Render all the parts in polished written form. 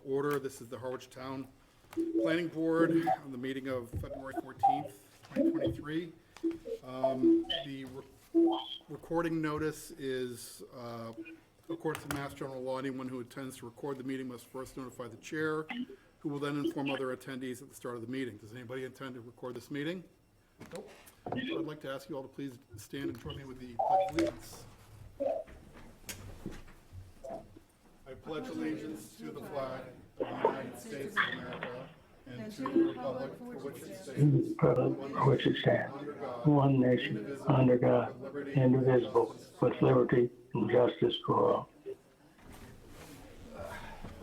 order. This is the Harwich Planning Board on the meeting of February 14th, 2023. The recording notice is, according to Mass General Law, anyone who intends to record the meeting must first notify the chair, who will then inform other attendees at the start of the meeting. Does anybody intend to record this meeting? Nope. So I'd like to ask you all to please stand and join me with the Pledge of Allegiance. I pledge allegiance to the flag of the United States of America and to the republic for which it stands, one nation, under God, indivisible, with liberty and justice for all.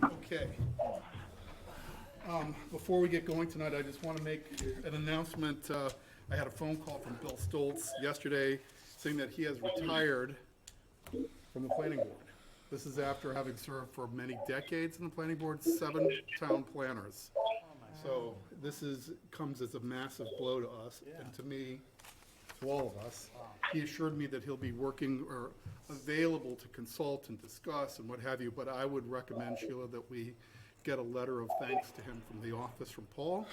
Okay. Before we get going tonight, I just want to make an announcement. I had a phone call from Bill Stoltz yesterday saying that he has retired from the planning board. This is after having served for many decades in the planning board, 7 town planners. So this comes as a massive blow to us and to me, to all of us. He assured me that he'll be working or available to consult and discuss and what have you, but I would recommend, Sheila, that we get a letter of thanks to him from the office from Paul.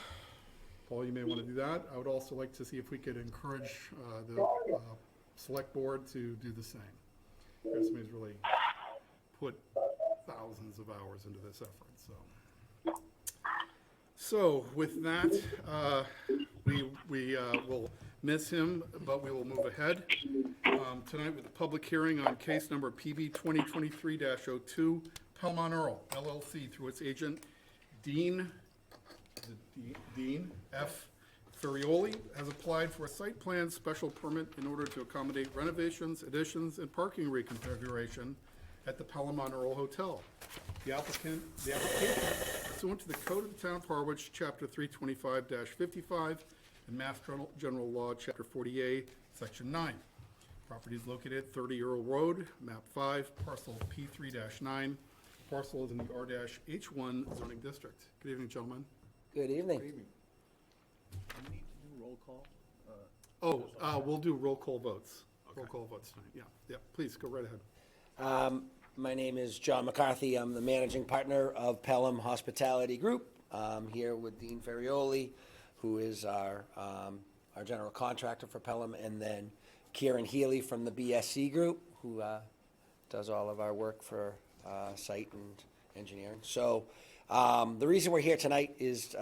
Paul, you may want to do that. I would also like to see if we could encourage the select board to do the same. Somebody's really put thousands of hours into this effort. So with that, we will miss him, but we will move ahead. Tonight with the public hearing on case number PB 2023-02, Pelmon Earl, LLC, through its agent, Dean F. Ferrioli, has applied for a site plan special permit in order to accommodate renovations, additions, and parking reconfiguration at the Pelmon Earl Hotel. The application, pursuant to the Code of the Town of Harwich, Chapter 325-55, and Mass General Law, Chapter 48, Section 9. Property is located at 30 Earl Road, Map 5, Parcel P3-9. Parcel is in the R-H1 zoning district. Good evening, gentlemen. Good evening. Good evening. Do we need to do roll call? We'll do roll call votes. Okay. Roll call votes tonight, yeah. Please, go right ahead. My name is John McCarthy. I'm the managing partner of Pelham Hospitality Group. I'm here with Dean Ferrioli, who is our general contractor for Pelham, and then Kieran Healy from the BSC Group, who does all of our work for site and engineering. So the reason we're here tonight is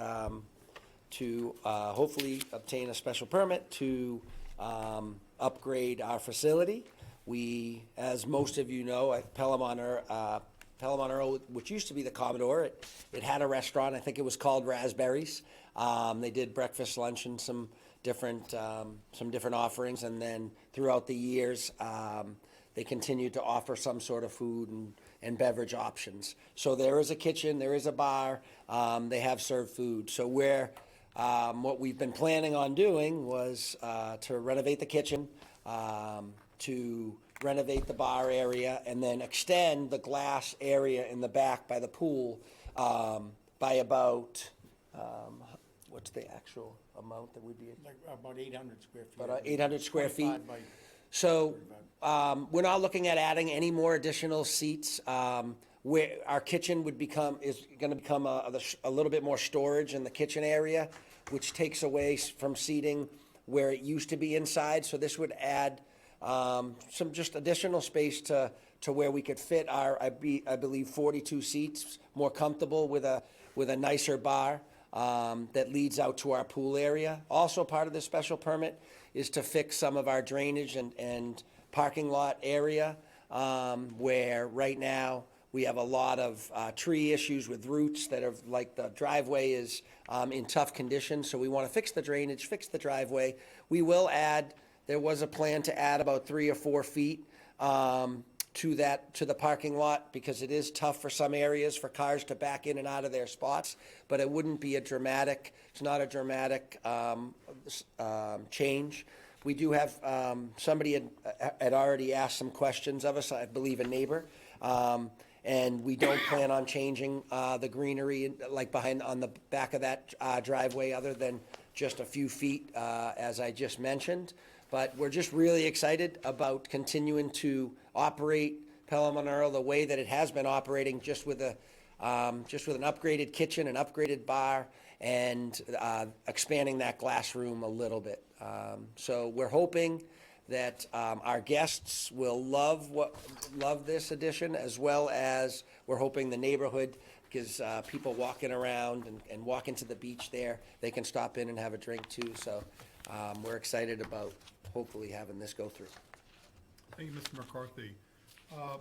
to hopefully obtain a special permit to upgrade our facility. We, as most of you know, at Pelham Earl, which used to be the Commodore, it had a restaurant. I think it was called Raspberries. They did breakfast, lunch, and some different offerings, and then throughout the years, they continued to offer some sort of food and beverage options. So there is a kitchen, there is a bar, they have served food. So what we've been planning on doing was to renovate the kitchen, to renovate the bar area, and then extend the glass area in the back by the pool by about, what's the actual amount that would be? Like about 800 square feet. About 800 square feet. 25 by So we're not looking at adding any more additional seats. Where our kitchen is going to become a little bit more storage in the kitchen area, which takes away from seating where it used to be inside. So this would add some just additional space to where we could fit our, I believe, 42 seats, more comfortable with a nicer bar that leads out to our pool area. Also part of this special permit is to fix some of our drainage and parking lot area where right now we have a lot of tree issues with roots that are like the driveway is in tough condition. So we want to fix the drainage, fix the driveway. We will add, there was a plan to add about 3 or 4 feet to the parking lot because it is tough for some areas for cars to back in and out of their spots, but it wouldn't be it's not a dramatic change. We do have, somebody had already asked some questions of us, I believe a neighbor, and we don't plan on changing the greenery like behind on the back of that driveway other than just a few feet, as I just mentioned. But we're just really excited about continuing to operate Pelham Earl the way that it has been operating, just with just with an upgraded kitchen, an upgraded bar, and expanding that glass room a little bit. So we're hoping that our guests will love this addition, as well as we're hoping the neighborhood, because people walking around and walking to the beach there, they can stop in and have a drink too. So we're excited about hopefully having this go through. Thank you, Mr. McCarthy.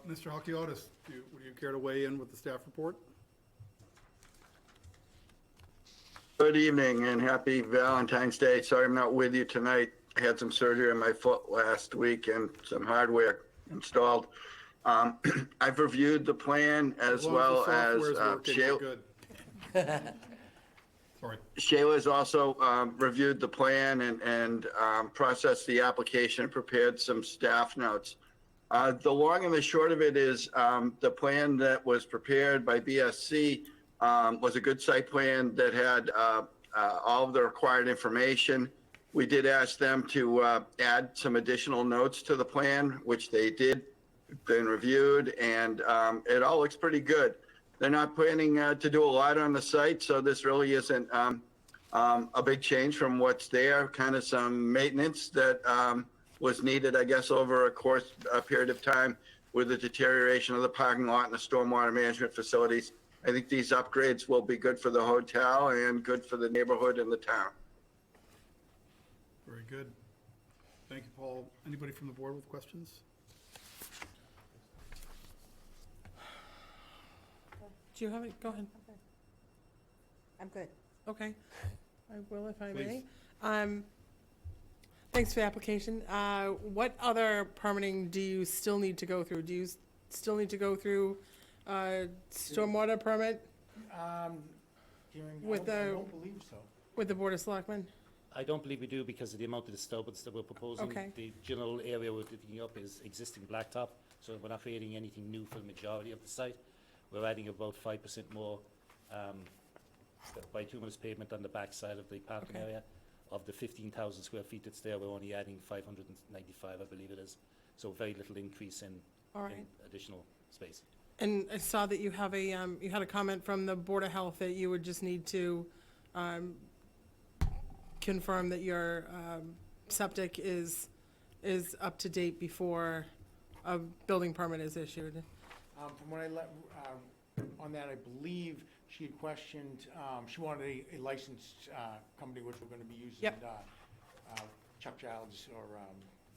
Mr. Halkiotis, would you care to weigh in with the staff report? Good evening and happy Valentine's Day. Sorry I'm not with you tonight. I had some surgery on my foot last week and some hardware installed. I've reviewed the plan as well as Shayla. Good. Sorry. Shayla's also reviewed the plan and processed the application and prepared some staff notes. The long and the short of it is the plan that was prepared by BSC was a good site plan that had all of the required information. We did ask them to add some additional notes to the plan, which they did, been reviewed, and it all looks pretty good. They're not planning to do a lot on the site, so this really isn't a big change from what's there, kind of some maintenance that was needed, I guess, over a period of time with the deterioration of the parking lot and the stormwater management facilities. I think these upgrades will be good for the hotel and good for the neighborhood and the town. Very good. Thank you, Paul. Anybody from the board with questions? Do you have it? Go ahead. I'm good. Okay. I will if I Please. may. Thanks for the application. What other permitting do you still need to go through? Do you still need to go through stormwater permit with I the, don't believe so. with the Board of Selectmen? I don't believe we do because of the amount of disturbance that we're proposing. Okay. The general area we're digging up is existing blacktop, so we're not creating anything new for the majority of the site. We're adding about 5% more bituminous pavement on the back side of the parking Okay. area. Of the 15,000 square feet that's there, we're only adding 595, I believe it is. So very little increase in, All right. in additional space. And I saw that you have a, you had a comment from the Board of Health that you would just need to confirm that your septic is up to date before a building permit is issued. From what I on that, I believe she had questioned, she wanted a licensed company, which we're gonna be using. Yep. Chuck Childs or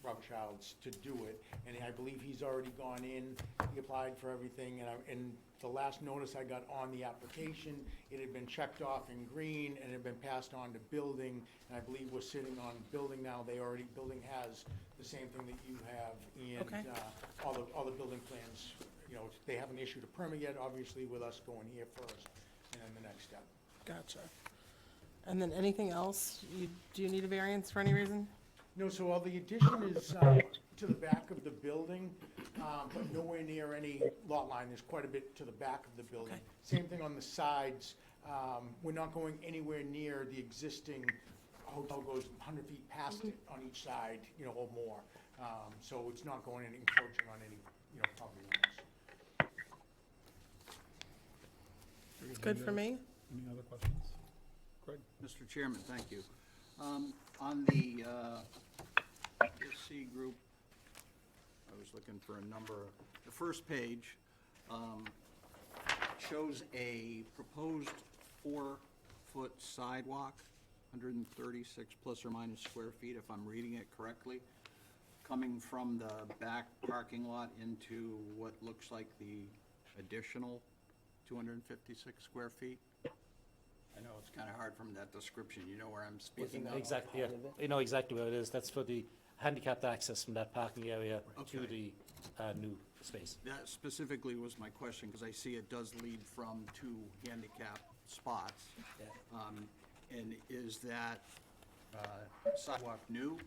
Rob Childs to do it, and I believe he's already gone in, he applied for everything, and the last notice I got on the application, it had been checked off in green and had been passed on to building, and I believe we're sitting on building now. Building has the same thing that you have, Okay. and all the building plans, you know, they haven't issued a permit yet, obviously, with us going here first, and then the next step. Gotcha. And then anything else? Do you need a variance for any reason? No, so all the addition is to the back of the building, but nowhere near any lot line. There's quite a bit to the back of the building. Okay. Same thing on the sides. We're not going anywhere near the existing hotel goes 100 feet past it on each side, you know, or more. So it's not going and encroaching on any, you know, property lines. Good for me? Any other questions? Craig? Mr. Chairman, thank you. On the BSC group, I was looking for a number. The first page shows a proposed 4-foot sidewalk, 136 plus or minus square feet, if I'm reading it correctly, coming from the back parking lot into what looks like the additional 256 square feet. I know it's kind of hard from that description, you know where I'm speaking of? Exactly, yeah. You know exactly where it is. That's for the handicapped access from that parking area to Okay. the new space. That specifically was my question, because I see it does lead from 2 handicap spots. Yeah. And is that sidewalk new?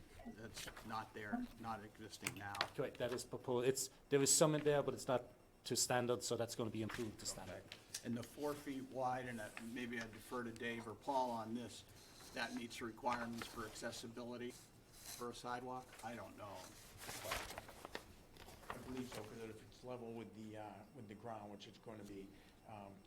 That's not there, not existing now? Correct, that is proposed. There is some in there, but it's not to standard, so that's going to be improved to standard. And the 4 feet wide, and maybe I defer to Dave or Paul on this, that meets requirements for accessibility for a sidewalk? I don't know. I believe so, because if it's level with the ground, which it's going to be,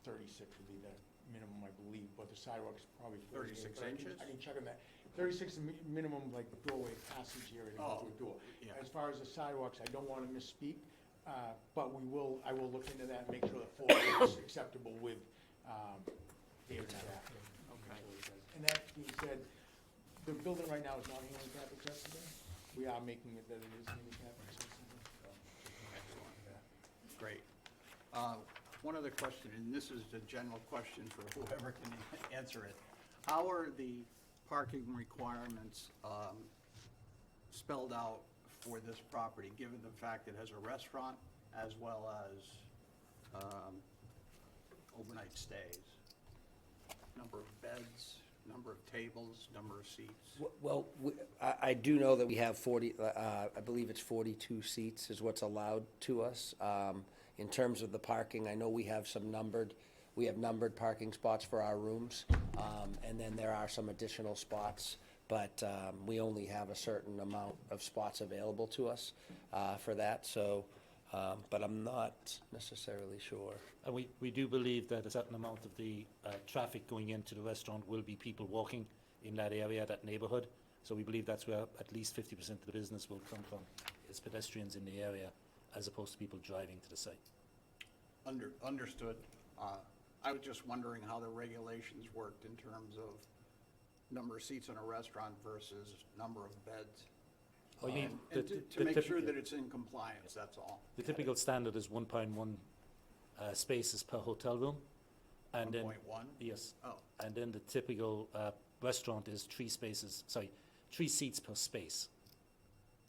36 would be the minimum, I believe, but the sidewalk's probably 36 but inches? I can check on that. 36 is minimum, like doorway passage area to go through a door. yeah. As far as the sidewalks, I don't want to misspeak, but I will look into that and make sure the 4 is acceptable with David staff. Okay. And that being said, the building right now is not handicap accessible. We are making it that it is handicap accessible. So, Excellent. Great. One other question, and this is a general question for whoever can answer it. How are the parking requirements spelled out for this property, given the fact it has a restaurant as well as overnight stays? Number of beds, number of tables, number of seats? Well, I do know that we have 40, I believe it's 42 seats is what's allowed to us. In terms of the parking, I know we have numbered parking spots for our rooms, and then there are some additional spots, but we only have a certain amount of spots available to us for that, so, but I'm not necessarily sure. And we do believe that a certain amount of the traffic going into the restaurant will be people walking in that area, that neighborhood. So we believe that's where at least 50% of the business will come from, is pedestrians in the area, as opposed to people driving to the site. Understood. I was just wondering how the regulations worked in terms of number of seats in a restaurant versus number of beds. I mean, And to make sure that it's in compliance, that's all. the typical standard is 1.1 spaces per hotel room. And then 1.1? Yes. Oh. And then the typical restaurant is 3 seats per space.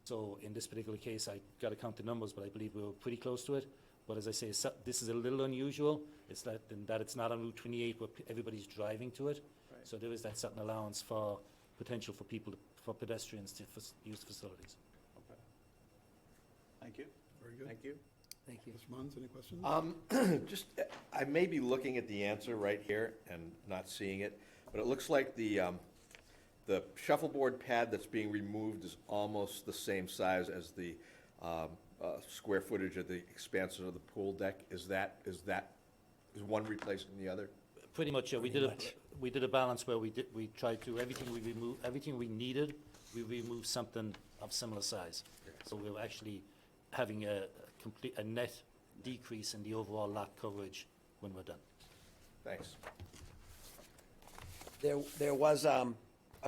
So in this particular case, I got to count the numbers, but I believe we were pretty close to it. But as I say, this is a little unusual. It's that in that it's not on Route 28 where everybody's driving to it. Right. So there is that certain allowance for potential for people, for pedestrians to use the facilities. Okay. Thank you. Very good. Thank you. Thank you. Mr. Munns, any questions? Just, I may be looking at the answer right here and not seeing it, but it looks like the shuffleboard pad that's being removed is almost the same size as the square footage of the expansion of the pool deck. Is one replacing the other? Pretty much, yeah. We did a balance where we tried to, everything we needed, we removed something of similar size. So we were actually having a net decrease in the overall lot coverage when we're done. Thanks. There was a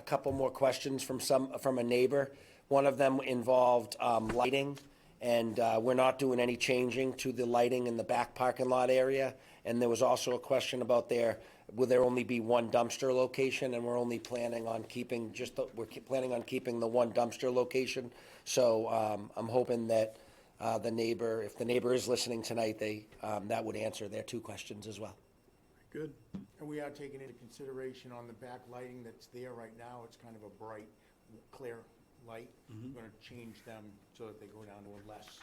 couple more questions from a neighbor. One of them involved lighting, and we're not doing any changing to the lighting in the back parking lot area. And there was also a question about will there only be one dumpster location, and we're only planning on keeping the one dumpster location. So I'm hoping that the neighbor, if the neighbor is listening tonight, that would answer their 2 questions as well. Good. And we are taking into consideration on the back lighting that's there right now, it's kind of a bright, clear light. We're gonna change them so that they go down to a less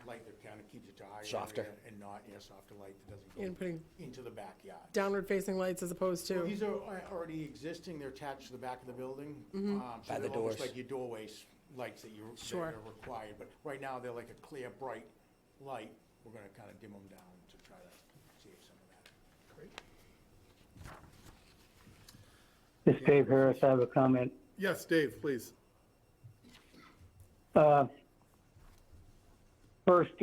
light that kind of keeps it to a higher Softer. area and not, softer light that And doesn't go putting into the backyard. downward facing lights as opposed Well, to, these are already existing, they're attached to the back of the building. By So the they're almost doors. like your doorways, lights that Sure. are required, but right now they're like a clear, bright light. We're gonna kind of dim them down to try to save some of that. Great. This is Dave Harris. I have a comment. Yes, Dave, please. First,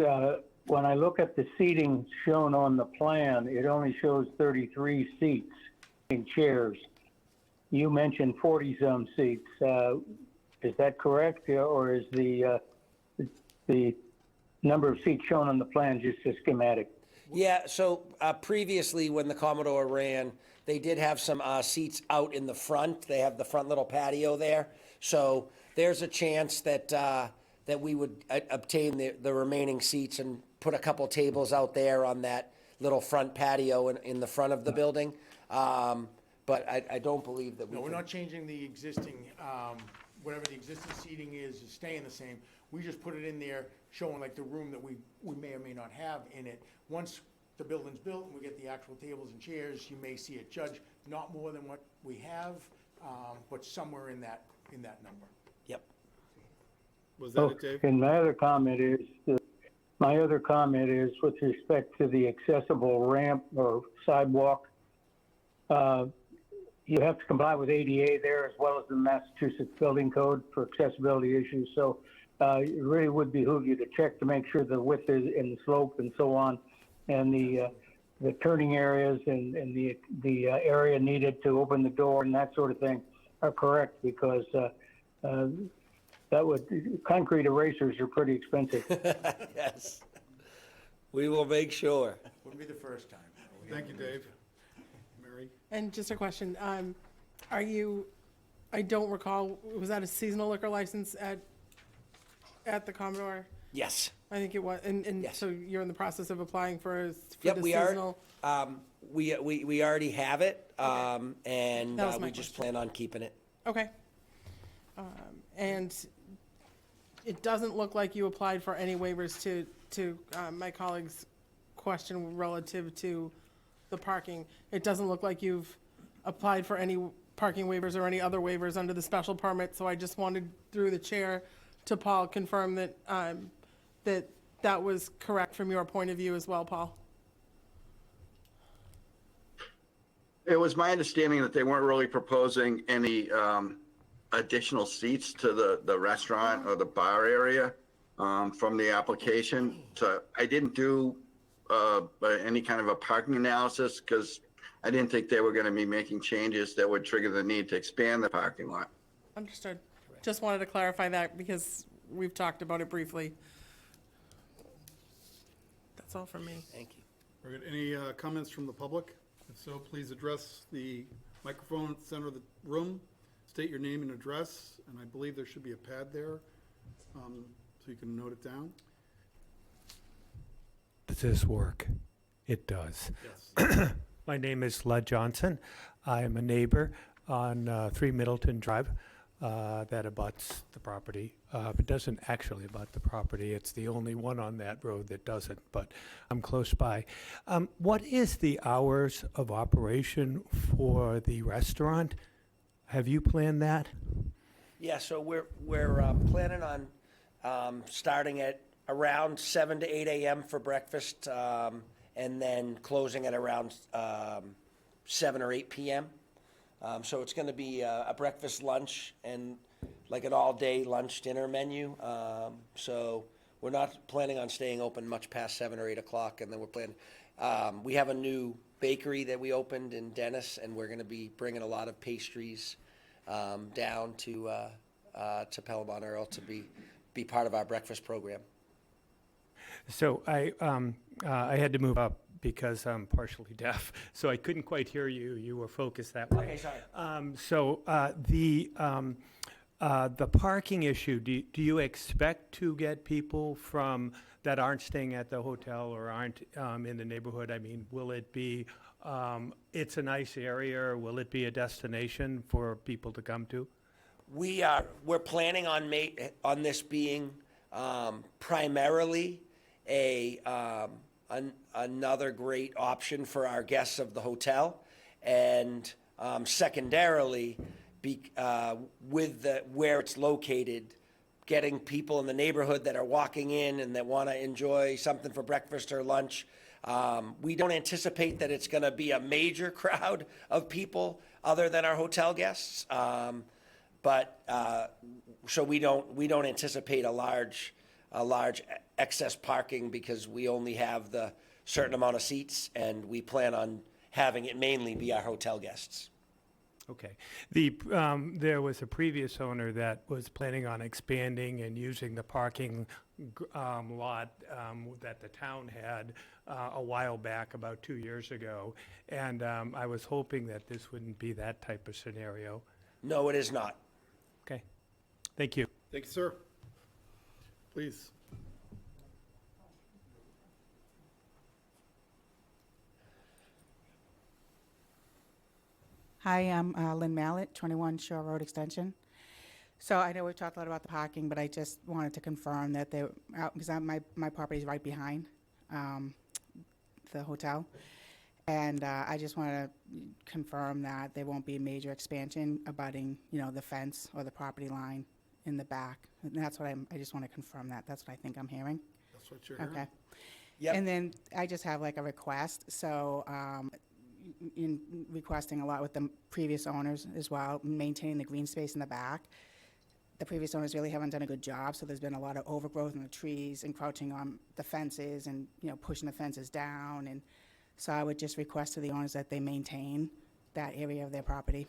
when I look at the seating shown on the plan, it only shows 33 seats in chairs. You mentioned 40-some seats. Is that correct, or is the number of seats shown on the plan just a schematic? Yeah, so previously, when the Commodore ran, they did have some seats out in the front. They have the front little patio there. So there's a chance that we would obtain the remaining seats and put a couple tables out there on that little front patio in the front of the building. But I don't believe that we No, we're can- not changing the existing, whatever the existing seating is staying the same. We just put it in there showing like the room that we may or may not have in it. Once the building's built and we get the actual tables and chairs, you may see it judge not more than what we have, but somewhere in that number. Yep. Was that it, Dave? And my other comment is My other comment is with respect to the accessible ramp or sidewalk. You have to comply with ADA there as well as the Massachusetts Building Code for accessibility issues. So it really would behoove you to check to make sure the width is and the slope and so on, and the turning areas and the area needed to open the door and that sort of thing are correct, because concrete erasers are pretty expensive. Yes. We will make sure. Wouldn't be the first time. Thank you, Dave. Mary? And just a question, are you, I don't recall, was that a seasonal liquor license at the Commodore? Yes. I think it was, and Yes. so you're in the process of applying for Yep, the we are. seasonal? We already have it, and That was my we just question. plan on keeping it. Okay. And it doesn't look like you applied for any waivers to my colleague's question relative to the parking. It doesn't look like you've applied for any parking waivers or any other waivers under the special permit, so I just wanted, through the chair, to Paul, confirm that, that was correct from your point of view as well, Paul. It was my understanding that they weren't really proposing any additional seats to the restaurant or the bar area from the application. So I didn't do any kind of a parking analysis because I didn't think they were going to be making changes that would trigger the need to expand the parking lot. Understood. Just wanted to clarify that because we've talked about it briefly. That's all from me. Thank you. Very good. Any comments from the public? If so, please address the microphone at the center of the room, state your name and address, and I believe there should be a pad there, so you can note it down. Does this work? It does. Yes. My name is Lud Johnson. I am a neighbor on 3 Middleton Drive that abuts the property. It doesn't actually abut the property. It's the only one on that road that doesn't, but I'm close by. What is the hours of operation for the restaurant? Have you planned that? Yeah, so we're planning on starting at around 7 to 8 a.m. for breakfast, and then closing at around 7 or 8 p.m. So it's going to be a breakfast, lunch, and like an all-day lunch, dinner menu. So we're not planning on staying open much past 7 or 8 o'clock, and then we're planning. We have a new bakery that we opened in Dennis, and we're going to be bringing a lot of pastries down to Pelham on Earl to be part of our breakfast program. So I had to move up because I'm partially deaf, so I couldn't quite hear you. You were focused that way. Okay, sorry. So the parking issue, do you expect to get people that aren't staying at the hotel or aren't in the neighborhood? I mean, will it be, it's a nice area, or will it be a destination for people to come to? We're planning on this being primarily another great option for our guests of the hotel, and secondarily, with where it's located, getting people in the neighborhood that are walking in and that want to enjoy something for breakfast or lunch. We don't anticipate that it's going to be a major crowd of people other than our hotel guests, but so we don't anticipate a large excess parking because we only have the certain amount of seats, and we plan on having it mainly be our hotel guests. Okay. There was a previous owner that was planning on expanding and using the parking lot that the town had a while back, about 2 years ago, and I was hoping that this wouldn't be that type of scenario. No, it is not. Okay. Thank you. Thank you, sir. Please. Hi, I'm Lynn Mallett, 21 Shore Road Extension. So I know we've talked a lot about the parking, but I just wanted to confirm that because my property is right behind the hotel. And I just want to confirm that there won't be a major expansion abutting, the fence or the property line in the back. And that's what I just want to confirm that. That's what I think I'm hearing. That's That's what you're hearing. Okay. Yep. And then I just have like a request, so, in requesting a lot with the previous owners as well, maintaining the green space in the back. The previous owners really haven't done a good job, so there's been a lot of overgrowth in the trees, encroaching on the fences and, pushing the fences down. And so I would just request to the owners that they maintain that area of their property.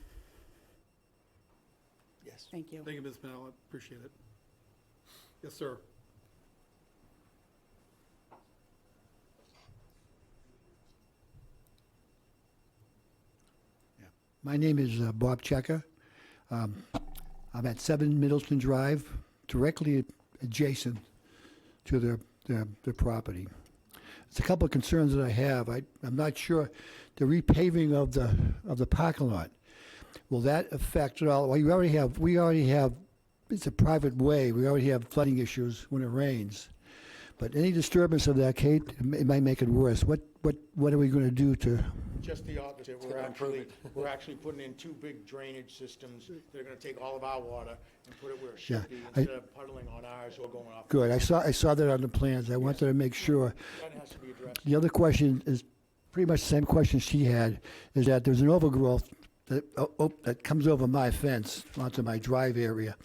Yes. Thank you. Thank you, Ms. Mallett, appreciate it. Yes, sir. My name is Bob Checker. I'm at 7 Middleton Drive, directly adjacent to the property. There's a couple of concerns that I have. I'm not sure the repaving of the parking lot. Will that affect at all? Well, we already have. It's a private way. We already have flooding issues when it rains. But any disturbance of that, Kate, it might make it worse. What are we going to do to? Just the opposite. We're actually putting in 2 big drainage systems that are gonna take all of our water and put it where it Yeah, should be, I- instead of puddling on ours or going off. Good. I saw that on the plans. I wanted to make sure. That has to be addressed. The other question is pretty much the same question she had, is that there's an overgrowth that comes over my fence onto my drive area.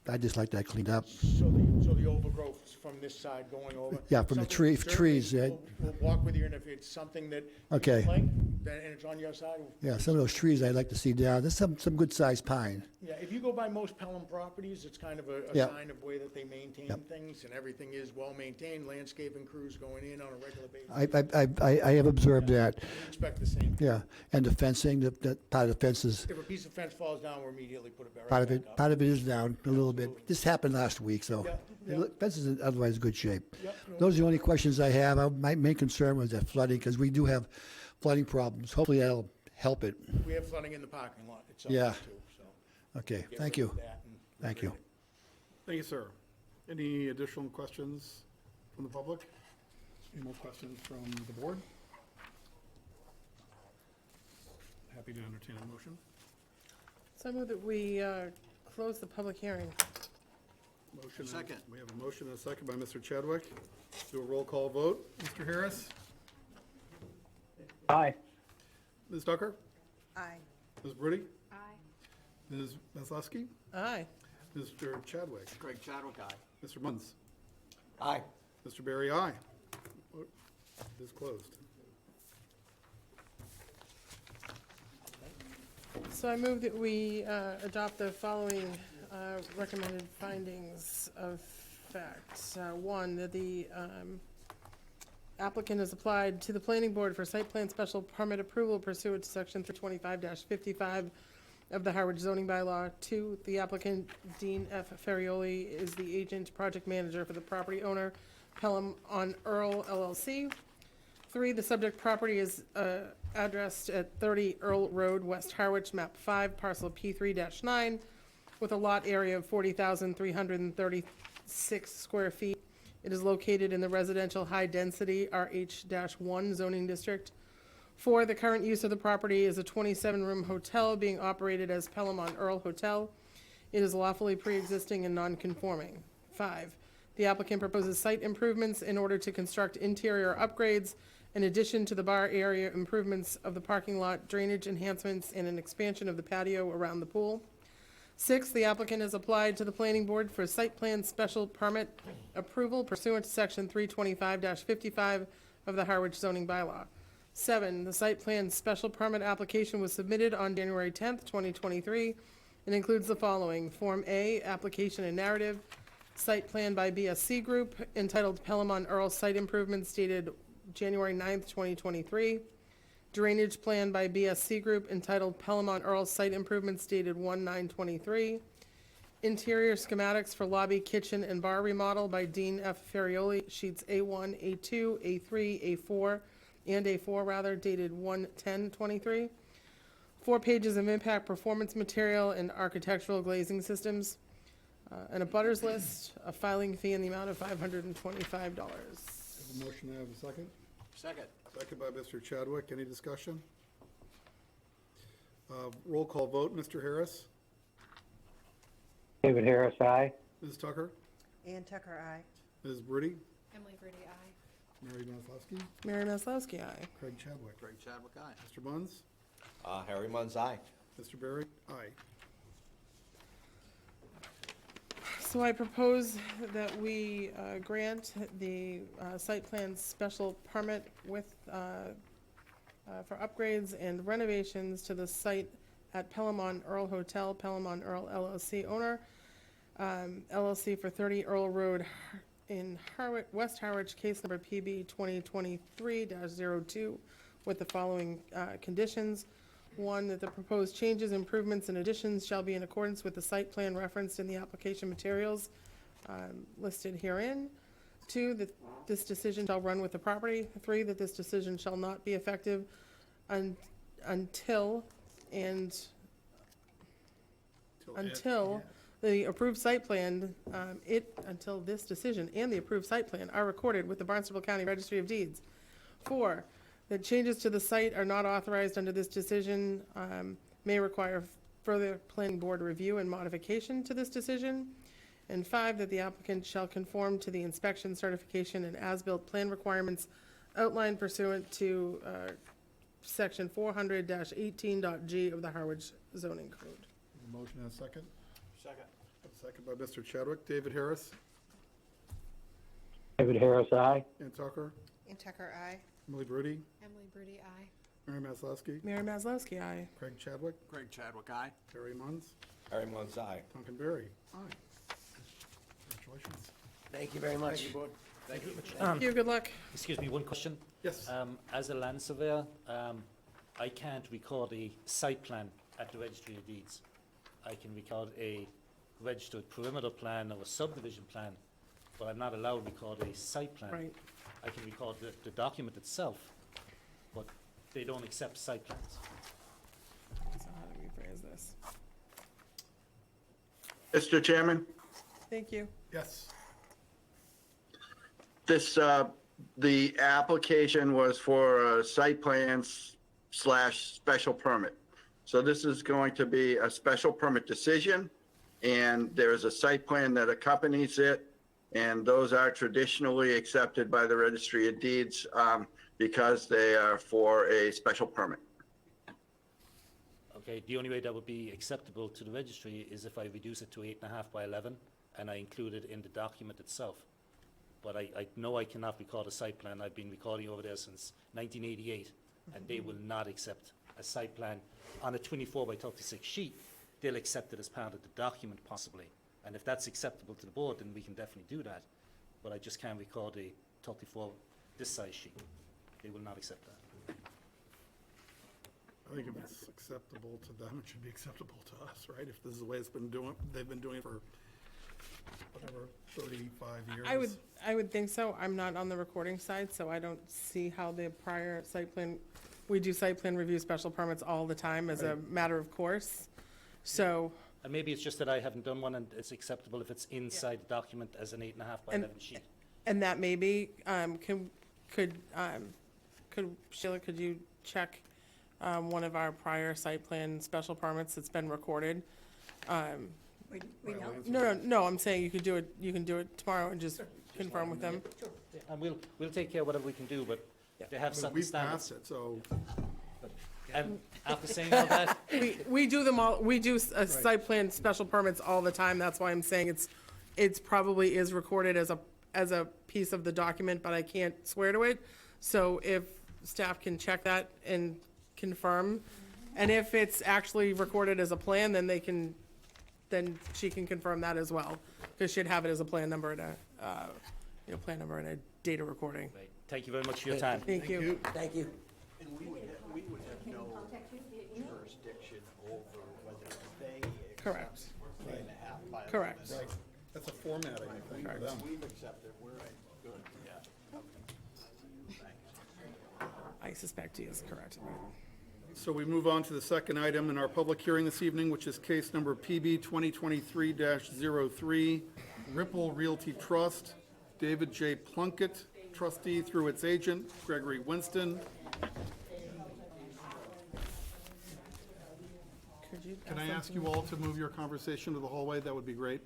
I'd just like that cleaned up. So the overgrowth from this side going over? Yeah, from the Something trees, certainly yeah. We'll walk with you, and if it's something that you Okay. like, then, and it's on your side. Yeah, some of those trees I'd like to see down. There's some good sized pine. Yeah, if you go by most Pelham properties, it's kind of a Yeah. sign of way that they maintain Yep. things, and everything is well-maintained, landscaping crews going in on a regular basis. I have observed that. We expect the same. Yeah, and the fencing, that part of the fence is, If a piece of fence falls down, we'll immediately put it back part of back it, up. part of it is down a little bit. This happened last week, so Yeah, the yeah. fence is in otherwise good shape. Yep, no, Those are the only questions I have. My main concern was that flooding, because we do have flooding problems. Hopefully that'll help it. We have flooding in the parking lot itself, Yeah. too, so. Okay, get thank rid you. of that and Thank you. Thank you, sir. Any additional questions from the public? Any more questions from the board? Happy to entertain a motion. So I move that we close the public hearing. Motion. Second. We have a motion and a second by Mr. Chadwick. Do a roll call vote. Mr. Harris? Aye. Ms. Tucker? Aye. Ms. Brady? Aye. Ms. Maslowski? Aye. Mr. Chadwick? Craig Chadwick, aye. Mr. Munns? Aye. Mr. Barry, aye. Vote is closed. So I move that we adopt the following recommended findings of fact. One, that the applicant has applied to the planning board for site plan special permit approval pursuant to section 325-55 of the Harwich zoning bylaw. Two, the applicant, Dean F. Ferrioli, is the agent project manager for the property owner, Pelham on Earl LLC. Three, the subject property is addressed at 30 Earl Road, West Harwich, map 5, parcel P3-9, with a lot area of 40,336 square feet. It is located in the residential high-density RH-1 zoning district. Four, the current use of the property is a 27-room hotel being operated as Pelham on Earl Hotel. It is lawfully pre-existing and non-conforming. Five, the applicant proposes site improvements in order to construct interior upgrades in addition to the bar area improvements of the parking lot, drainage enhancements, and an expansion of the patio around the pool. Six, the applicant has applied to the planning board for site plan special permit approval pursuant to section 325-55 of the Harwich zoning bylaw. Seven, the site plan special permit application was submitted on January 10th, 2023, and includes the following: Form A, application and narrative, site plan by BSC Group entitled Pelham on Earl Site Improvements dated January 9th, 2023. Drainage plan by BSC Group entitled Pelham on Earl Site Improvements dated 1/9/23. Interior schematics for lobby, kitchen, and bar remodel by Dean F. Ferrioli, sheets A1, A2, A3, A4, and A4 rather, dated 1/10/23. 4 pages of impact performance material and architectural glazing systems. And a butters list, a filing fee in the amount of $525. Have a motion, I have a second. Second. Second by Mr. Chadwick. Any discussion? Roll call vote. Mr. Harris? David Harris, aye. Ms. Tucker? Ann Tucker, aye. Ms. Brady, Emily Brady, aye. Mary Maslowski, Mary Maslowski, aye. Craig Chadwick, Craig Chadwick, aye. Mr. Munns, Harry Munns, aye. Mr. Berry, aye. So I propose that we grant the site plan special permit with, for upgrades and renovations to the site at Pelham on Earl Hotel, Pelham on Earl LLC owner, LLC for 30 Earl Road in Harwich, West Harwich, case number PB 2023-02, with the following conditions. One, that the proposed changes, improvements, and additions shall be in accordance with the site plan referenced in the application materials listed herein. Two, that this decision shall run with the property. Three, that this decision shall not be effective until the approved site plan, until this decision and the approved site plan are recorded with the Barnstable County Registry of Deeds. Four, that changes to the site are not authorized under this decision, may require further planning board review and modification to this decision. And five, that the applicant shall conform to the inspection, certification, and as-built plan requirements outlined pursuant to section 400-18.g of the Harwich zoning code. Motion and a second. Second. A second by Mr. Chadwick. David Harris, David Harris, aye. Ann Tucker, Ann Tucker, aye. Emily Brady, Emily Brady, aye. Mary Maslowski, Mary Maslowski, aye. Craig Chadwick, Craig Chadwick, aye. Harry Munns, Harry Munns, aye. Duncan Berry. Aye. Congratulations. Thank you very much. Thank you, Board. Thank you. Thank you, good luck. Excuse me, one question. Yes. As a land surveyor, I can't record a site plan at the Registry of Deeds. I can record a registered perimeter plan or a subdivision plan, but I'm not allowed to record a site plan. Right. I can record the document itself, but they don't accept site plans. So how do we phrase this? Mr. Chairman, Thank you. Yes. this, the application was for a site plans / special permit. So this is going to be a special permit decision, and there's a site plan that accompanies it. And those are traditionally accepted by the Registry of Deeds because they are for a special permit. Okay, the only way that would be acceptable to the registry is if I reduce it to 8.5 by 11 and I include it in the document itself. But I know I cannot record a site plan. I've been recording over there since 1988, and they will not accept a site plan on a 24 by 36 sheet. They'll accept it as part of the document possibly. And if that's acceptable to the board, then we can definitely do that. But I just can't record a 34 this size sheet. They will not accept that. I think if it's acceptable to them, it should be acceptable to us, right? If this is the way it's been doing, they've been doing it for whatever, 35 years. I would think so. I'm not on the recording side, so I don't see how the prior site plan, we do site plan review special permits all the time as a matter of course. So, And maybe it's just that I haven't done one and it's acceptable if it's inside the document as an 8.5 by 11 sheet. and that may be, could Sheila, could you check one of our prior site plan special permits that's been recorded? We No, know. no, I'm saying you can do it tomorrow and just confirm with them. And we'll take care of whatever we can do, but if they have I mean, something we've standard. passed it, so And after saying all that, We do them all, we do site plan special permits all the time, that's why I'm saying it's probably is recorded as a piece of the document, but I can't swear to it. So if staff can check that and confirm, and if it's actually recorded as a plan, then she can confirm that as well, because she'd have it as a plan number and plan number and a data recording. right, thank you very much for your time. Thank you. Thank you. And we would have no jurisdiction over whether they Correct. accept 3.5 by 11. Correct. right, that's a formatting thing for them. We've accepted, we're good, yeah. I suspect he is correct. So we move on to the second item in our public hearing this evening, which is case number PB 2023-03, Ripple Realty Trust, David J. Plunkett, trustee through its agent, Gregory Winston. Could you Can I ask you all to move your conversation to the hallway? That would be great.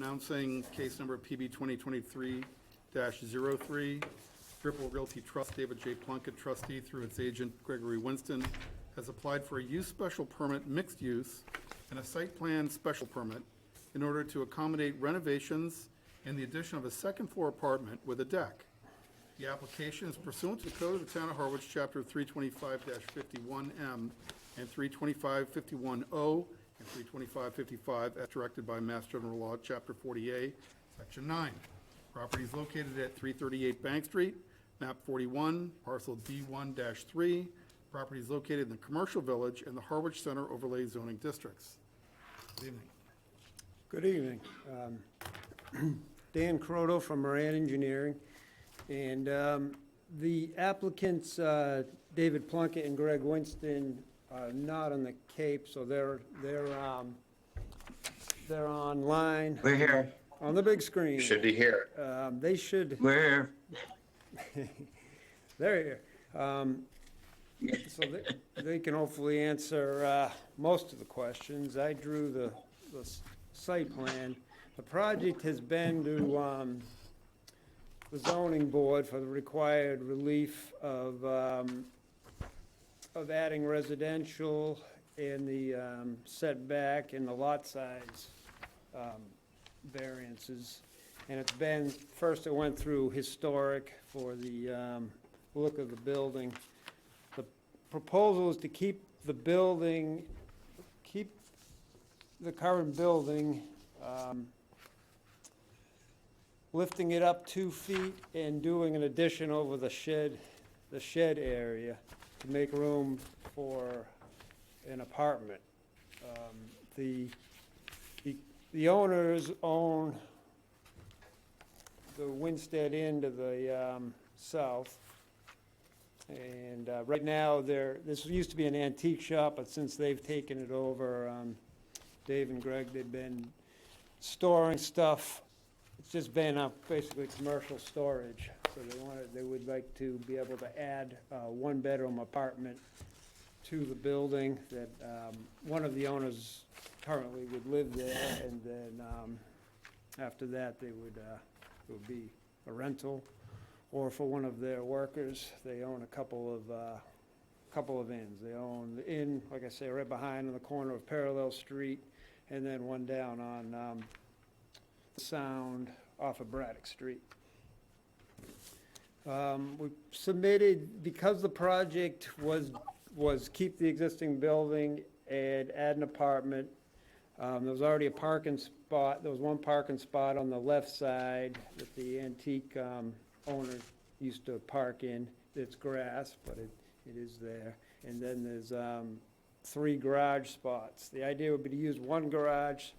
announcing case number PB 2023-03. Ripple Realty Trust, David J. Plunkett, trustee, through its agent Gregory Winston, has applied for a use special permit, mixed use, and a site plan special permit in order to accommodate renovations and the addition of a second-floor apartment with a deck. The application is pursuant to the Code of the Town of Harwich, Chapter 325-51M and 325-51O and 325-55, as directed by Mass General Law, Chapter 40A, Section 9. Property is located at 338 Bank Street, map 41, parcel D1-3. Property is located in the Commercial Village and the Harwich Center Overlay Zoning Districts. Good evening. Good evening. Dan Croto from Moran Engineering. And the applicants, David Plunkett and Greg Winston, are not on the Cape, so they're online. We're here. On the big screen. Should be here. They should. We're here. They're here. So they can hopefully answer most of the questions. I drew the site plan. The project has been to the zoning board for the required relief of adding residential and the setback and the lot size variances. And it's been, first it went through historic for the look of the building. The proposal is to keep the building, keep the current building, lifting it up 2 feet and doing an addition over the shed area to make room for an apartment. The owners own the Winstead Inn to the south. And right now, this used to be an antique shop, but since they've taken it over, Dave and Greg, they've been storing stuff. It's just been basically commercial storage. So they would like to be able to add a one-bedroom apartment to the building that one of the owners currently would live there, and then after that, it would be a rental, or for one of their workers. They own a couple of inns. They own the inn, like I say, right behind on the corner of Parallel Street, and then one down on Sound off of Braddock Street. We submitted, because the project was keep the existing building and add an apartment. There was already a parking spot. There was one parking spot on the left side that the antique owner used to park in. It's grass, but it is there. And then there's 3 garage spots. The idea would be to use one garage.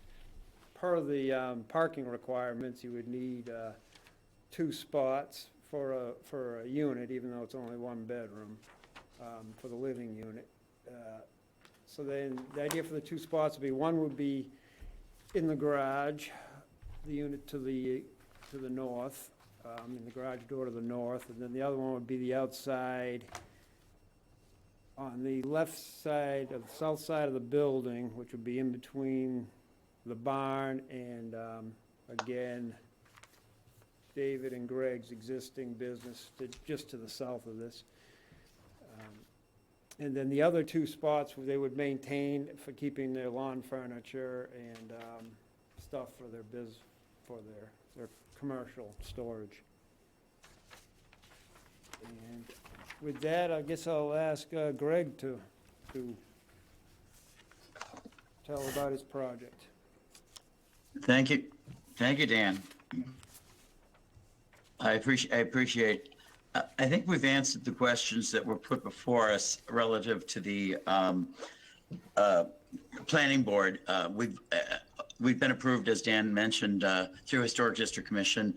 Per the parking requirements, you would need 2 spots for a unit, even though it's only 1 bedroom, for the living unit. So then the idea for the 2 spots would be, one would be in the garage, the unit to the north, in the garage door to the north, and then the other one would be the outside on the left side, of the south side of the building, which would be in between the barn and, again, David and Greg's existing business, just to the south of this. And then the other 2 spots they would maintain for keeping their lawn furniture and stuff for their commercial storage. And with that, I guess I'll ask Greg to tell about his project. Thank you, Dan. I appreciate. I think we've answered the questions that were put before us relative to the planning board. We've been approved, as Dan mentioned, through Historic District Commission.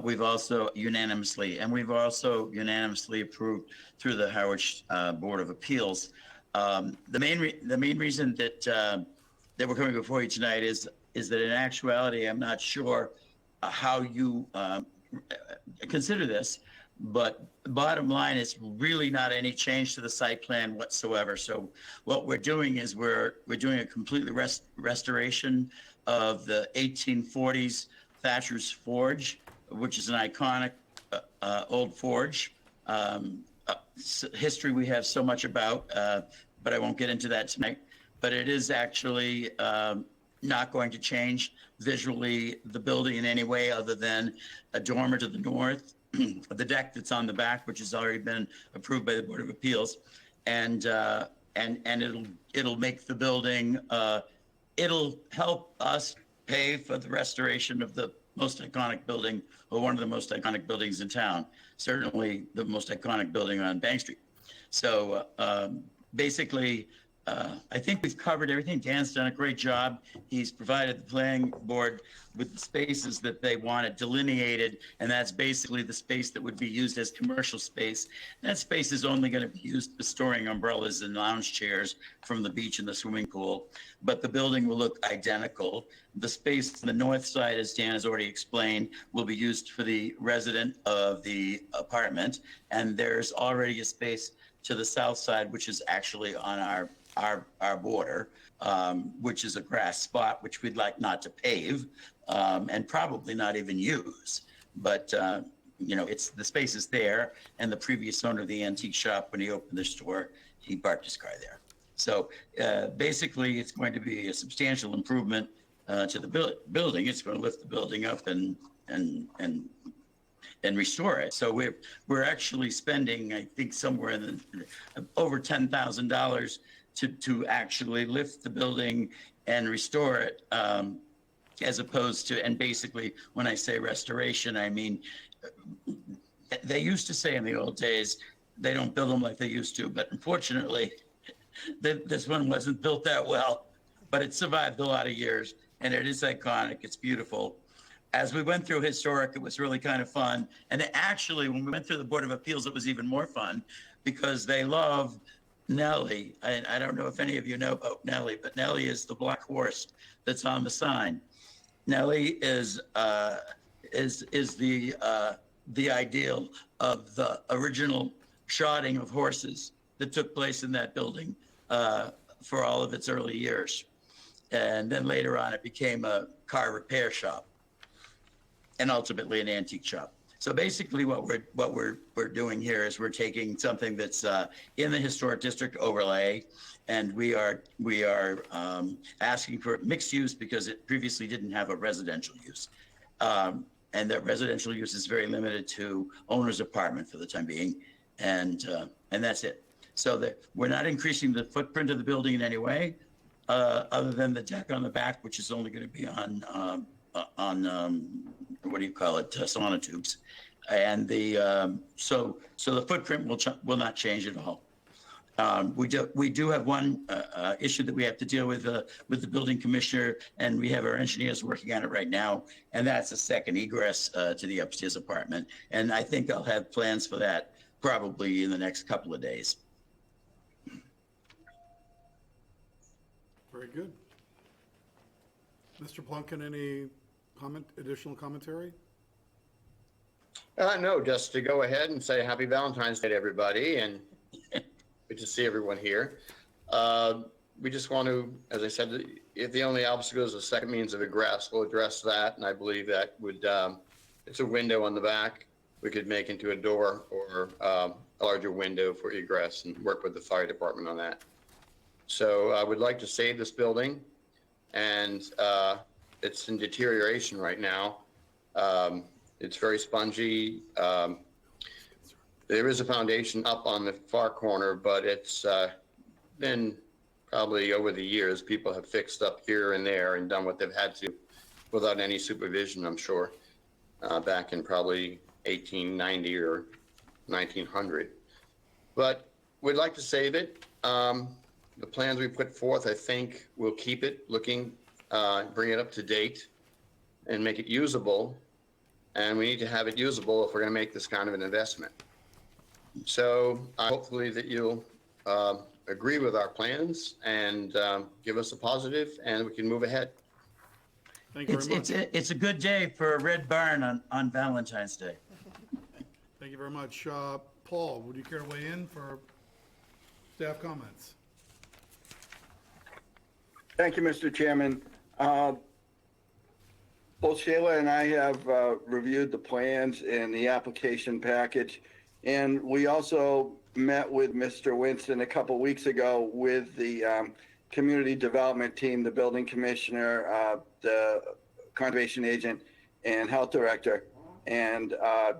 We've also unanimously approved through the Harwich Board of Appeals. The main reason that we're coming before you tonight is that in actuality, I'm not sure how you consider this, But bottom line is really not any change to the site plan whatsoever. So what we're doing is we're doing a completely restoration of the 1840s Thatcher's Forge, which is an iconic old forge. History we have so much about, but I won't get into that tonight. But it is actually not going to change visually the building in any way other than a dormer to the north, the deck that's on the back, which has already been approved by the Board of Appeals, and it'll make the building. It'll help us pay for the restoration of the most iconic building, or one of the most iconic buildings in town. Certainly the most iconic building on Bank Street. So basically, I think we've covered everything. Dan's done a great job. He's provided the planning board with the spaces that they wanted delineated, and that's basically the space that would be used as commercial space. That space is only going to be used for storing umbrellas and lounge chairs from the beach and the swimming pool, but the building will look identical. The space on the north side, as Dan has already explained, will be used for the resident of the apartment, and there's already a space to the south side, which is actually on our border, which is a grass spot, which we'd like not to pave, and probably not even use. But, it's the space is there, and the previous owner of the antique shop, when he opened the store, he parked his car there. So basically, it's going to be a substantial improvement to the building. It's going to lift the building up and restore it. So we're actually spending, I think, somewhere in over $10,000 to actually lift the building and restore it, as opposed to, and basically when I say restoration, I mean, they used to say in the old days, they don't build them like they used to, but unfortunately, this one wasn't built that well, but it survived a lot of years, and it is iconic. It's beautiful. As we went through historic, it was really kind of fun. And actually, when we went through the Board of Appeals, it was even more fun because they love Nellie. I don't know if any of you know about Nellie, but Nellie is the black horse that's on the sign. Nellie is the ideal of the original shodding of horses that took place in that building for all of its early years. And then later on, it became a car repair shop and ultimately an antique shop. So basically what we're doing here is we're taking something that's in the historic district overlay, and we are asking for mixed use because it previously didn't have a residential use. And that residential use is very limited to owner's apartment for the time being. And that's it. So that we're not increasing the footprint of the building in any way, other than the deck on the back, which is only going to be on what do you call it, sonotubes, and the so the footprint will not change at all. We do have one issue that we have to deal with the building commissioner, and we have our engineers working on it right now, and that's a second egress to the upstairs apartment, and I think I'll have plans for that probably in the next couple of days. Very good. Mr. Plunkin, any additional commentary? No, just to go ahead and say happy Valentine's Day to everybody, and good to see everyone here. We just want to, as I said, if the only obstacle is a second means of egress, we'll address that, and I believe that would, it's a window on the back we could make into a door or a larger window for egress and work with the fire department on that. So I would like to save this building, and it's in deterioration right now. It's very spongy. There is a foundation up on the far corner, but it's been probably over the years, people have fixed up here and there and done what they've had to without any supervision, I'm sure, back in probably 1890 or 1900. But we'd like to save it. The plans we put forth, I think, will keep it looking, bring it up to date and make it usable. And we need to have it usable if we're going to make this kind of an investment. So hopefully that you'll agree with our plans and give us a positive, and we can move ahead. Thank you very much. It's a good day for a red barn on Valentine's Day. Thank you very much. Paul, would you care to weigh in for staff comments? Thank you, Mr. Chairman. Both Shayla and I have reviewed the plans and the application package, and we also met with Mr. Winston a couple weeks ago with the community development team, the building commissioner, the conservation agent, and health director, and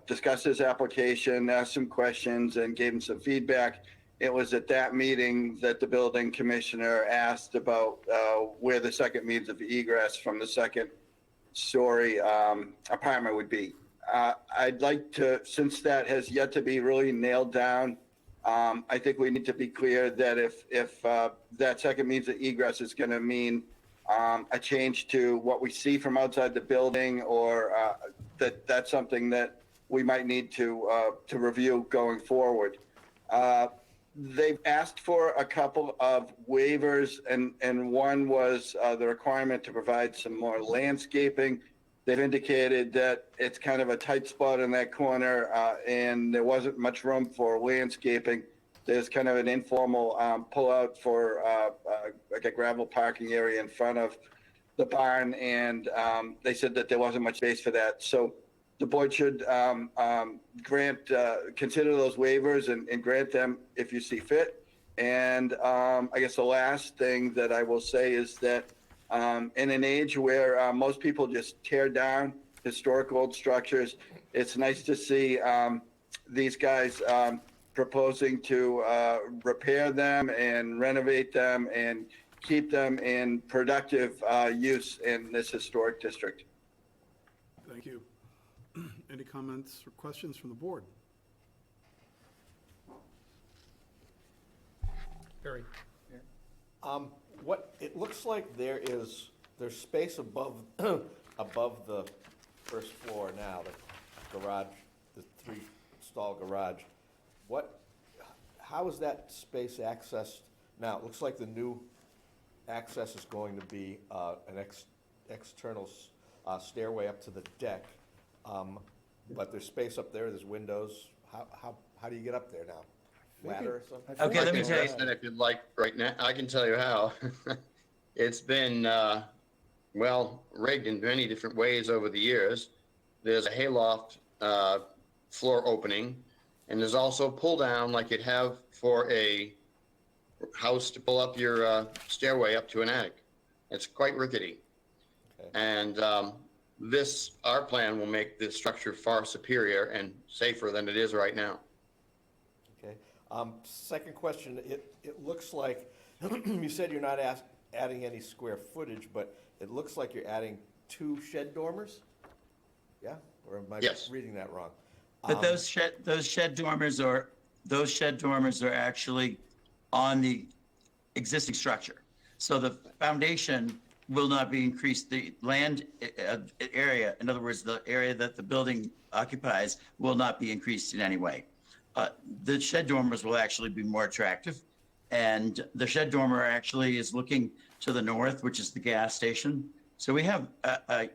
discussed his application, asked some questions, and gave him some feedback. It was at that meeting that the building commissioner asked about where the second means of egress from the second story apartment would be. I'd like to, since that has yet to be really nailed down, I think we need to be clear that if that second means of egress is going to mean a change to what we see from outside the building, or that's something that we might need to review going forward. They've asked for a couple of waivers, and one was the requirement to provide some more landscaping. They've indicated that it's kind of a tight spot in that corner, and there wasn't much room for landscaping. There's kind of an informal pullout for like a gravel parking area in front of the barn, and they said that there wasn't much space for that. So the board should consider those waivers and grant them if you see fit. And I guess the last thing that I will say is that in an age where most people just tear down historic old structures, it's nice to see these guys proposing to repair them and renovate them and keep them in productive use in this historic district. Thank you. Any comments or questions from the board? Barry? What, it looks like there's space above, above the first floor now, the garage, the 3-stall garage. How is that space accessed now? It looks like the new access is going to be an external stairway up to the deck. But there's space up there, there's windows. How do you get up there now? Ladder or something? Okay, let me tell you. If you'd like right now, I can tell you how. It's been, rigged in many different ways over the years. There's a hayloft floor opening, and there's also pull down like you'd have for a house to pull up your stairway up to an attic. It's quite rickety. Okay. And our plan will make this structure far superior and safer than it is right now. Okay. Second question, it looks like, you said you're not adding any square footage, but it looks like you're adding 2 shed dormers? Yeah? Or am I reading that wrong? But those shed dormers are actually on the existing structure. So the foundation will not be increased. The land area, in other words, the area that the building occupies, will not be increased in any way. The shed dormers will actually be more attractive. And the shed dormer actually is looking to the north, which is the gas station. So we have an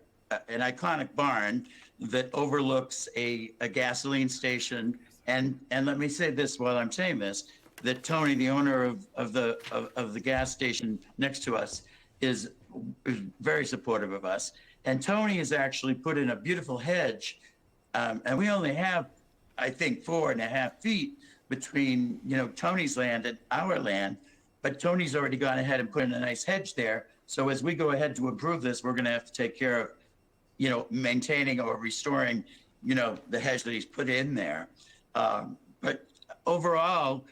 iconic barn that overlooks a gasoline station. And let me say this while I'm saying this, that Tony, the owner of the gas station next to us, is very supportive of us. And Tony has actually put in a beautiful hedge. And we only have, I think, 4.5 feet between, Tony's land and our land. But Tony's already gone ahead and put in a nice hedge there. So as we go ahead to approve this, we're going to have to take care of, maintaining or restoring, the hedge that he's put in there. But overall,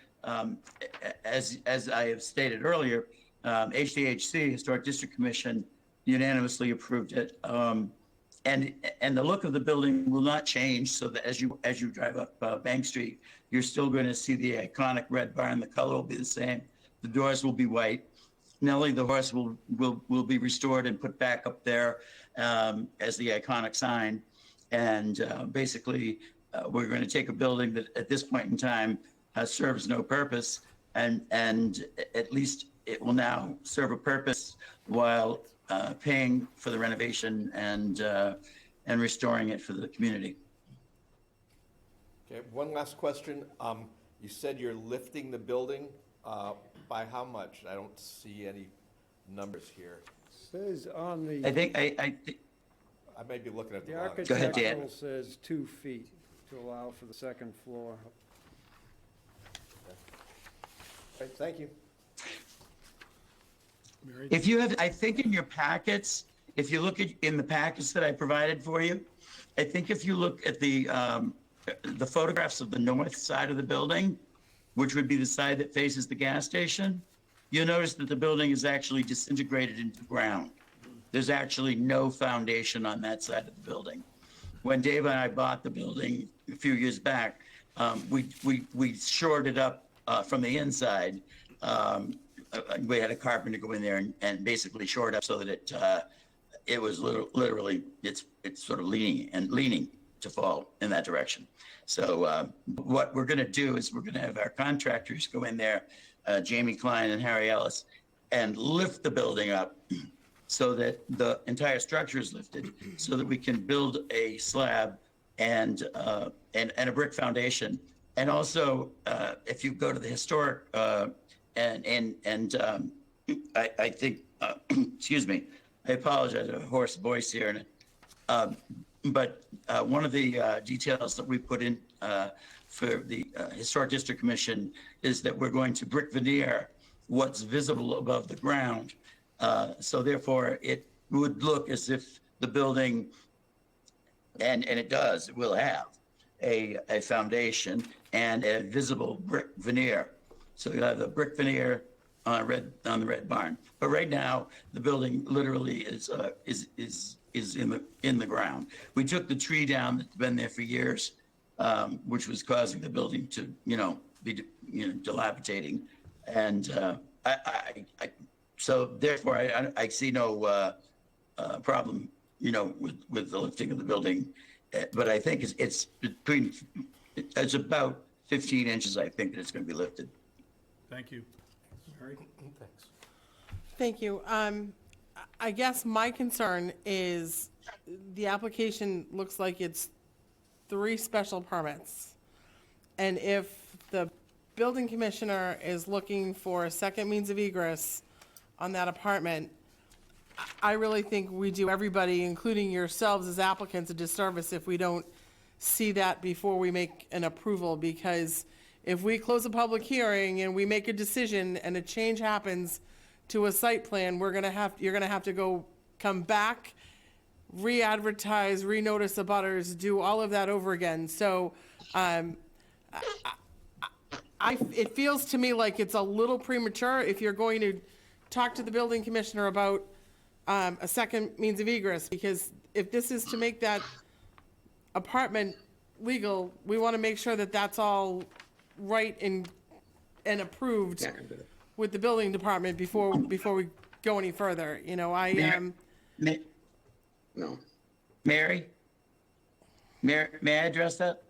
as I have stated earlier, HDHC, Historic District Commission, unanimously approved it. And the look of the building will not change, so that as you drive up Bank Street, you're still going to see the iconic red barn. The color will be the same. The doors will be white. Nellie the horse will be restored and put back up there as the iconic sign. And basically, we're going to take a building that at this point in time serves no purpose, and at least it will now serve a purpose while paying for the renovation and restoring it for the community. Okay, one last question. You said you're lifting the building, by how much? I don't see any numbers here. Says on the. I think, I may be looking at the The wrong. Go ahead, Dan. architectural says 2 feet to allow for the second floor. Okay, thank you. Mary? if you have, I think in your packets, if you look at, in the packets that I provided for you, I think if you look at the photographs of the north side of the building, which would be the side that faces the gas station, you'll notice that the building is actually disintegrated into the ground. There's actually no foundation on that side of the building. When Dave and I bought the building a few years back, we shored it up from the inside. We had a carpenter go in there and basically shore it up so that it was literally, it's sort of leaning to fall in that direction. So what we're going to do is we're going to have our contractors go in there, Jamie Klein and Harry Ellis, and lift the building up so that the entire structure is lifted, so that we can build a slab and a brick foundation. And also, if you go to the historic I think, excuse me, I apologize, I have a hoarse voice here. But one of the details that we put in for the Historic District Commission is that we're going to brick veneer what's visible above the ground. So therefore, it would look as if the building, and it does, it will have a foundation and a visible brick veneer. So you have the brick veneer on the red barn. But right now, the building literally is in the ground. We took the tree down that's been there for years, which was causing the building to be dilapidating, and so therefore I see no problem with the lifting of the building, but I think it's about 15 inches. I think that it's going to be lifted. Thank you. Mary? Thanks. Thank you. I guess my concern is the application looks like it's 3 special permits. And if the building commissioner is looking for a second means of egress on that apartment, I really think we do everybody, including yourselves as applicants, a disservice if we don't see that before we make an approval, because if we close a public hearing and we make a decision and a change happens to a site plan, you're gonna have to come back, re-advertise, re-notice the butters, do all of that over again. So, it feels to me like it's a little premature if you're going to talk to the building commissioner about a second means of egress, because if this is to make that apartment legal, we want to make sure that that's all right and approved with the building department before we go any further. No. Mary, may I address that?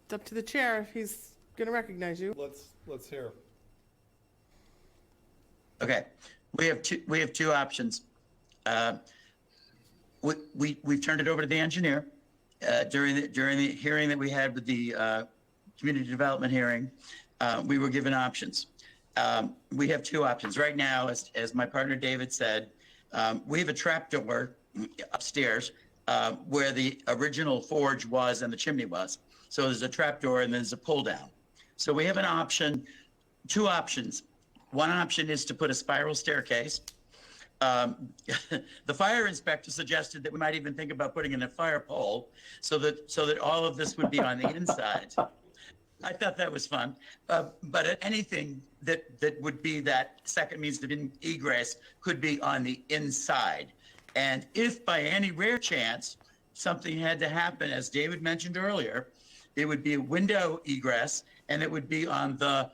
It's up to the chair if he's going to recognize you. Let's hear. Okay, we have two options. We've turned it over to the engineer during the hearing that we had with the community development hearing. We were given options. We have 2 options right now, as my partner David said. We have a trapdoor upstairs where the original forge was and the chimney was. So there's a trapdoor and there's a pull down. So we have an option, 2 options. One option is to put a spiral staircase. The fire inspector suggested that we might even think about putting in a fire pole so that all of this would be on the inside. I thought that was fun, but anything that would be that second means of egress could be on the inside. And if by any rare chance something had to happen, as David mentioned earlier, it would be a window egress, and it would be on the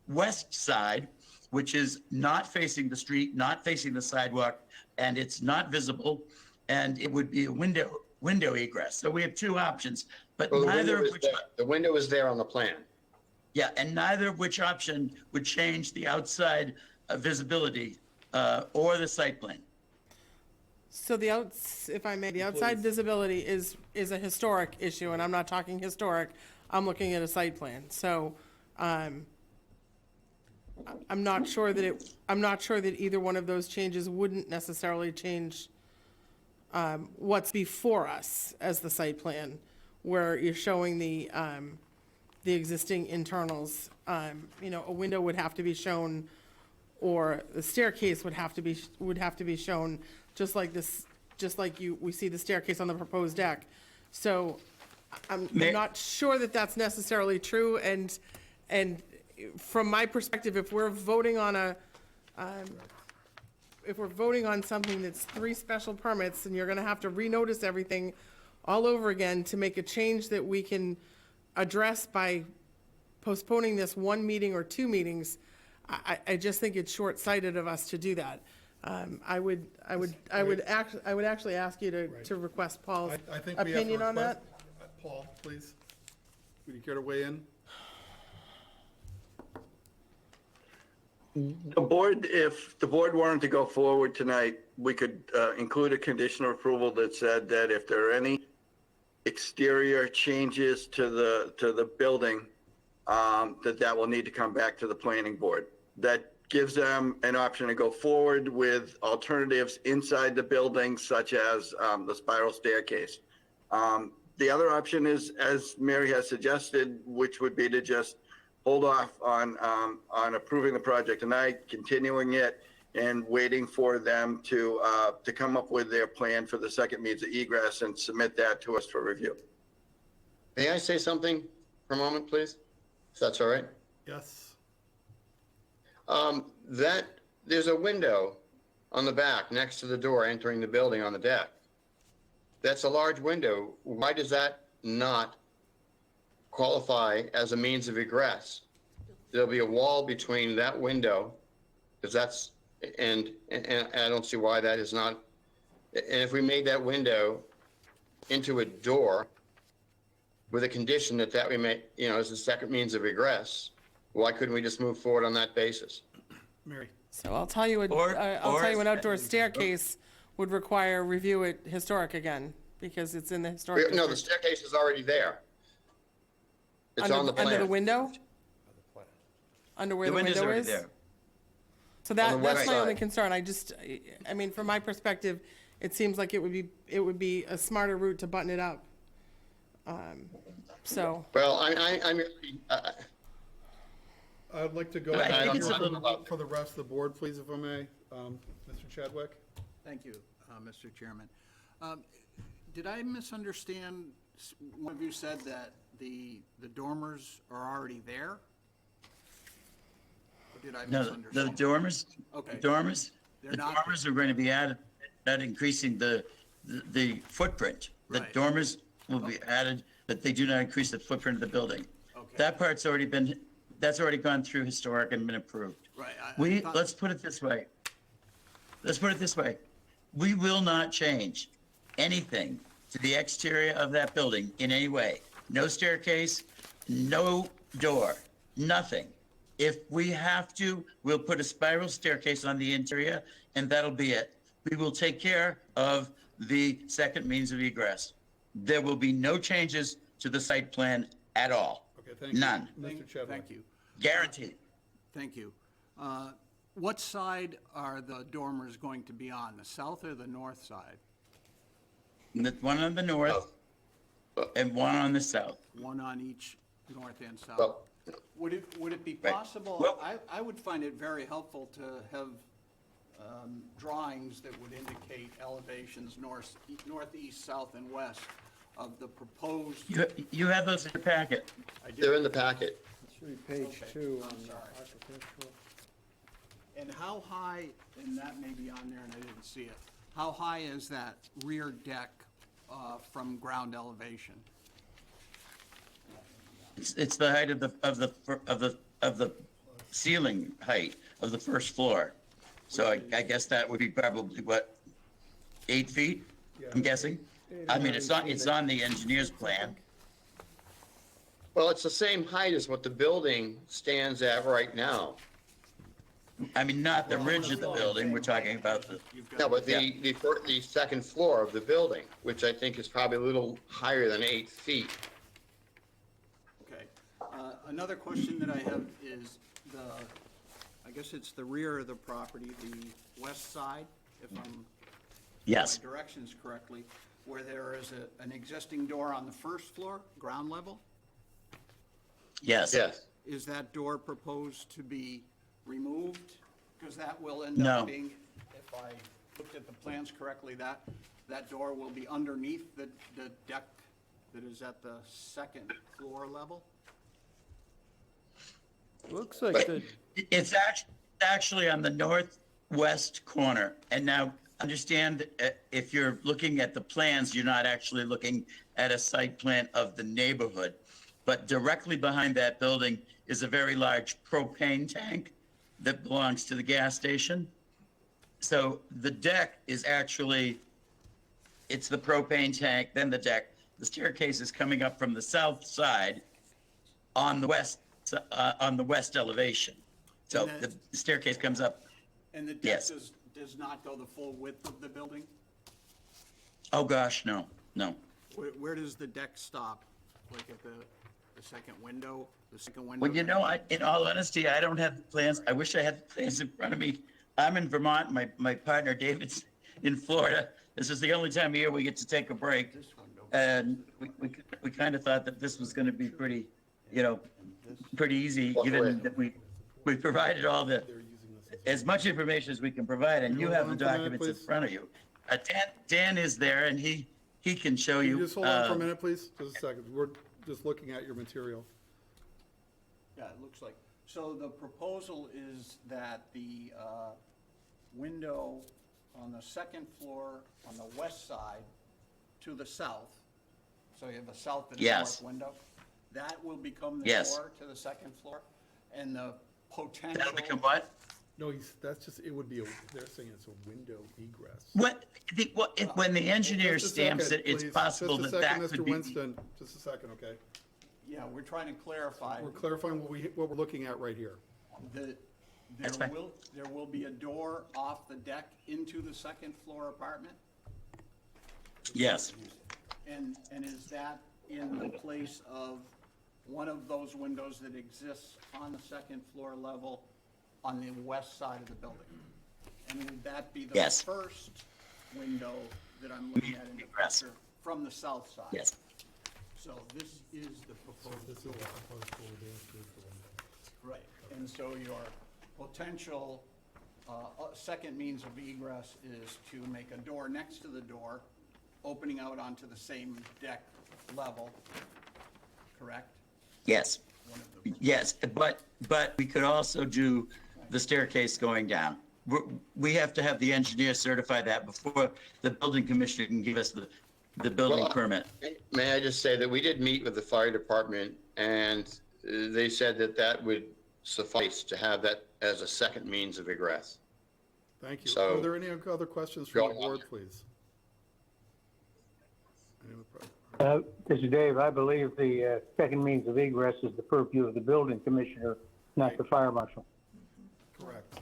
west side, which is not facing the street, not facing the sidewalk, and it's not visible, and it would be a window egress. So we have 2 options, but Well, neither of which. the window is there on the plan. Yeah, and neither of which option would change the outside visibility or the site plan. So if I may, the outside visibility is a historic issue, and I'm not talking historic, I'm looking at a site plan. So, I'm not sure that either one of those changes wouldn't necessarily change what's before us as the site plan, where you're showing the existing internals. You know, a window would have to be shown, or the staircase would have to be shown, just like we see the staircase on the proposed deck. So I'm not sure that that's necessarily true, and from my perspective, if we're voting on something that's 3 special permits, and you're gonna have to renotice everything all over again to make a change that we can address by postponing this 1 meeting or 2 meetings, I just think it's short-sighted of us to do that. I would actually ask you to request Paul's I think we have to opinion on request- that. Paul, please. Would you care to weigh in? The board, if the board wanted to go forward tonight, we could include a condition of approval that said that if there are any exterior changes to the building, that will need to come back to the planning board. That gives them an option to go forward with alternatives inside the building, such as the spiral staircase. The other option is, as Mary has suggested, which would be to just hold off on approving the project tonight, continuing it, and waiting for them to come up with their plan for the second means of egress and submit that to us for review. May I say something for a moment, please? If that's all right? Yes. There's a window on the back next to the door entering the building on the deck. That's a large window. Why does that not qualify as a means of egress? There'll be a wall between that window, because that's, and I don't see why that is not. And if we made that window into a door with a condition that we may, as a second means of egress, why couldn't we just move forward on that basis? Mary? So I'll tell you, an outdoor staircase would require review at historic again, because it's in the historic. No, the district. staircase is already there. It's on the plan. Under the window? Under where the window already is? there. So On the that's west my only side. concern. I mean, from my perspective, it seems like it would be a smarter route to button it up. So, Well, I'd like to go I ahead think it's a little- for the rest of the board, please, if I may. Mr. Chadwick? Thank you, Mr. Chairman. Did I misunderstand? One of you said that the dormers are already there? Or did I No, misunderstand? the dormers, Okay. the dormers They're not- are going to be added, not increasing the footprint. The Right. dormers will be added, but they do not increase the footprint of the building. Okay. That part's that's already gone through historic and been approved. Right, I thought- Let's put it this way. We will not change anything to the exterior of that building in any way. No staircase, no door, nothing. If we have to, we'll put a spiral staircase on the interior, and that'll be it. We will take care of the second means of egress. There will be no changes to the site plan at all. Okay, thank you. None. Mr. Chadwick? Thank you. Guaranteed. Thank you. What side are the dormers going to be on, the south or the north side? One on the north and one on the south. One on each north and south? Well, Would it be Right. possible, Well- I would find it very helpful to have drawings that would indicate elevations northeast, south, and west of the proposed. You have those in your packet. they're in the packet. It should be page 2 on the sorry. architectural. And how high, and that may be on there and I didn't see it, how high is that rear deck from ground elevation? It's the height of the ceiling height of the first floor. So I guess that would be probably what, 8 feet? I'm guessing. I mean, it's on the engineer's plan. Well, it's the same height as what the building stands at right now. I mean, not the ridge of the building, we're talking about the, No, but the second floor of the building, which I think is probably a little higher than 8 feet. Okay. Another question that I have is I guess it's the rear of the property, the west side, if I'm yes, my directions correctly, where there is an existing door on the first floor, ground level. yes. Yes. Is that door proposed to be removed? Because that will end No. up being, if I looked at the plans correctly, that door will be underneath the deck that is at the second floor level? Looks like the, It's actually on the northwest corner. And now, understand, if you're looking at the plans, you're not actually looking at a site plan of the neighborhood. But directly behind that building is a very large propane tank that belongs to the gas station. So the deck is actually, it's the propane tank, then the deck. The staircase is coming up from the south side on the west elevation. So And the staircase comes up. And the deck Yes. does not go the full width of the building? Oh, gosh, no. Where does the deck stop? Like at the second window, the second window? Well, you know, in all honesty, I don't have the plans. I wish I had the plans in front of me. I'm in Vermont. My partner David's in Florida. This is the only time of year we get to take a break. And we kind of thought that this was going to be pretty, pretty easy, given that we provided all as much information as we can provide, and you have the documents in front of you. Dan is there, and he can show Can you. you just hold on for a minute, please? Just a second. We're just looking at your material. Yeah, it looks like. So the proposal is that the window on the second floor on the west side to the south, so you have a south and Yes. north window, that will become the Yes. door to the second floor? And the potential... That'll become what? No, that's just, it would be, they're saying it's a window egress. When the engineer Just a stamps second, it, it's please. possible Just that a that second, could Mr. be. Winston, just a second, okay? Yeah, we're trying to clarify. We're clarifying what we're looking at right here. That's fine. There will be a door off the deck into the second floor apartment? Yes, And is that in the place of one of those windows that exists on the second floor level on the west side of the building? And would that be the Yes. first window that I'm looking at in the Yes. picture from the south side? yes. So this is the proposed door. Right, and so your potential second means of egress is to make a door next to the door, opening out onto the same deck level, correct? Yes, One of the- yes, but we could also do the staircase going down. We have to have the engineer certify that before the building commissioner can give us the building Well, permit. May I just say that we did meet with the fire department, and they said that would suffice to have that as a second means of egress. Thank you. So- Are there any other questions from the Go on. board, please? Any other This is Dave. I believe the second means of egress is the purview of the building commissioner, not the fire marshal. Correct.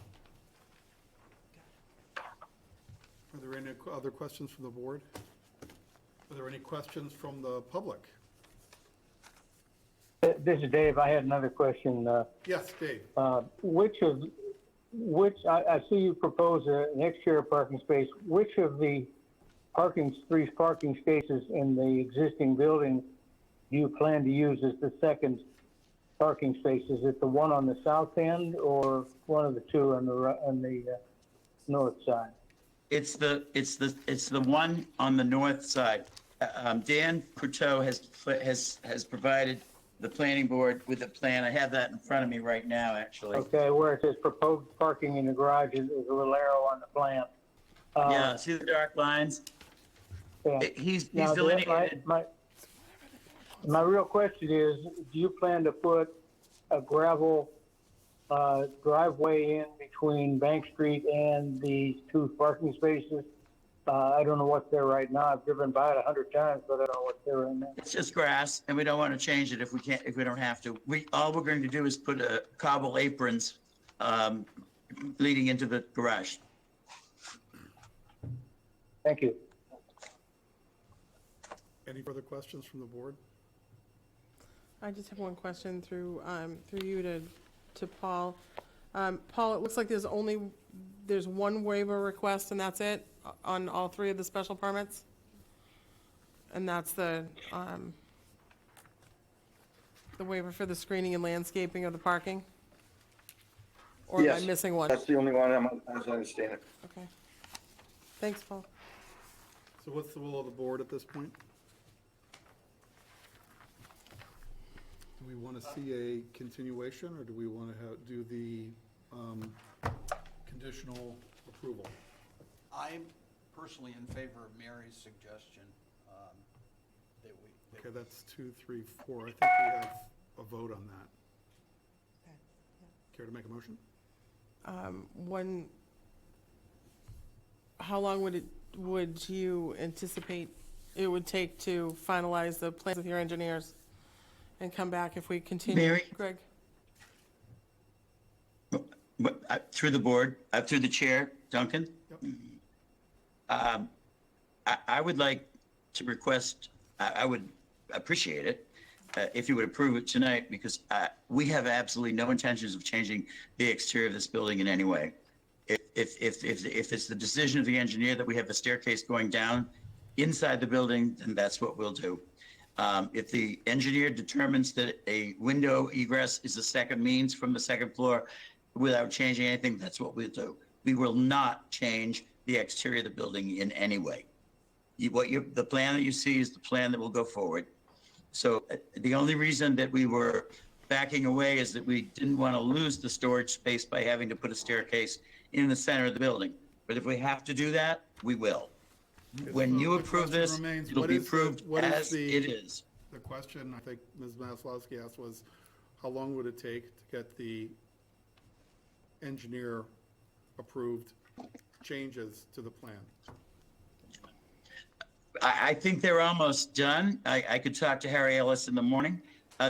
Are there any other questions from the board? Are there any questions from the public? This is Dave. I had another question. Yes, Dave. I see you propose an exterior parking space. Which of the three parking spaces in the existing building do you plan to use as the second parking space? Is it the one on the south end or one of the two on the north side? It's the one on the north side. Dan Courteau has provided the planning board with a plan. I have that in front of me right now, actually. Okay, where it says proposed parking in the garage is a little arrow on the plan. Yeah, see the dark lines? Yeah. He's Now, delineated. My real question is, do you plan to put a gravel driveway in between Bank Street and the two parking spaces? I don't know what's there right now. I've driven by it 100 times, but I don't know what's there right now. It's just grass, and we don't want to change it if we don't have to. All we're going to do is put cobble aprons leading into the garage. Thank you. Any further questions from the board? I just have one question through you to Paul. Paul, it looks like there's one waiver request and that's it on all three of the special permits? And that's the waiver for the screening and landscaping of the parking? Or am I Yes, missing one? That's the only one, as I understand it. Okay. Thanks, Paul. So what's the will of the board at this point? Do we want to see a continuation, or do we want to do the conditional approval? I'm personally in favor of Mary's suggestion, that we. Okay, that's 2, 3, 4. I think we have a vote on that. Care to make a motion? How long would you anticipate it would take to finalize the plans with your engineers and come back if we continue? Mary? Greg? Through the board, through the chair, Duncan? I would like to request, I would appreciate it if you would approve it tonight, because we have absolutely no intentions of changing the exterior of this building in any way. If it's the decision of the engineer that we have a staircase going down inside the building, then that's what we'll do. If the engineer determines that a window egress is the second means from the second floor without changing anything, that's what we'll do. We will not change the exterior of the building in any way. The plan that you see is the plan that will go forward. So the only reason that we were backing away is that we didn't want to lose the storage space by having to put a staircase in the center of the building. But if we have to do that, we will. When you The approve question this, remains, it'll what be is the- approved what is as the- it is. The question I think Ms. Maslowski asked was, how long would it take to get the engineer-approved changes to the plan? I think they're almost done. I could talk to Harry Ellis in the morning.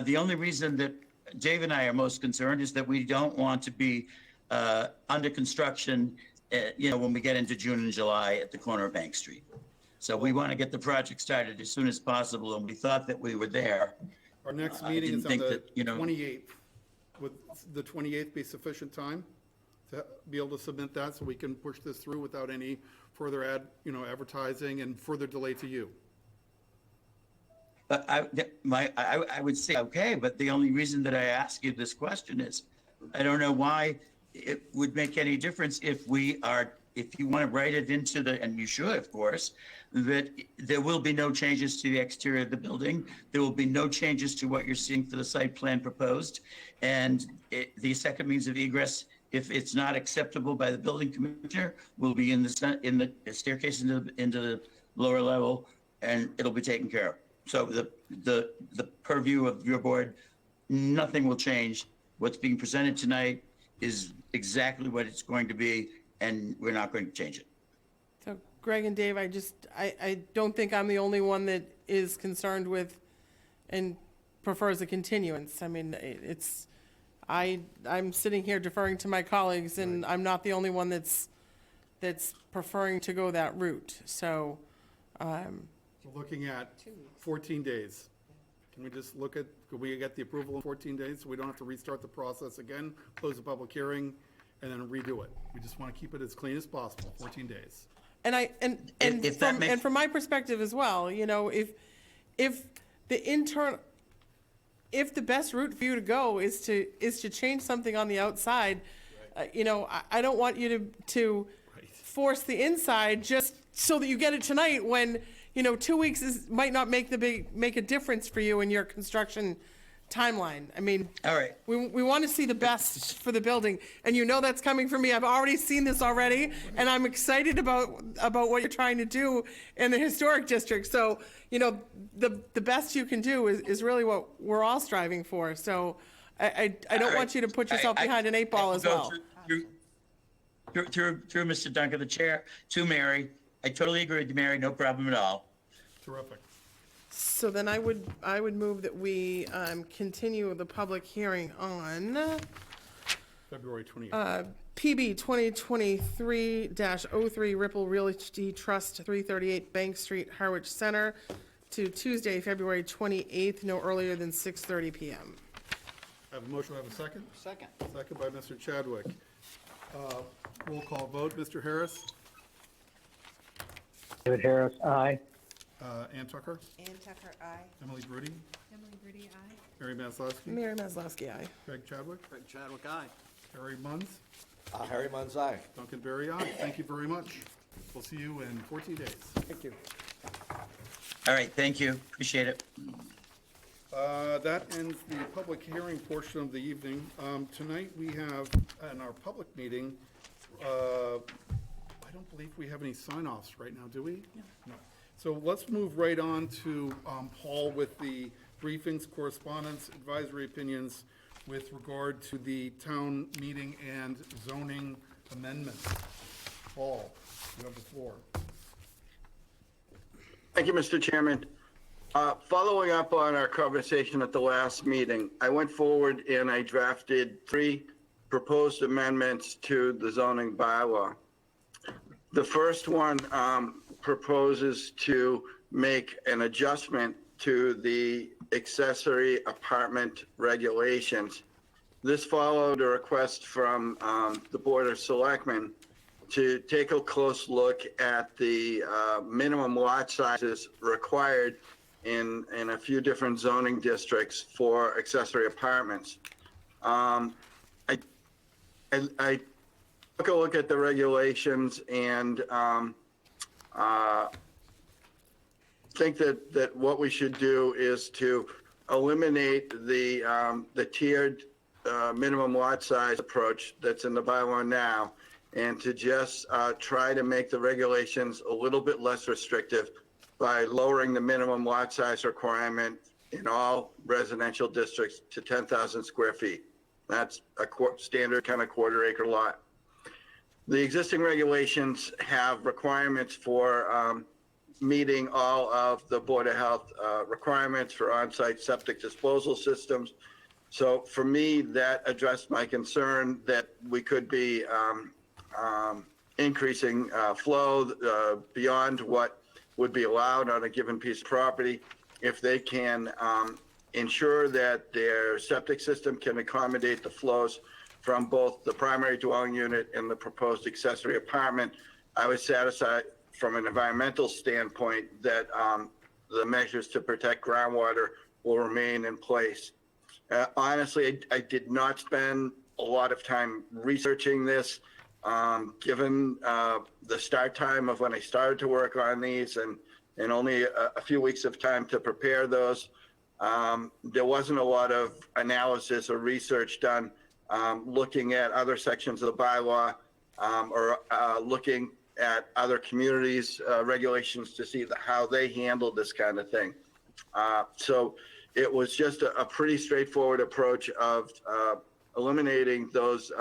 The only reason that Dave and I are most concerned is that we don't want to be under construction, when we get into June and July at the corner of Bank Street. So we want to get the project started as soon as possible, and we thought that we were there. Our next I meeting didn't is on think the that, 28th. Would the 28th be sufficient time to be able to submit that so we can push this through without any further advertising and further delay to you? But I would say, okay, but the only reason that I ask you this question is, I don't know why it would make any difference if you want to write it into and you should, of course, that there will be no changes to the exterior of the building. There will be no changes to what you're seeing for the site plan proposed. And the second means of egress, if it's not acceptable by the building commissioner, will be in the staircase into the lower level, and it'll be taken care of. So the purview of your board, nothing will change. What's being presented tonight is exactly what it's going to be, and we're not going to change it. So Greg and Dave, I don't think I'm the only one that is concerned with and prefers a continuance. I mean, I'm sitting here deferring to my colleagues, and I'm not the only one that's preferring to go that route. So, We're looking at 14 days. Can we get the approval in 14 days so we don't have to restart the process again, close the public hearing, and then redo it? We just want to keep it as clean as possible, 14 days. And from my perspective as well, if the best route for you to go is to change something on the outside, I don't want you to force the inside just so that you get it tonight when 2 weeks might not make a difference for you in your construction timeline. I mean, all right. We want to see the best for the building, and that's coming from me. I've already seen this already, and I'm excited about what you're trying to do in the historic district. So, the best you can do is really what we're all striving for. So, I don't want you to put yourself behind an 8 ball as well. Through Mr. Duncan, the chair, to Mary. I totally agree with you, Mary. No problem at all. Terrific. So then I would move that we continue the public hearing on February 28th. PB 2023-03 Ripple Realty Trust, 338 Bank Street, Harwich Center, to Tuesday, February 28th, no earlier than 6:30 PM. I have a motion, I have a second? Second. Second by Mr. Chadwick. Roll call vote, Mr. Harris? David Harris, aye. Ann Tucker? Ann Tucker, aye. Emily Brody? Emily Brady, aye. Mary Maslowski? Mary Maslowski, aye. Craig Chadwick? Craig Chadwick, aye. Harry Munns? Harry Munz, aye. Duncan Berry, aye. Thank you very much. We'll see you in 14 days. Thank you. All right, thank you. Appreciate it. That ends the public hearing portion of the evening. Tonight, we have, in our public meeting, I don't believe we have any sign-offs right now, do we? No. So let's move right on to Paul with the briefings, correspondence, advisory opinions with regard to the town meeting and zoning amendments. Paul, you have the floor. Thank you, Mr. Chairman. Following up on our conversation at the last meeting, I went forward and I drafted 3 proposed amendments to the zoning bylaw. The first one proposes to make an adjustment to the accessory apartment regulations. This followed a request from the Board of Selectmen to take a close look at the minimum lot sizes required in a few different zoning districts for accessory apartments. I took a look at the regulations and think that what we should do is to eliminate the tiered minimum lot size approach that's in the bylaw now, and to just try to make the regulations a little bit less restrictive by lowering the minimum lot size requirement in all residential districts to 10,000 square feet. That's a standard kind of quarter-acre lot. The existing regulations have requirements for meeting all of the Board of Health requirements for on-site septic disposal systems. So for me, that addressed my concern that we could be increasing flow beyond what would be allowed on a given piece of property if they can ensure that their septic system can accommodate the flows from both the primary dwelling unit and the proposed accessory apartment. I was satisfied from an environmental standpoint that the measures to protect groundwater will remain in place. Honestly, I did not spend a lot of time researching this. Given the start time of when I started to work on these and only a few weeks of time to prepare those, there wasn't a lot of analysis or research done looking at other sections of the bylaw or looking at other communities' regulations to see how they handle this kind of thing. So it was just a pretty straightforward approach of eliminating those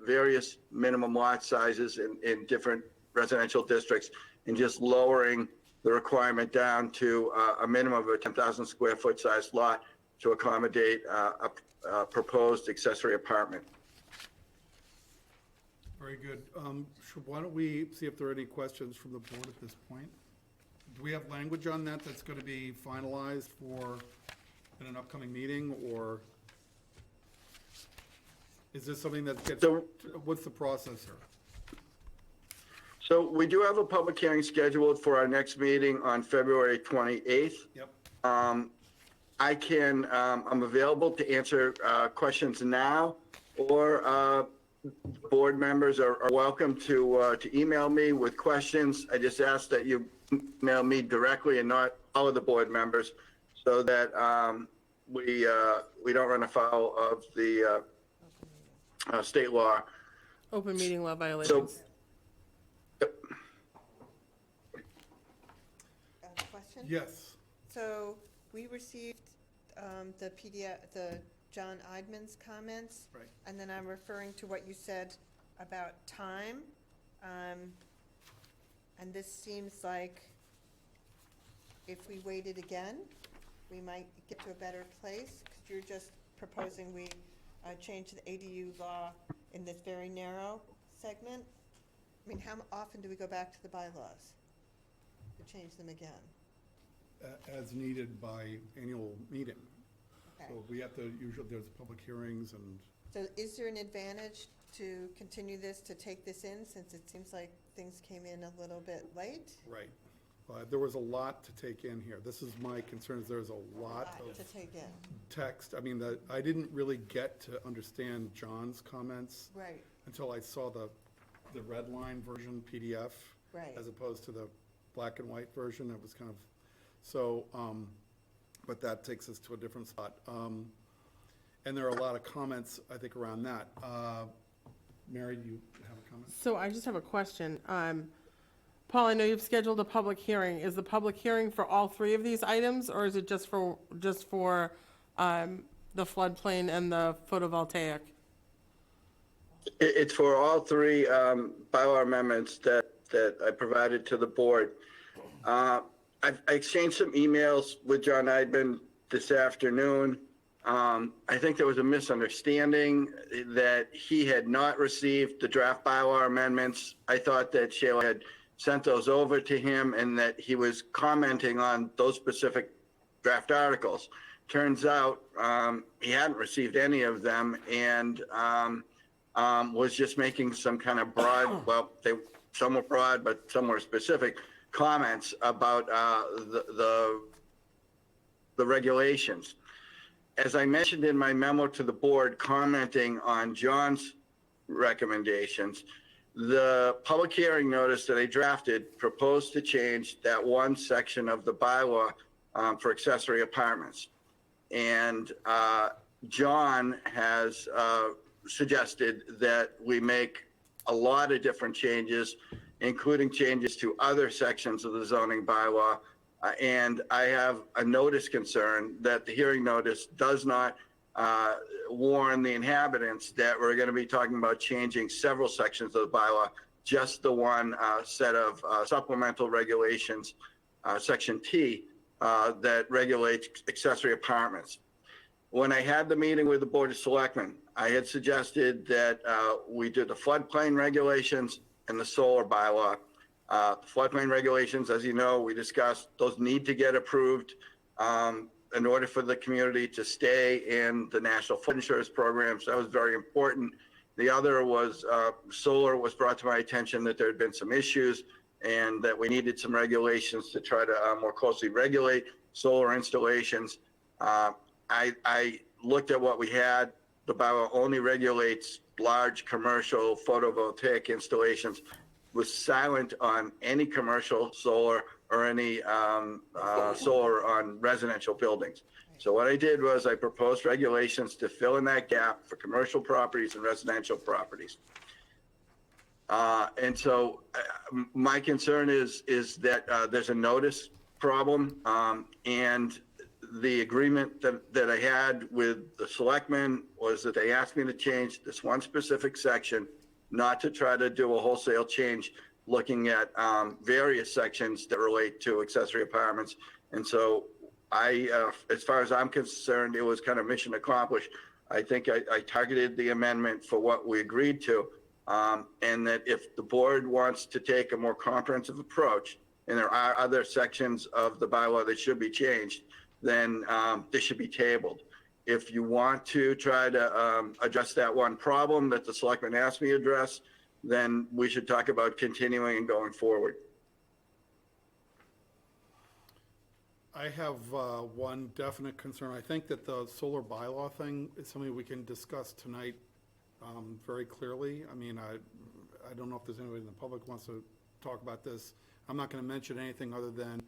various minimum lot sizes in different residential districts and just lowering the requirement down to a minimum of a 10,000 square foot size lot to accommodate a proposed accessory apartment. Very good. Why don't we see if there are any questions from the board at this point? Do we have language on that that's going to be finalized for in an upcoming meeting, or is this something that gets, what's the process here? So we do have a public hearing scheduled for our next meeting on February 28th. Yep. I'm available to answer questions now, or board members are welcome to email me with questions. I just ask that you email me directly and not all of the board members, so that we don't run afoul of the state law. Open meeting law violations. Question? Yes. So we received the John Eidman's comments. Right. And then I'm referring to what you said about time. And this seems like if we waited again, we might get to a better place, because you're just proposing we change the ADU law in this very narrow segment? I mean, how often do we go back to the bylaws to change them again? As needed by annual meeting. Okay. So we have to, usually there's public hearings and, So is there an advantage to continue this, to take this in, since it seems like things came in a little bit late? right. There was a lot to take in here. This is my concern, is there's a lot of To take in, text. I mean, I didn't really get to understand John's comments right, until I saw the red line version PDF. right. As opposed to the black and white version. It was kind of, so, but that takes us to a different spot. And there are a lot of comments, I think, around that. Mary, do you have a comment? So I just have a question. Paul, I know you've scheduled a public hearing. Is the public hearing for all three of these items, or is it just for the floodplain and the photovoltaic? It's for all three bylaw amendments that I provided to the board. I exchanged some emails with John Eidman this afternoon. I think there was a misunderstanding that he had not received the draft bylaw amendments. I thought that Shayla had sent those over to him and that he was commenting on those specific draft articles. Turns out he hadn't received any of them and was just making some kind of broad, well, some were broad, but some were specific comments about the regulations. As I mentioned in my memo to the board commenting on John's recommendations, the public hearing notice that I drafted proposed to change that one section of the bylaw for accessory apartments. And John has suggested that we make a lot of different changes, including changes to other sections of the zoning bylaw. And I have a notice concern that the hearing notice does not warn the inhabitants that we're going to be talking about changing several sections of the bylaw, just the one set of supplemental regulations, section T, that regulates accessory apartments. When I had the meeting with the Board of Selectmen, I had suggested that we do the floodplain regulations and the solar bylaw. Floodplain regulations, as you know, we discussed, those need to get approved in order for the community to stay in the National Flood Insurance Program. So that was very important. The other was solar was brought to my attention that there had been some issues and that we needed some regulations to try to more closely regulate solar installations. I looked at what we had. The bylaw only regulates large commercial photovoltaic installations, was silent on any commercial solar or any solar on residential buildings. So what I did was I proposed regulations to fill in that gap for commercial properties and residential properties. And so my concern is that there's a notice problem, and the agreement that I had with the selectmen was that they asked me to change this one specific section, not to try to do a wholesale change, looking at various sections that relate to accessory apartments. And so as far as I'm concerned, it was kind of mission accomplished. I think I targeted the amendment for what we agreed to, and that if the board wants to take a more comprehensive approach, and there are other sections of the bylaw that should be changed, then this should be tabled. If you want to try to address that one problem that the selectmen asked me to address, then we should talk about continuing and going forward. I have one definite concern. I think that the solar bylaw thing is something we can discuss tonight very clearly. I mean, I don't know if there's anybody in the public who wants to talk about this. I'm not going to mention anything other than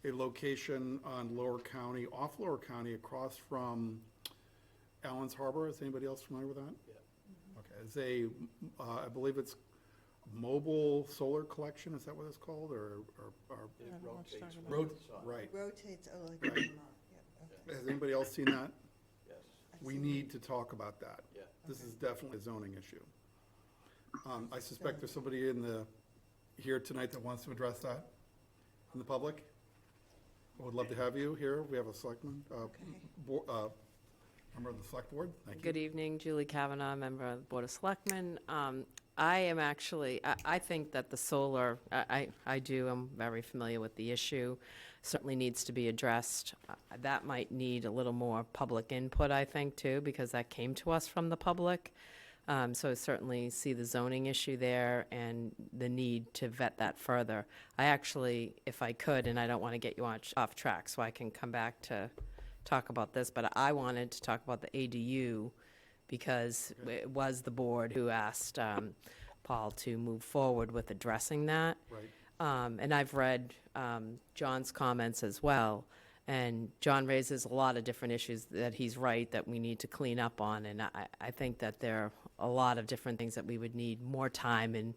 a location on Lower County, off Lower County, across from Allen's Harbor. Is anybody else familiar with that? Yeah. Okay, it's I believe it's mobile solar collection. Is that what it's called? Or right. Rotates, oh, like, yeah, okay. Has anybody else seen that? Yes. We need to talk about that. Yeah. This is definitely a zoning issue. I suspect there's somebody here tonight that wants to address that in the public. I would love to have you here. We have a selectman, member of the select board. Thank you. Good evening, Julie Kavanaugh, member of the Board of Selectmen. I am actually, I think that the solar, I'm very familiar with the issue, certainly needs to be addressed. That might need a little more public input, I think, too, because that came to us from the public. So I certainly see the zoning issue there and the need to vet that further. I actually, if I could, and I don't want to get you off track, so I can come back to talk about this, but I wanted to talk about the ADU because it was the board who asked Paul to move forward with addressing that. Right. And I've read John's comments as well. And John raises a lot of different issues that he's right that we need to clean up on. And I think that there are a lot of different things that we would need more time and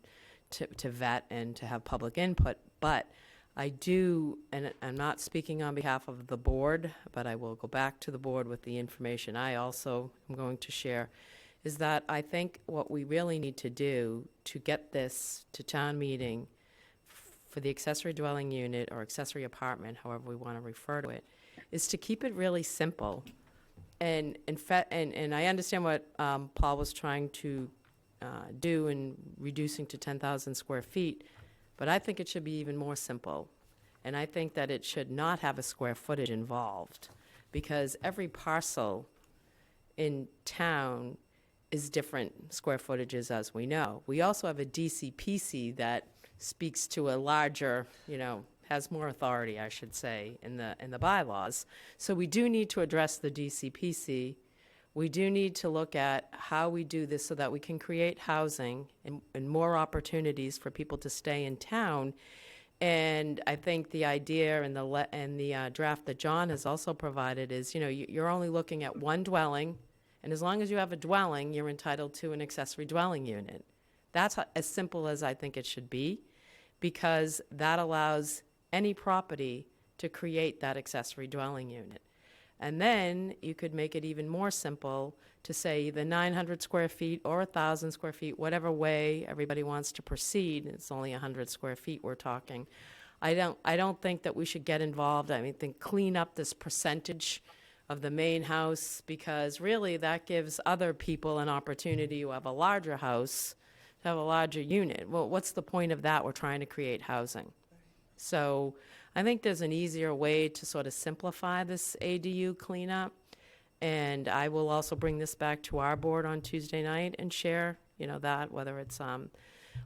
to vet and to have public input. But I do, and I'm not speaking on behalf of the board, but I will go back to the board with the information I also am going to share, is that I think what we really need to do to get this to town meeting for the accessory dwelling unit or accessory apartment, however we want to refer to it, is to keep it really simple. And I understand what Paul was trying to do in reducing to 10,000 square feet, but I think it should be even more simple. And I think that it should not have a square footage involved, because every parcel in town is different square footages, as we know. We also have a DCPC that speaks to a larger, has more authority, I should say, in the bylaws. So we do need to address the DCPC. We do need to look at how we do this so that we can create housing and more opportunities for people to stay in town. And I think the idea and the draft that John has also provided is, you're only looking at one dwelling, and as long as you have a dwelling, you're entitled to an accessory dwelling unit. That's as simple as I think it should be, because that allows any property to create that accessory dwelling unit. And then you could make it even more simple to say either 900 square feet or 1,000 square feet, whatever way everybody wants to proceed. It's only 100 square feet we're talking. I don't think that we should get involved. I think clean up this percentage of the main house, because really that gives other people an opportunity who have a larger house to have a larger unit. Well, what's the point of that? We're trying to create housing. So I think there's an easier way to sort of simplify this ADU cleanup. And I will also bring this back to our board on Tuesday night and share, that, whether it's on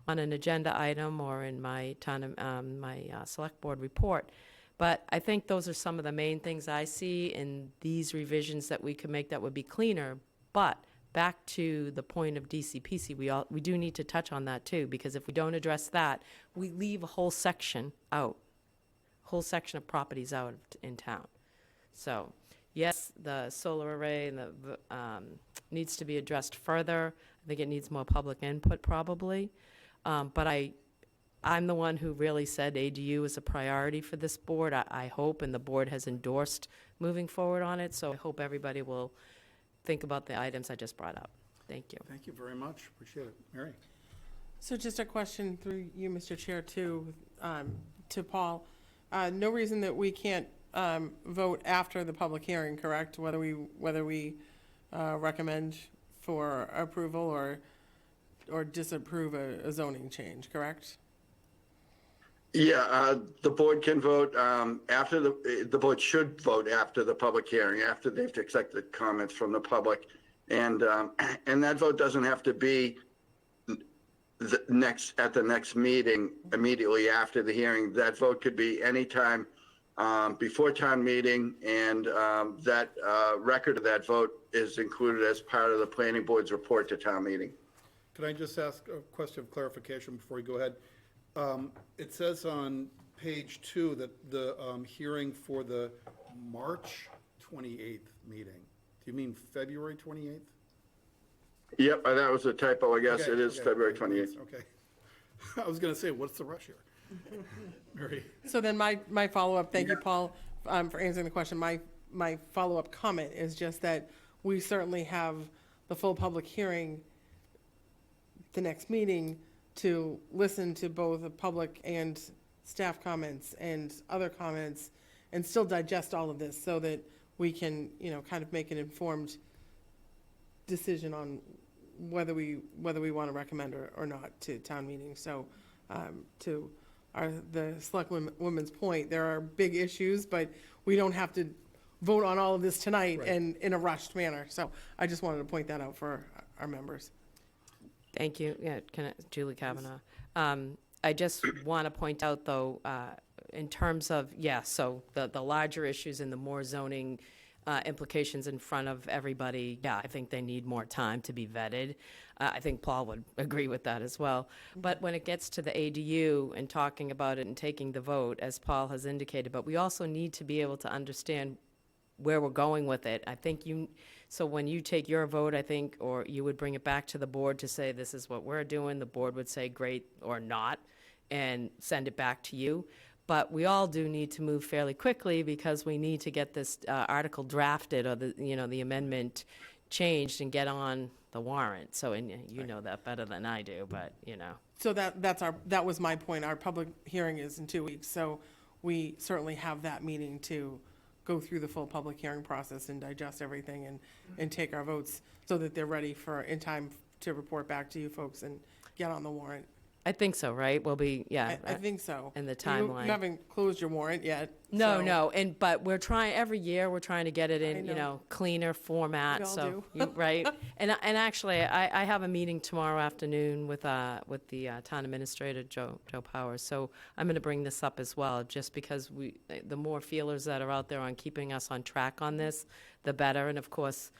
an agenda item or in my select board report. But I think those are some of the main things I see in these revisions that we could make that would be cleaner. But back to the point of DCPC, we do need to touch on that too, because if we don't address that, we leave a whole section out, whole section of properties out in town. So yes, the solar array and the needs to be addressed further. I think it needs more public input probably. But I'm the one who really said ADU is a priority for this board. I hope, and the board has endorsed moving forward on it. So I hope everybody will think about the items I just brought up. Thank you. Thank you very much. Appreciate it. Mary? So just a question through you, Mr. Chair, to Paul. No reason that we can't vote after the public hearing, correct? Whether we recommend for approval or disapprove a zoning change, correct? Yeah, the board can vote after the board should vote after the public hearing, after they've accepted comments from the public. And that vote doesn't have to be at the next meeting immediately after the hearing. That vote could be anytime before town meeting, and that record of that vote is included as part of the planning board's report to town meeting. Can I just ask a question of clarification before we go ahead? It says on page 2 that the hearing for the March 28th meeting. Do you mean February 28th? Yep, that was a typo, I guess. Okay, It is okay, February 28th. Okay. I was going to say, what's the rush here? Mary? So then my follow-up, thank you, Paul, for answering the question. My follow-up comment is just that we certainly have the full public hearing the next meeting to listen to both the public and staff comments and other comments and still digest all of this so that we can, kind of make an informed decision on whether we want to recommend or not to town meeting. So, to the select woman's point, there are big issues, but we don't have to vote on all of this tonight Right. and in a rushed manner. So I just wanted to point that out for our members. Thank you. Yeah, Julie Kavanaugh. I just want to point out, though, in terms of, so the larger issues and the more zoning implications in front of everybody, I think they need more time to be vetted. I think Paul would agree with that as well. But when it gets to the ADU and talking about it and taking the vote, as Paul has indicated, but we also need to be able to understand where we're going with it. I think so when you take your vote, I think, or you would bring it back to the board to say, this is what we're doing, the board would say great or not, and send it back to you. But we all do need to move fairly quickly because we need to get this article drafted or the amendment changed and get on the warrant. So, and you know that better than I do, but, So that was my point. Our public hearing is in 2 weeks, so we certainly have that meeting to go through the full public hearing process and digest everything and take our votes so that they're ready in time to report back to you folks and get on the warrant. I think so, right? We'll be, I think so. And the You timeline. haven't closed your warrant yet. No, so- but we're trying, every year, we're trying to get it I in, know. cleaner format, We all so, do. right? And actually, I have a meeting tomorrow afternoon with the town administrator, Joe Powers, so I'm gonna bring this up as well, just because the more feelers that are out there on keeping us on track on this, the better, and of course,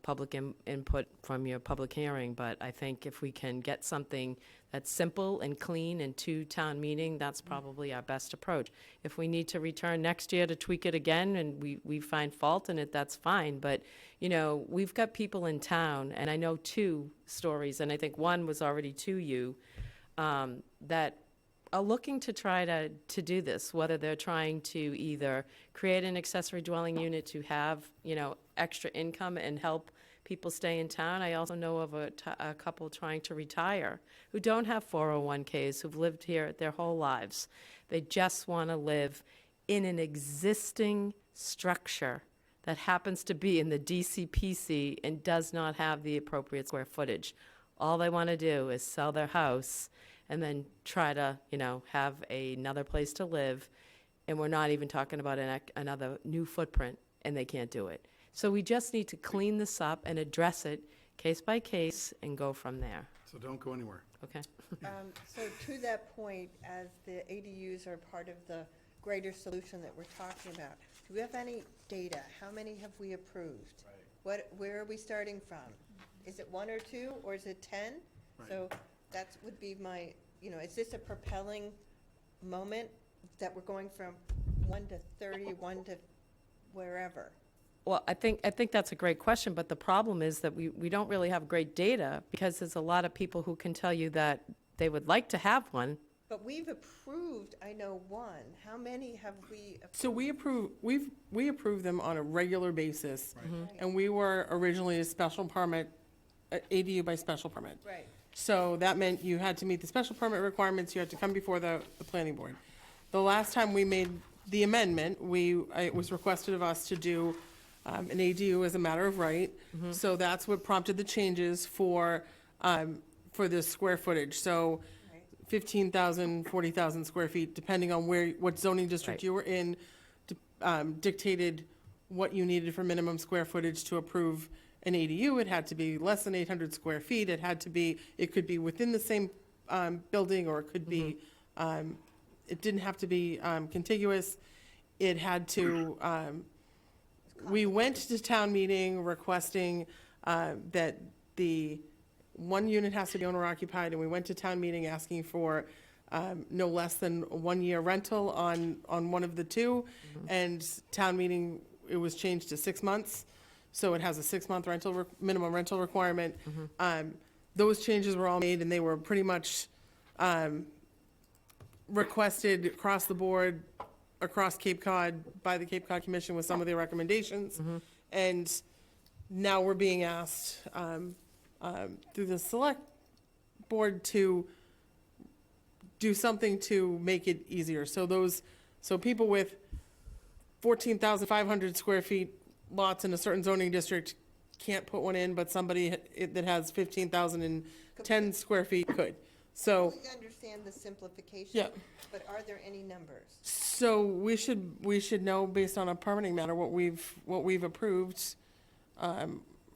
public input from your public hearing, but I think if we can get something that's simple and clean and to town meeting, that's probably our best approach. If we need to return next year to tweak it again and we find fault in it, that's fine, but, we've got people in town, and I know 2 stories, and I think one was already to you, that are looking to try to do this, whether they're trying to either create an accessory dwelling unit to have, extra income and help people stay in town. I also know of a couple trying to retire who don't have 401ks, who've lived here their whole lives. They just want to live in an existing structure that happens to be in the DCPC and does not have the appropriate square footage. All they want to do is sell their house and then try to, have another place to live. And we're not even talking about another new footprint, and they can't do it. So we just need to clean this up and address it case by case and go from there. So don't go anywhere. Okay? So to that point, as the ADUs are part of the greater solution that we're talking about, do we have any data? How many have we approved? Where are we starting from? Is it 1 or 2, or is it 10? Right. So that would be my, is this a propelling moment that we're going from 1 to 30, 1 to wherever? Well, I think that's a great question, but the problem is that we don't really have great data because there's a lot of people who can tell you that they would like to have one. But we've approved, I know, 1. How many have we approved? So we approve them on a regular basis. And we were originally a special permit, ADU by special permit. Right. So that meant you had to meet the special permit requirements, you had to come before the planning board. The last time we made the amendment, it was requested of us to do an ADU as a matter of right. So that's what prompted the changes for the square footage. So 15,000, 40,000 square feet, depending on what zoning district Right. you were in, dictated what you needed for minimum square footage to approve an ADU. It had to be less than 800 square feet. It could be within the same building, or it could be, it didn't have to be contiguous. It had to, we went to town meeting requesting that the one unit has to be owner occupied, and we went to town meeting asking for no less than 1 year rental on one of the 2. And town meeting, it was changed to 6 months. So it has a 6-month minimum rental requirement. Those changes were all made, and they were pretty much requested across the board, across Cape Cod, by the Cape Cod Commission with some of their recommendations. And now we're being asked through the select board to do something to make it easier. So people with 14,500 square feet lots in a certain zoning district can't put one in, but somebody that has 15,010 square feet could. So, We understand the simplification. Yeah. But are there any numbers? so we should know based on a permitting matter what we've approved.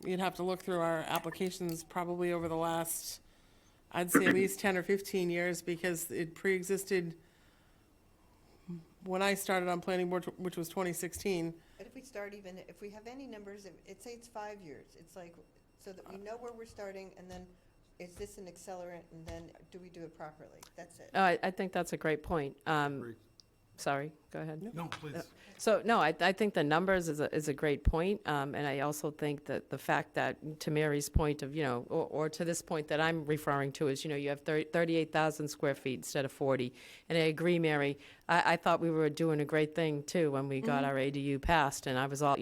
You'd have to look through our applications probably over the last, I'd say at least 10 or 15 years, because it pre-existed when I started on planning board, which was 2016. But if we start even, if we have any numbers, say it's 5 years, it's like, so that we know where we're starting, and then is this an accelerant, and then do we do it properly? That's it. I think that's a great point. Sorry, go ahead. No, please. So, no, I think the numbers is a great point, and I also think that the fact that, to Mary's point of, or to this point that I'm referring to is, you have 38,000 square feet instead of 40. And I agree, Mary, I thought we were doing a great thing, too, when we got our ADU passed, and I was all,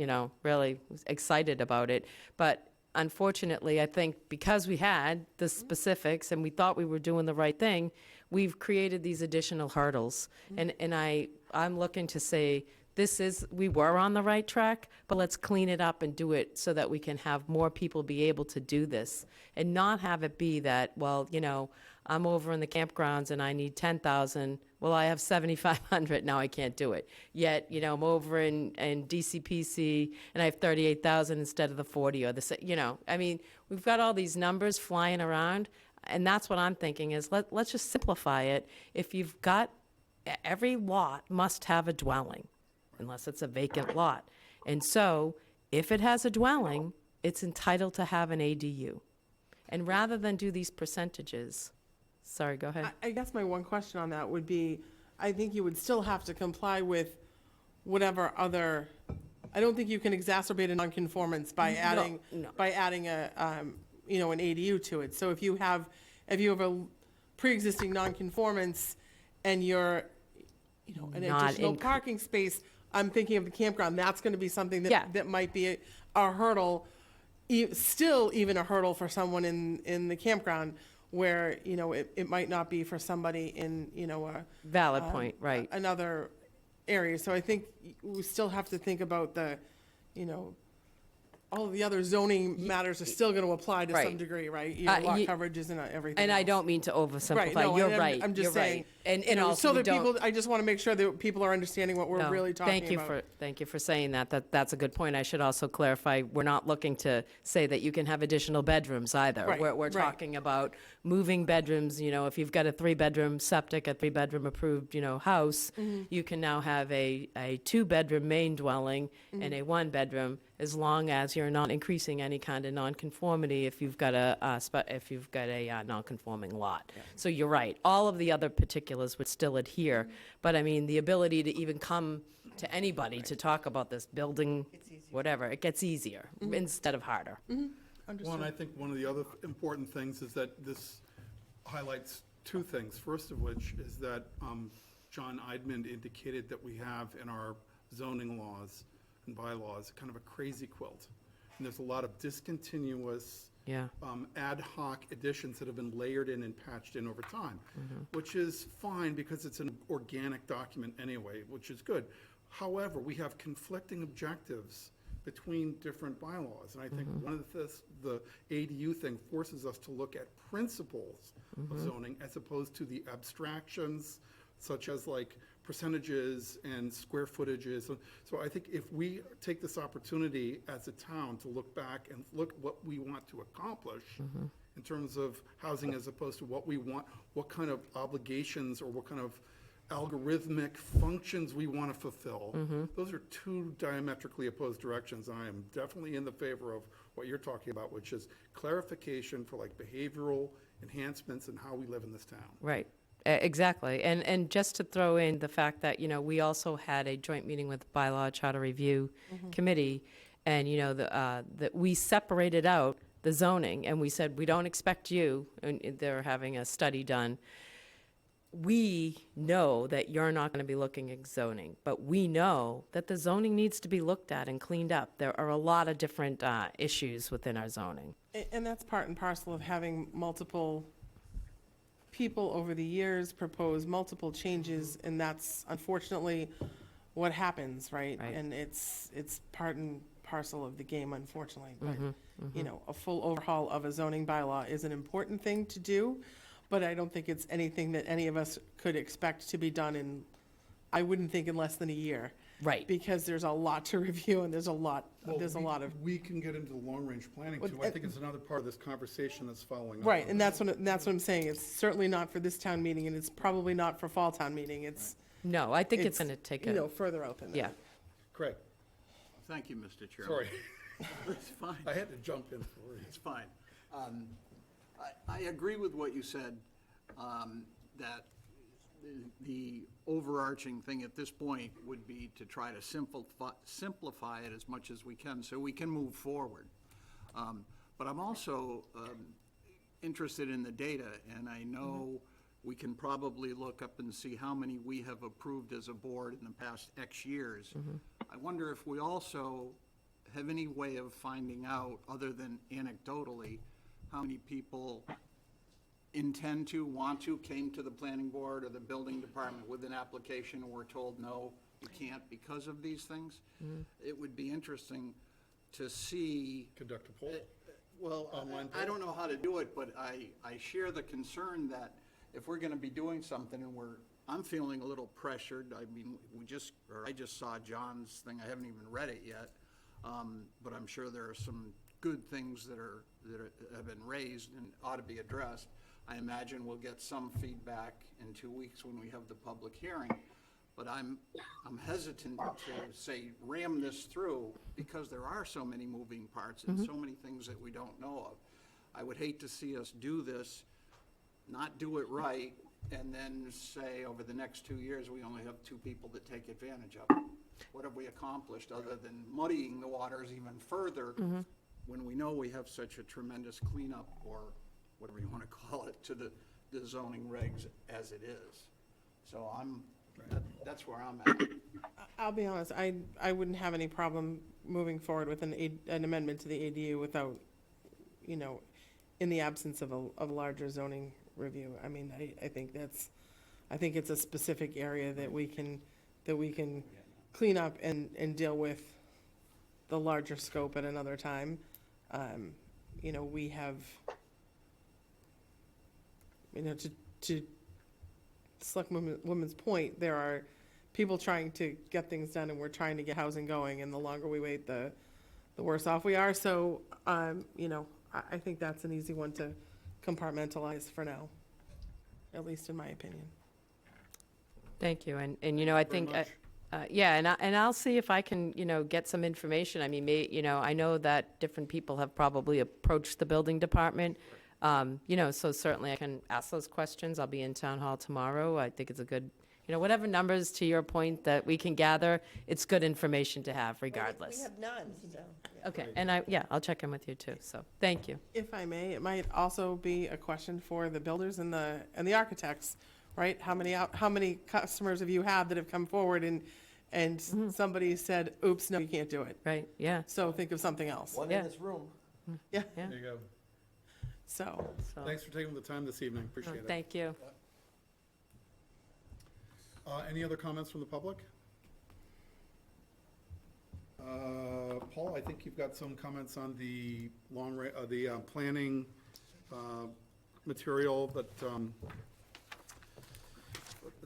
really excited about it. But unfortunately, I think because we had the specifics and we thought we were doing the right thing, we've created these additional hurdles. And I'm looking to say, we were on the right track, but let's clean it up and do it so that we can have more people be able to do this and not have it be that, well, I'm over in the campgrounds and I need 10,000. Well, I have 7,500, now I can't do it. Yet, I'm over in DCPC and I have 38,000 instead of the 40 or the, I mean, we've got all these numbers flying around, and that's what I'm thinking is let's just simplify it. If you've got, every lot must have a dwelling, unless it's a vacant lot. And so, if it has a dwelling, it's entitled to have an ADU. And rather than do these percentages, sorry, go ahead. I guess my one question on that would be, I think you would still have to comply with whatever other, I don't think you can exacerbate a nonconformance by adding, no. by adding a, an ADU to it. So if you have a pre-existing nonconformance and you're, an Not additional in- parking space, I'm thinking of the campground, that's gonna be something that, Yeah. that might be a hurdle, still even a hurdle for someone in the campground, where, it might not be for somebody in, a. Valid point, right. Another area. So I think we still have to think about the, all of the other zoning matters are still gonna apply to some Right. degree, right? Lot ye- coverages and everything And I else. don't mean to Right, oversimplify, no, you're and right, I'm just you're saying, right. And also so we that people, don't. I just wanna make sure that people are understanding what we're No, really talking thank you about. thank you for saying that. That's a good point. I should also clarify, we're not looking to say that you can have additional bedrooms either. Right, We're right. talking about moving bedrooms, if you've got a 3-bedroom septic, a 3-bedroom approved, house, Mm-hmm. you can now have a 2-bedroom main dwelling and a 1-bedroom, as long as you're not increasing any kind of nonconformity if you've got a nonconforming lot. So you're right. All of the other particulars would still adhere, but I mean, the ability to even come to anybody to talk about this building, whatever, it gets easier instead of harder. Well, and I think one of the other important things is that this highlights two things. First of which is that John Eidman indicated that we have in our zoning laws and bylaws kind of a crazy quilt. And there's a lot of discontinuous, Yeah. ad hoc additions that have been layered in and patched in over time, which is fine because it's an organic document anyway, which is good. However, we have conflicting objectives between different bylaws. And I think one of the ADU thing forces us to look at principles of zoning as opposed to the abstractions, such as like percentages and square footages. So I think if we take this opportunity as a town to look back and look what we want to accomplish in terms of housing as opposed to what we want, what kind of obligations or what kind of algorithmic functions we want to fulfill. Those are two diametrically opposed directions. I am definitely in the favor of what you're talking about, which is clarification for like behavioral enhancements and how we live in this town. Right, exactly. And just to throw in the fact that, we also had a joint meeting with the Bylaw Charter Review Committee, and, that we separated out the zoning, and we said, we don't expect you, and they're having a study done. We know that you're not going to be looking at zoning, but we know that the zoning needs to be looked at and cleaned up. There are a lot of different issues within our zoning. And that's part and parcel of having multiple people over the years propose multiple changes, and that's unfortunately what happens, right? Right. And it's part and parcel of the game, unfortunately. But, you know, a full overhaul of a zoning bylaw is an important thing to do, but I don't think it's anything that any of us could expect to be done in, I wouldn't think in less than a year. Right. Because there's a lot to review and there's a lot of. We can get into the long-range planning Well, too. I think it's another part of this conversation that's following up. Right, on and this. that's what I'm saying. It's certainly not for this town meeting, and it's probably not for fall town meeting. It's, No, I think it's going to take you know, a, further out than that. yeah. Craig, Thank you, Mr. Chairman. sorry. It's fine. I had to jump in for you. It's fine. I agree with what you said, that the overarching thing at this point would be to try to simplify it as much as we can so we can move forward. But I'm also interested in the data, and I know we can probably look up and see how many we have approved as a board in the past X years. I wonder if we also have any way of finding out, other than anecdotally, how many people intend to, want to, came to the planning board or the building department with an application and were told, no, you can't because of these things. It would be interesting to see. Conduct a poll. Well, Online I don't know how to do it, but I share the concern that if we're gonna be doing something and I'm feeling a little pressured. I mean, I just saw John's thing. I haven't even read it yet. But I'm sure there are some good things that have been raised and ought to be addressed. I imagine we'll get some feedback in 2 weeks when we have the public hearing. But I'm hesitant to say ram this through because there are so many moving parts and so many things that we don't know of. I would hate to see us do this, not do it right, and then say over the next 2 years, we only have 2 people that take advantage of it. What have we accomplished other than muddying the waters even further when we know we have such a tremendous cleanup, or whatever you want to call it, to the zoning regs as it is? So that's where I'm at. I'll be honest, I wouldn't have any problem moving forward with an amendment to the ADU without, you know, in the absence of a larger zoning review. I mean, I think it's a specific area that we can clean up and deal with the larger scope at another time. You know, we have, you know, to Selectwoman's point, there are people trying to get things done, and we're trying to get housing going, and the longer we wait, the worse off we are. So, you know, I think that's an easy one to compartmentalize for now, at least in my opinion. Thank you, and you know, I think, yeah, and I'll see if I can, you know, get some information. I mean, you know, I know that different people have probably approached the building department, you know, so certainly I can ask those questions. I'll be in town hall tomorrow. I think it's a good, you know, whatever numbers, to your point, that we can gather, it's good information to have regardless. We have none, so. yeah. Okay, and I'll check in with you too, so, thank you. If I may, it might also be a question for the builders and the architects, right? How many customers have you had that have come forward and somebody said, oops, no, you can't do it? Right, yeah, So think of something else. One Yeah. in this room. Yeah, yeah. There you go. so, Thanks for taking the time this evening. Appreciate it. Thank you. Any other comments from the public? Paul, I think you've got some comments on the planning material that, the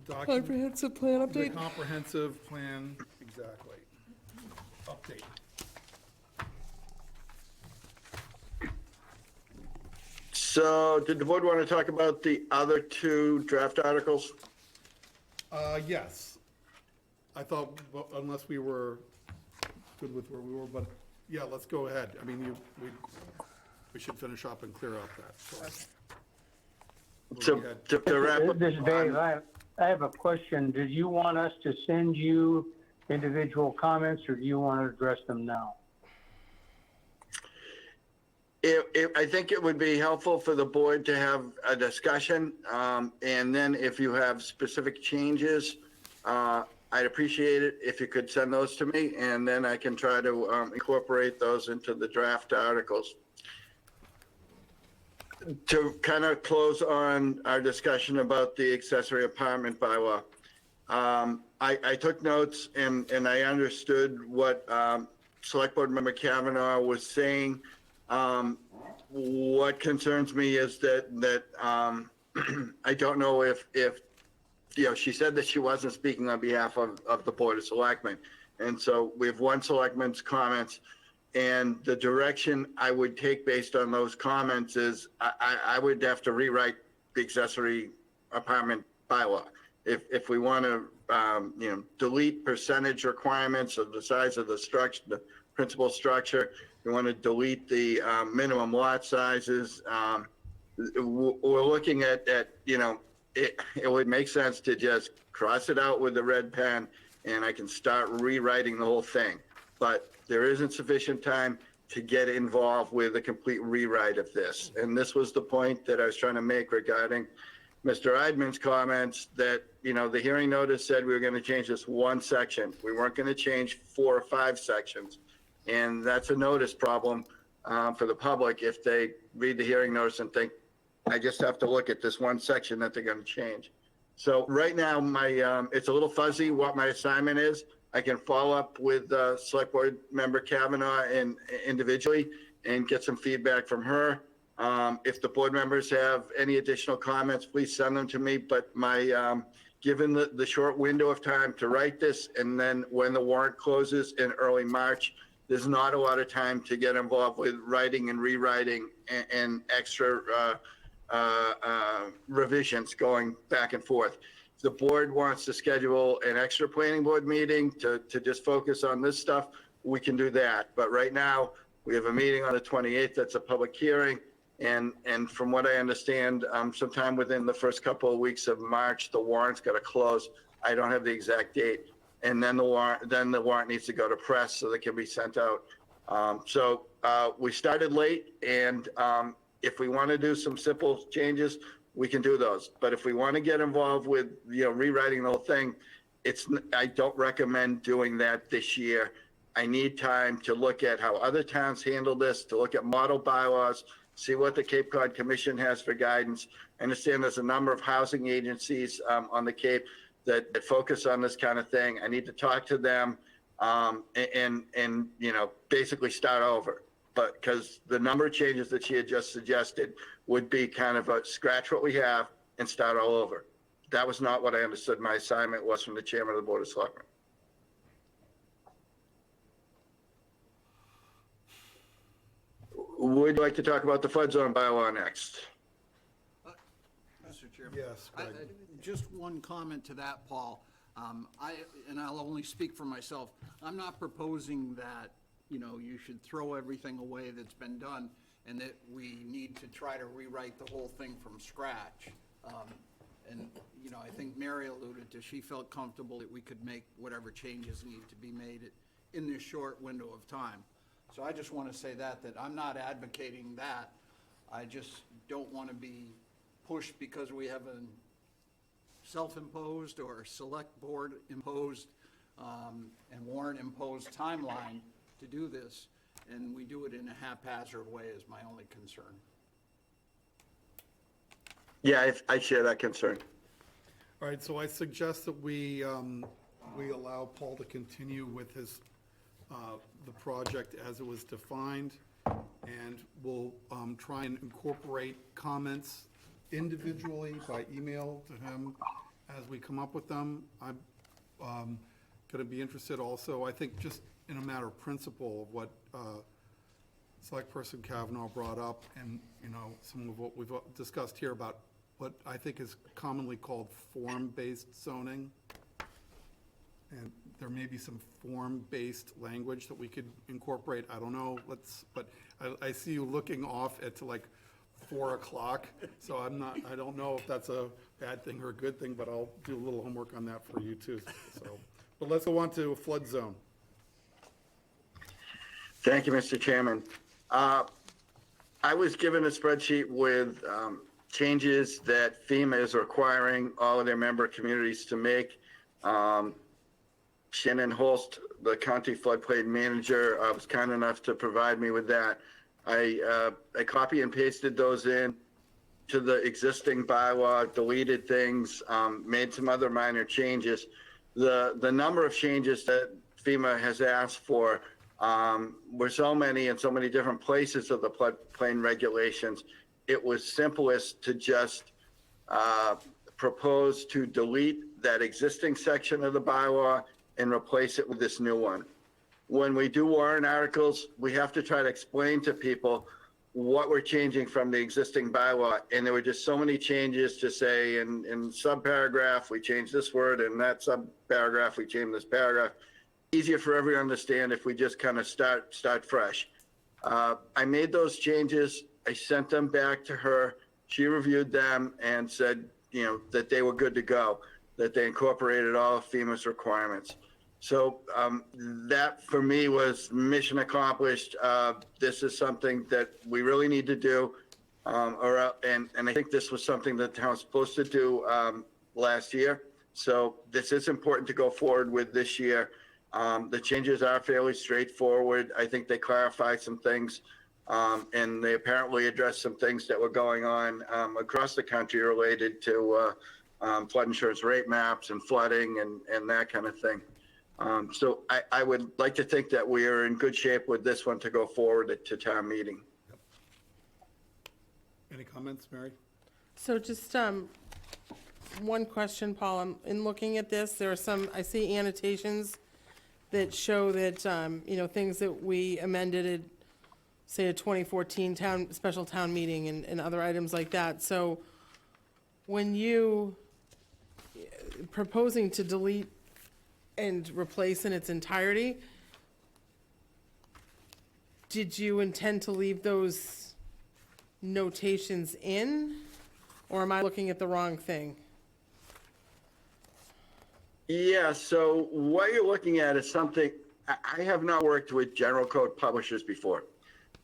document. comprehensive plan The update? comprehensive plan, exactly. Update. So did the board want to talk about the other 2 draft articles? Yes. I thought, well, unless we were good with where we were, but yeah, let's go ahead. I mean, we should finish up and clear up that. So to wrap up. This is Dave. I have a question. Did you want us to send you individual comments, or do you want to address them now? I think it would be helpful for the board to have a discussion, and then if you have specific changes, I'd appreciate it if you could send those to me, and then I can try to incorporate those into the draft articles. To kind of close on our discussion about the accessory apartment bylaw, I took notes and I understood what Select Board Member Kavanaugh was saying. What concerns me is that I don't know if she said that she wasn't speaking on behalf of the Board of Selectmen. And so we have one selectman's comments, and the direction I would take based on those comments is I would have to rewrite the accessory apartment bylaw. If we want to, delete percentage requirements of the size of the structure, the principal structure, we want to delete the minimum lot sizes. We're looking at it would make sense to just cross it out with the red pen, and I can start rewriting the whole thing. But there isn't sufficient time to get involved with a complete rewrite of this. And this was the point that I was trying to make regarding Mr. Eidman's comments that, the hearing notice said we were going to change this one section. We weren't going to change 4 or 5 sections. And that's a notice problem for the public if they read the hearing notice and think, I just have to look at this one section that they're going to change. So right now, it's a little fuzzy what my assignment is. I can follow up with Select Board Member Kavanaugh and individually and get some feedback from her. If the board members have any additional comments, please send them to me. But given the short window of time to write this, and then when the warrant closes in early March, there's not a lot of time to get involved with writing and rewriting and extra revisions going back and forth. If the board wants to schedule an extra planning board meeting to just focus on this stuff, we can do that. But right now, we have a meeting on the 28th. That's a public hearing. And from what I understand, sometime within the first couple of weeks of March, the warrant's got to close. I don't have the exact date. And then the warrant needs to go to press so that it can be sent out. So we started late, and if we want to do some simple changes, we can do those. But if we want to get involved with rewriting the whole thing, I don't recommend doing that this year. I need time to look at how other towns handle this, to look at model bylaws, see what the Cape Cod Commission has for guidance. I understand there's a number of housing agencies on the Cape that focus on this kind of thing. I need to talk to them and basically start over. But because the number of changes that she had just suggested would be kind of a scratch what we have and start all over. That was not what I understood my assignment was from the chairman of the Board of Selectmen. Would you like to talk about the flood zone bylaw next? Mr. Chairman? Yes, Greg. Just one comment to that, Paul. I'll only speak for myself. I'm not proposing that, you should throw everything away that's been done and that we need to try to rewrite the whole thing from scratch. I think Mary alluded to, she felt comfortable that we could make whatever changes need to be made in this short window of time. So I just want to say that I'm not advocating that. I just don't want to be pushed because we have a self-imposed or select board imposed and warrant imposed timeline to do this, and we do it in a haphazard way is my only concern. Yeah, I share that concern. All right, so I suggest that we allow Paul to continue with his, the project as it was defined, and we'll try and incorporate comments individually by email to him as we come up with them. I'm going to be interested also, I think, just in a matter of principle of what Select Person Kavanaugh brought up, and some of what we've discussed here about what I think is commonly called form-based zoning. And there may be some form-based language that we could incorporate. I don't know. But I see you looking off at like 4 o'clock. So I don't know if that's a bad thing or a good thing, but I'll do a little homework on that for you too. So, but let's go on to a flood zone. Thank you, Mr. Chairman. I was given a spreadsheet with changes that FEMA is requiring all of their member communities to make. Shannon Holst, the county floodplain manager, was kind enough to provide me with that. I copy and pasted those in to the existing bylaw, deleted things, made some other minor changes. The number of changes that FEMA has asked for were so many in so many different places of the floodplain regulations, it was simplest to just propose to delete that existing section of the bylaw and replace it with this new one. When we do warrant articles, we have to try to explain to people what we're changing from the existing bylaw. And there were just so many changes to say in subparagraph, we changed this word, and that subparagraph, we changed this paragraph. Easier for everyone to understand if we just kind of start fresh. I made those changes. I sent them back to her. She reviewed them and said, you know, that they were good to go, that they incorporated all of FEMA's requirements. So that for me was mission accomplished. This is something that we really need to do. And I think this was something that the town was supposed to do last year. So this is important to go forward with this year. The changes are fairly straightforward. I think they clarify some things. And they apparently addressed some things that were going on across the country related to flood insurance rate maps and flooding and that kind of thing. So I would like to think that we are in good shape with this one to go forward to town meeting. Any comments, Mary? So just one question, Paul. In looking at this, there are some, I see annotations that show that, you know, things that we amended at, say, a 2014 special town meeting and other items like that. So when you proposing to delete and replace in its entirety, did you intend to leave those notations in, or am I looking at the wrong thing? Yeah, so what you're looking at is something, I have not worked with general code publishers before.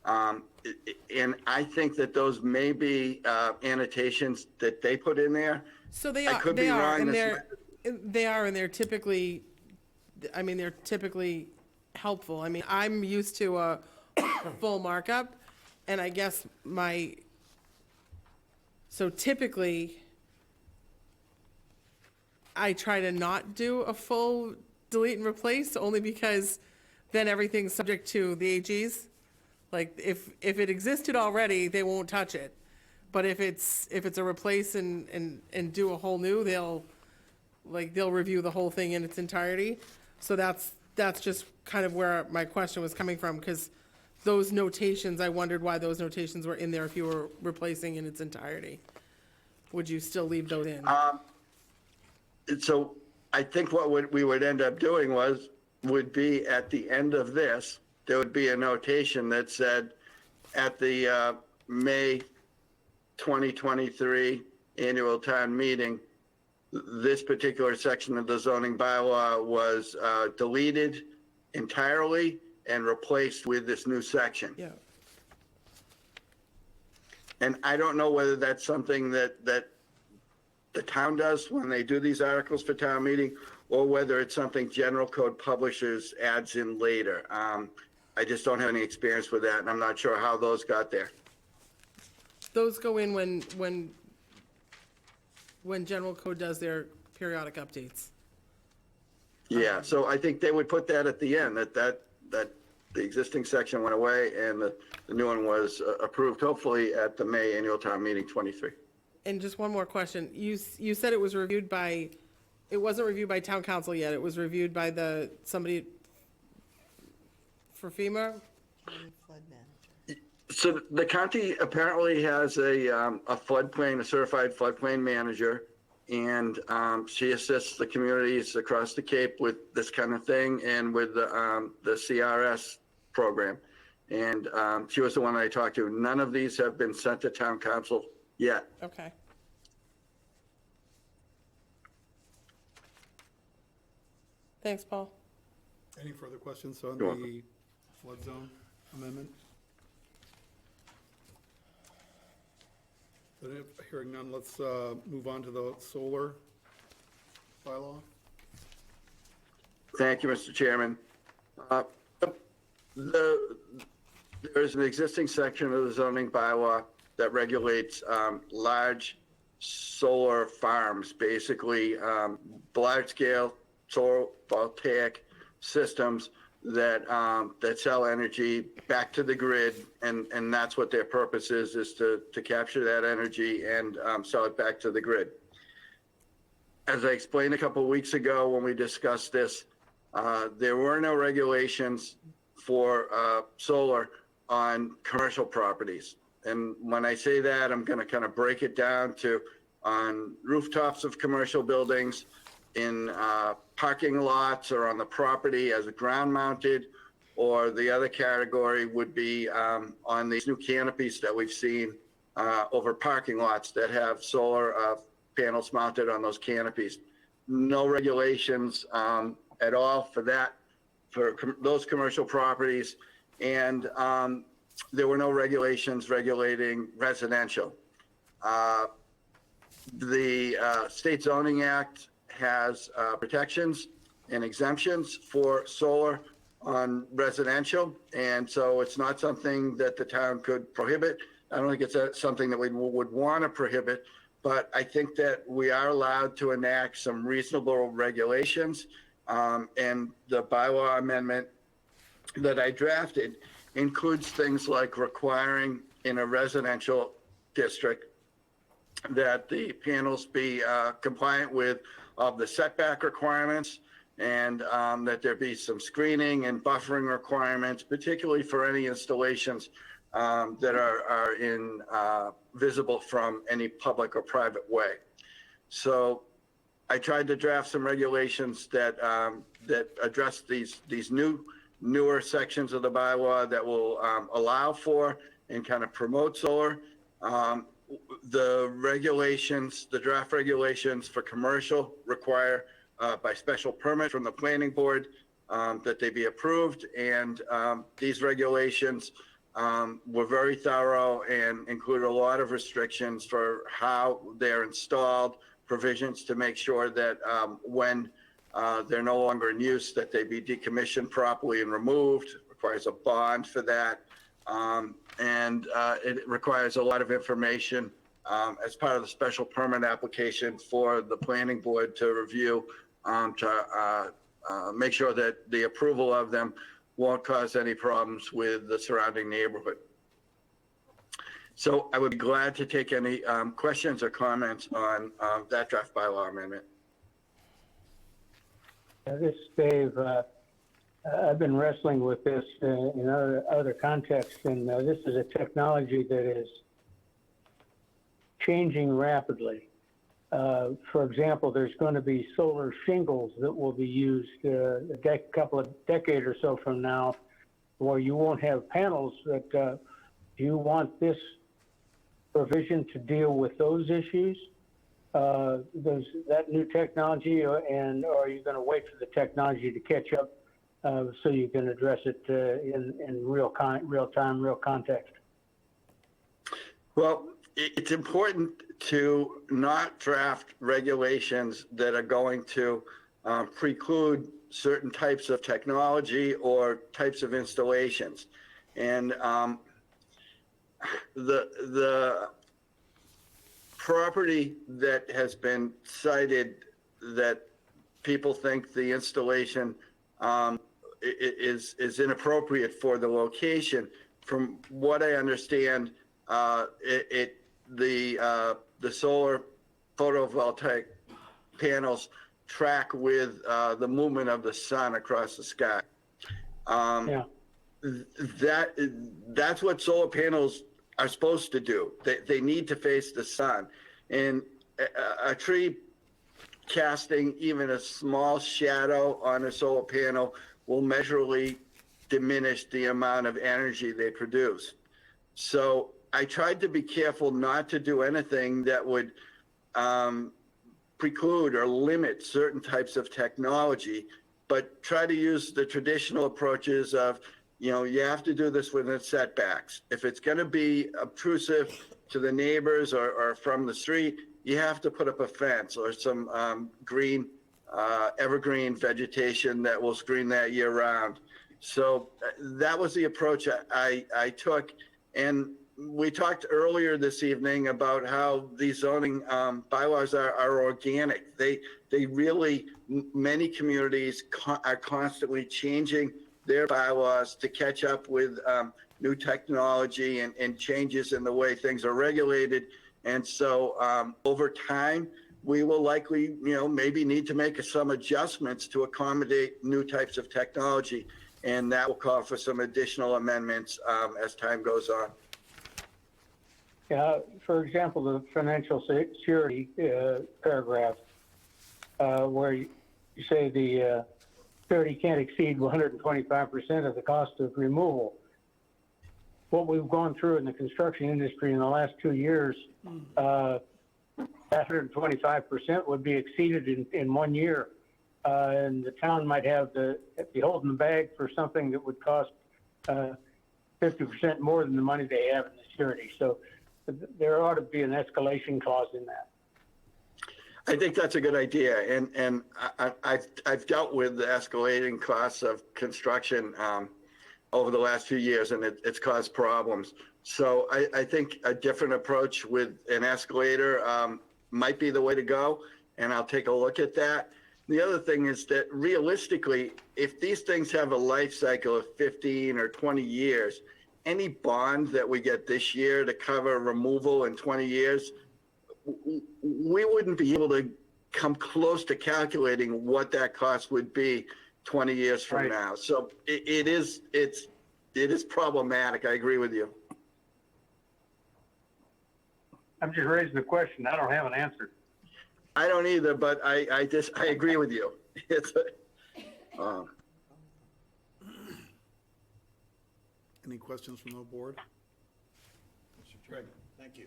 And I think that those may be annotations that they put in there. So they I are, could be wrong. and they're typically, I mean, they're typically helpful. I mean, I'm used to a full markup, and I guess so typically, I try to not do a full delete and replace, only because then everything's subject to the AGs. Like, if it existed already, they won't touch it. But if it's a replace and do a whole new, they'll review the whole thing in its entirety. So that's just kind of where my question was coming from, because those notations, I wondered why those notations were in there if you were replacing in its entirety. Would you still leave those in? So I think what we would end up doing would be at the end of this, there would be a notation that said at the May 2023 annual town meeting, this particular section of the zoning bylaw was deleted entirely and replaced with this new section. Yeah. And I don't know whether that's something that the town does when they do these articles for town meeting, or whether it's something general code publishers adds in later. I just don't have any experience with that, and I'm not sure how those got there. Those go in when general code does their periodic updates. Yeah, so I think they would put that at the end, that the existing section went away and the new one was approved, hopefully at the May annual town meeting 23. And just one more question. You said it was reviewed by, it wasn't reviewed by town council yet. It was reviewed by somebody for FEMA? Flood manager. So the county apparently has a certified floodplain manager, and she assists the communities across the Cape with this kind of thing and with the CRS program. And she was the one I talked to. None of these have been sent to town council yet. Okay. Thanks, Paul. Any further questions on You're the welcome. flood zone amendment? Then hearing none, let's move on to the solar bylaw. Thank you, Mr. Chairman. There's an existing section of the zoning bylaw that regulates large solar farms, basically large-scale solar voltaic systems that sell energy back to the grid, and that's what their purpose is to capture that energy and sell it back to the grid. As I explained a couple of weeks ago when we discussed this, there were no regulations for solar on commercial properties. And when I say that, I'm going to kind of break it down to on rooftops of commercial buildings, in parking lots or on the property as a ground mounted, or the other category would be on these new canopies that we've seen over parking lots that have solar panels mounted on those canopies. No regulations at all for that, for those commercial properties. And there were no regulations regulating residential. The State Zoning Act has protections and exemptions for solar on residential, and so it's not something that the town could prohibit. I don't think it's something that we would want to prohibit, but I think that we are allowed to enact some reasonable regulations, and the bylaw amendment that I drafted includes things like requiring in a residential district that the panels be compliant with of the setback requirements, and that there be some screening and buffering requirements, particularly for any installations that are visible from any public or private way. So I tried to draft some regulations that address these newer sections of the bylaw that will allow for and kind of promote solar. The regulations, the draft regulations for commercial require by special permit from the planning board that they be approved. And these regulations were very thorough and included a lot of restrictions for how they're installed, provisions to make sure that when they're no longer in use, that they be decommissioned properly and removed. It requires a bond for that. And it requires a lot of information as part of the special permit application for the planning board to review to make sure that the approval of them won't cause any problems with the surrounding neighborhood. So I would be glad to take any questions or comments on that draft bylaw amendment. This is Dave. I've been wrestling with this in other contexts, and this is a technology that is changing rapidly. For example, there's going to be solar shingles that will be used a couple of decades or so from now, where you won't have panels. But do you want this provision to deal with those issues? That new technology, and or are you going to wait for the technology to catch up so you can address it in real time, real context? Well, it's important to not draft regulations that are going to preclude certain types of technology or types of installations. And the property that has been cited that people think the installation is inappropriate for the location, from what I understand, the solar photovoltaic panels track with the movement of the sun across the sky. That's what solar panels are supposed to do. They need to face the sun. And a tree casting even a small shadow on a solar panel will measurably diminish the amount of energy they produce. So I tried to be careful not to do anything that would preclude or limit certain types of technology, but try to use the traditional approaches of, you have to do this within setbacks. If it's going to be obtrusive to the neighbors or from the street, you have to put up a fence or some green, evergreen vegetation that will screen that year round. So that was the approach I took. And we talked earlier this evening about how these zoning bylaws are organic. They really, many communities are constantly changing their bylaws to catch up with new technology and changes in the way things are regulated. And so over time, we will likely, maybe need to make some adjustments to accommodate new types of technology. And that will call for some additional amendments as time goes on. For example, the financial security paragraph, where you say the security can't exceed 125% of the cost of removal. What we've gone through in the construction industry in the last 2 years, that 125% would be exceeded in 1 year. And the town might be holding the bag for something that would cost 50% more than the money they have in the security. So there ought to be an escalation clause in that. I think that's a good idea, and I've dealt with the escalating costs of construction over the last few years, and it's caused problems. So I think a different approach with an escalator might be the way to go, and I'll take a look at that. The other thing is that realistically, if these things have a life cycle of 15 or 20 years, any bond that we get this year to cover removal in 20 years, we wouldn't be able to come close to calculating what that cost would be 20 years from now. So it is problematic. I agree with you. I'm just raising a question. I don't have an answer. I don't either, but I agree with you. It's Any questions from the board? Greg, thank you.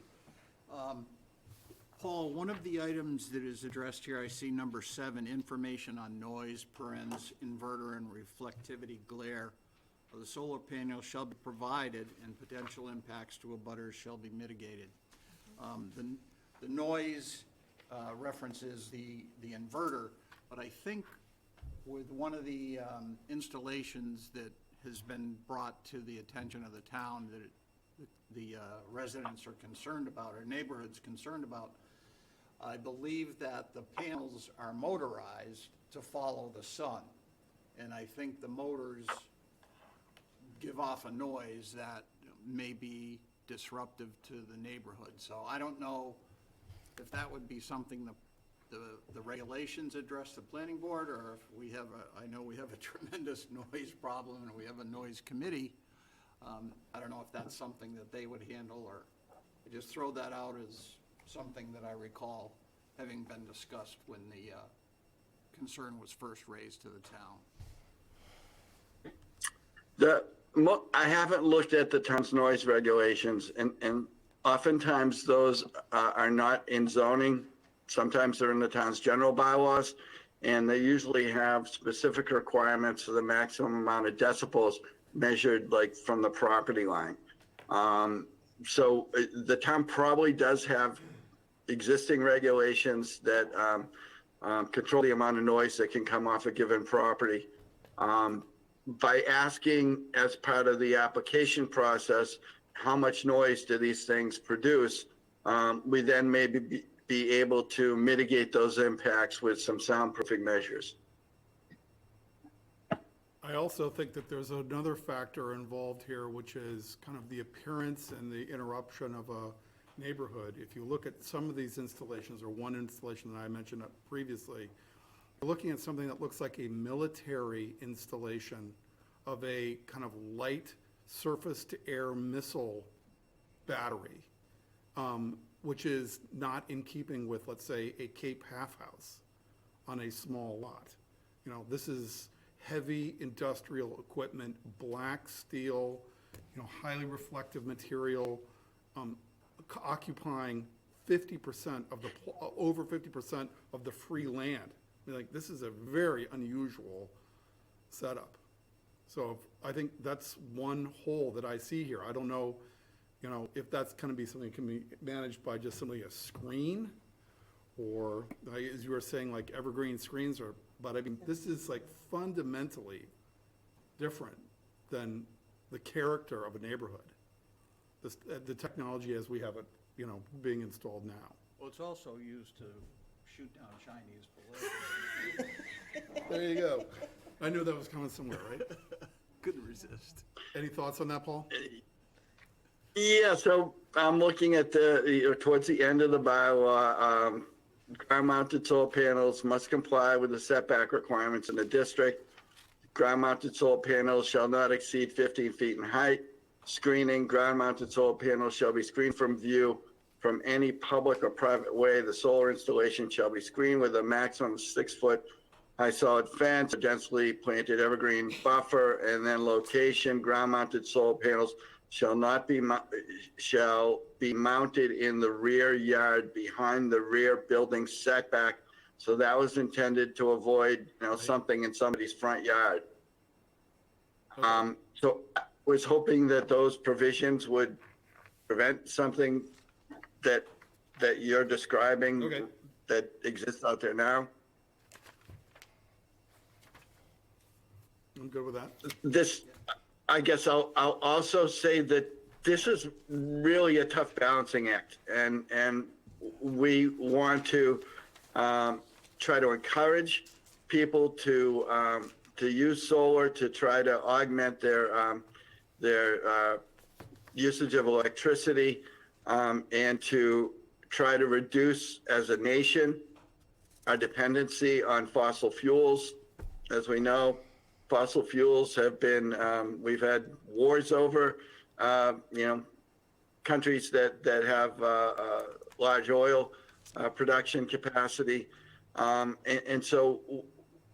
Paul, one of the items that is addressed here, I see number 7, information on noise, parens, inverter, and reflectivity glare of the solar panel shall be provided and potential impacts to abutters shall be mitigated. The noise references the inverter, but I think with one of the installations that has been brought to the attention of the town that the residents are concerned about, or neighborhoods concerned about, I believe that the panels are motorized to follow the sun. And I think the motors give off a noise that may be disruptive to the neighborhood. So I don't know if that would be something the regulations address the planning board, or if we have I know we have a tremendous noise problem and we have a noise committee. I don't know if that's something that they would handle, or I just throw that out as something that I recall having been discussed when the concern was first raised to the town. I haven't looked at the town's noise regulations, and oftentimes those are not in zoning. Sometimes they're in the town's general bylaws, and they usually have specific requirements for the maximum amount of decibels measured like from the property line. So the town probably does have existing regulations that control the amount of noise that can come off a given property. By asking as part of the application process, how much noise do these things produce, we then maybe be able to mitigate those impacts with some soundproofing measures. I also think that there's another factor involved here, which is kind of the appearance and the interruption of a neighborhood. If you look at some of these installations, or one installation that I mentioned previously, you're looking at something that looks like a military installation of a kind of light surface-to-air missile battery, which is not in keeping with, let's say, a Cape half house on a small lot. This is heavy industrial equipment, black steel, highly reflective material, occupying 50% of the, over 50% of the free land. This is a very unusual setup. So I think that's one hole that I see here. I don't know, if that's going to be something that can be managed by just simply a screen, or as you were saying, like evergreen screens, but I mean, this is like fundamentally different than the character of a neighborhood. The technology as we have it, being installed now. Well, it's also used to shoot down Chinese balloons. There you go. I knew that was coming somewhere, right? Any thoughts on that, Paul? Yeah, so I'm looking at towards the end of the bylaw, ground-mounted solar panels must comply with the setback requirements in the district. Ground-mounted solar panels shall not exceed 15 feet in height. Screening, ground-mounted solar panels shall be screened from view from any public or private way. The solar installation shall be screened with a maximum 6-foot high solid fence, a densely planted evergreen buffer, and then location, ground-mounted solar panels shall be mounted in the rear yard behind the rear building setback. So that was intended to avoid, something in somebody's front yard. So I was hoping that those provisions would prevent something that you're describing that exists out there now. I'm good with that. This, I guess I'll also say that this is really a tough balancing act, and we want to try to encourage people to use solar to try to augment their usage of electricity, and to try to reduce as a nation our dependency on fossil fuels. As we know, fossil fuels have been, we've had wars over, countries that have large oil production capacity. And so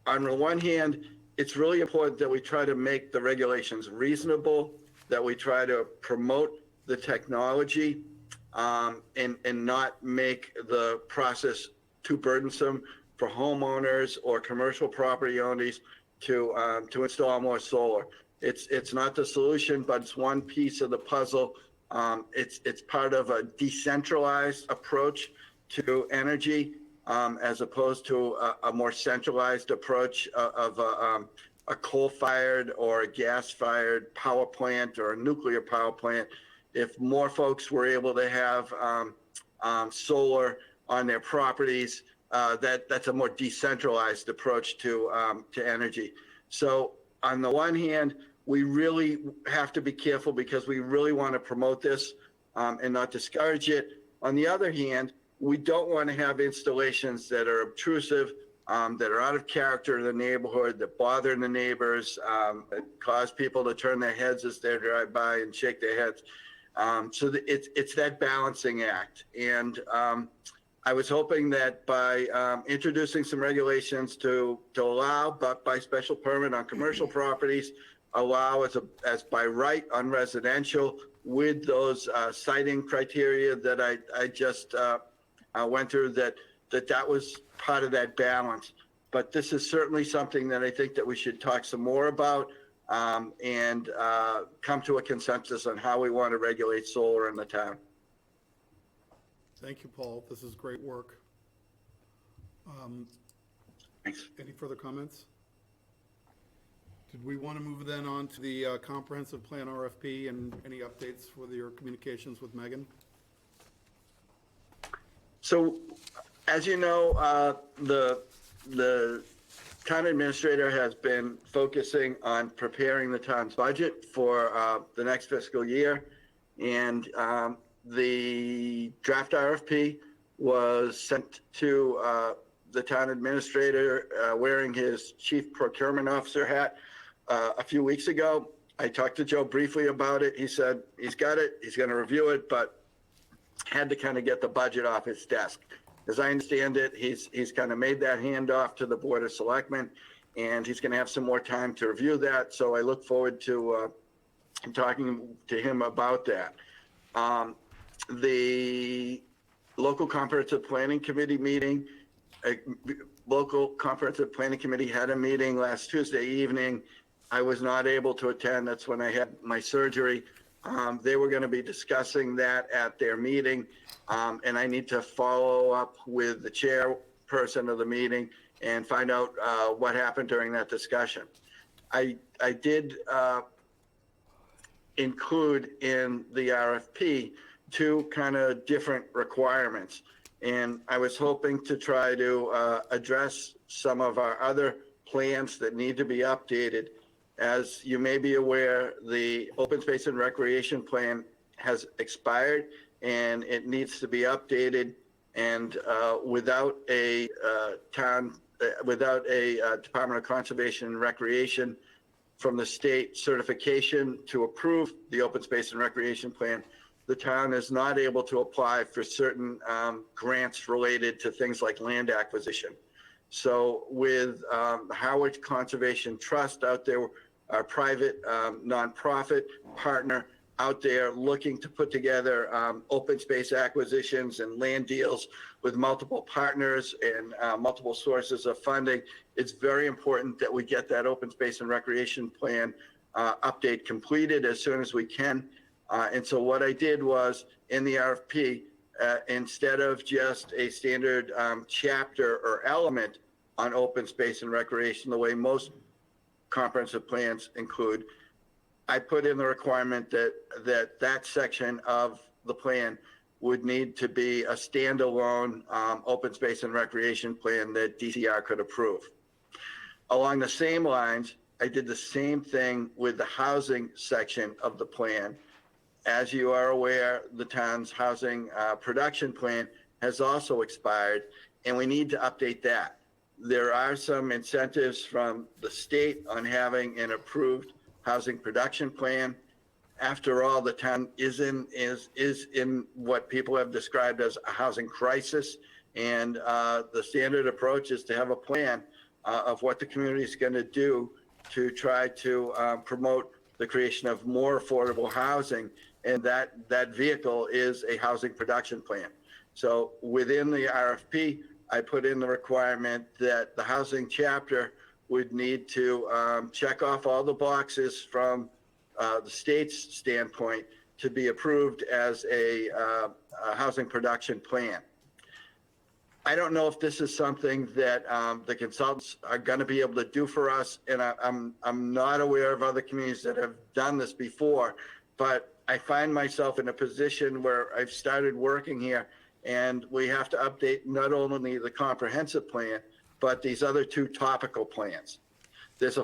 on the one hand, it's really important that we try to make the regulations reasonable, that we try to promote the technology, and not make the process too burdensome for homeowners or commercial property owners to install more solar. It's not the solution, but it's one piece of the puzzle. It's part of a decentralized approach to energy, as opposed to a more centralized approach of a coal-fired or a gas-fired power plant or a nuclear power plant. If more folks were able to have solar on their properties, that's a more decentralized approach to energy. So on the one hand, we really have to be careful because we really want to promote this and not discourage it. On the other hand, we don't want to have installations that are obtrusive, that are out of character in the neighborhood, that bother the neighbors, that cause people to turn their heads as they drive by and shake their heads. So it's that balancing act. And I was hoping that by introducing some regulations to allow, but by special permit on commercial properties, allow as by right on residential with those siting criteria that I just went through, that was part of that balance. But this is certainly something that I think that we should talk some more about, and come to a consensus on how we want to regulate solar in the town. Thank you, Paul. This is great work. Thanks. Any further comments? Did we want to move then on to the comprehensive plan RFP and any updates with your communications with Megan? So, as you know, the town administrator has been focusing on preparing the town's budget for the next fiscal year, and the draft RFP was sent to the town administrator wearing his chief procurement officer hat a few weeks ago. I talked to Joe briefly about it. He said he's got it, he's going to review it, but had to kind of get the budget off his desk. As I understand it, he's kind of made that handoff to the Board of Selectmen, and he's going to have some more time to review that. So I look forward to talking to him about that. The local comprehensive planning committee meeting, local comprehensive planning committee had a meeting last Tuesday evening. I was not able to attend. That's when I had my surgery. They were going to be discussing that at their meeting, and I need to follow up with the chairperson of the meeting and find out what happened during that discussion. I did include in the RFP two kind of different requirements, and I was hoping to try to address some of our other plans that need to be updated. As you may be aware, the open space and recreation plan has expired and it needs to be updated. And without a Department of Conservation and Recreation from the state certification to approve the open space and recreation plan, the town is not able to apply for certain grants related to things like land acquisition. So with the Harwich Conservation Trust out there, our private nonprofit partner out there looking to put together open space acquisitions and land deals with multiple partners and multiple sources of funding, it's very important that we get that open space and recreation plan update completed as soon as we can. And so what I did was in the RFP, instead of just a standard chapter or element on open space and recreation, the way most comprehensive plans include, I put in the requirement that section of the plan would need to be a standalone open space and recreation plan that DCR could approve. Along the same lines, I did the same thing with the housing section of the plan. As you are aware, the town's housing production plan has also expired, and we need to update that. There are some incentives from the state on having an approved housing production plan. After all, the town is in what people have described as a housing crisis, and the standard approach is to have a plan of what the community is going to do to try to promote the creation of more affordable housing, and that vehicle is a housing production plan. So within the RFP, I put in the requirement that the housing chapter would need to check off all the boxes from the state's standpoint to be approved as a housing production plan. I don't know if this is something that the consultants are going to be able to do for us, and I'm not aware of other communities that have done this before, but I find myself in a position where I've started working here, and we have to update not only the comprehensive plan, but these other two topical plans. There's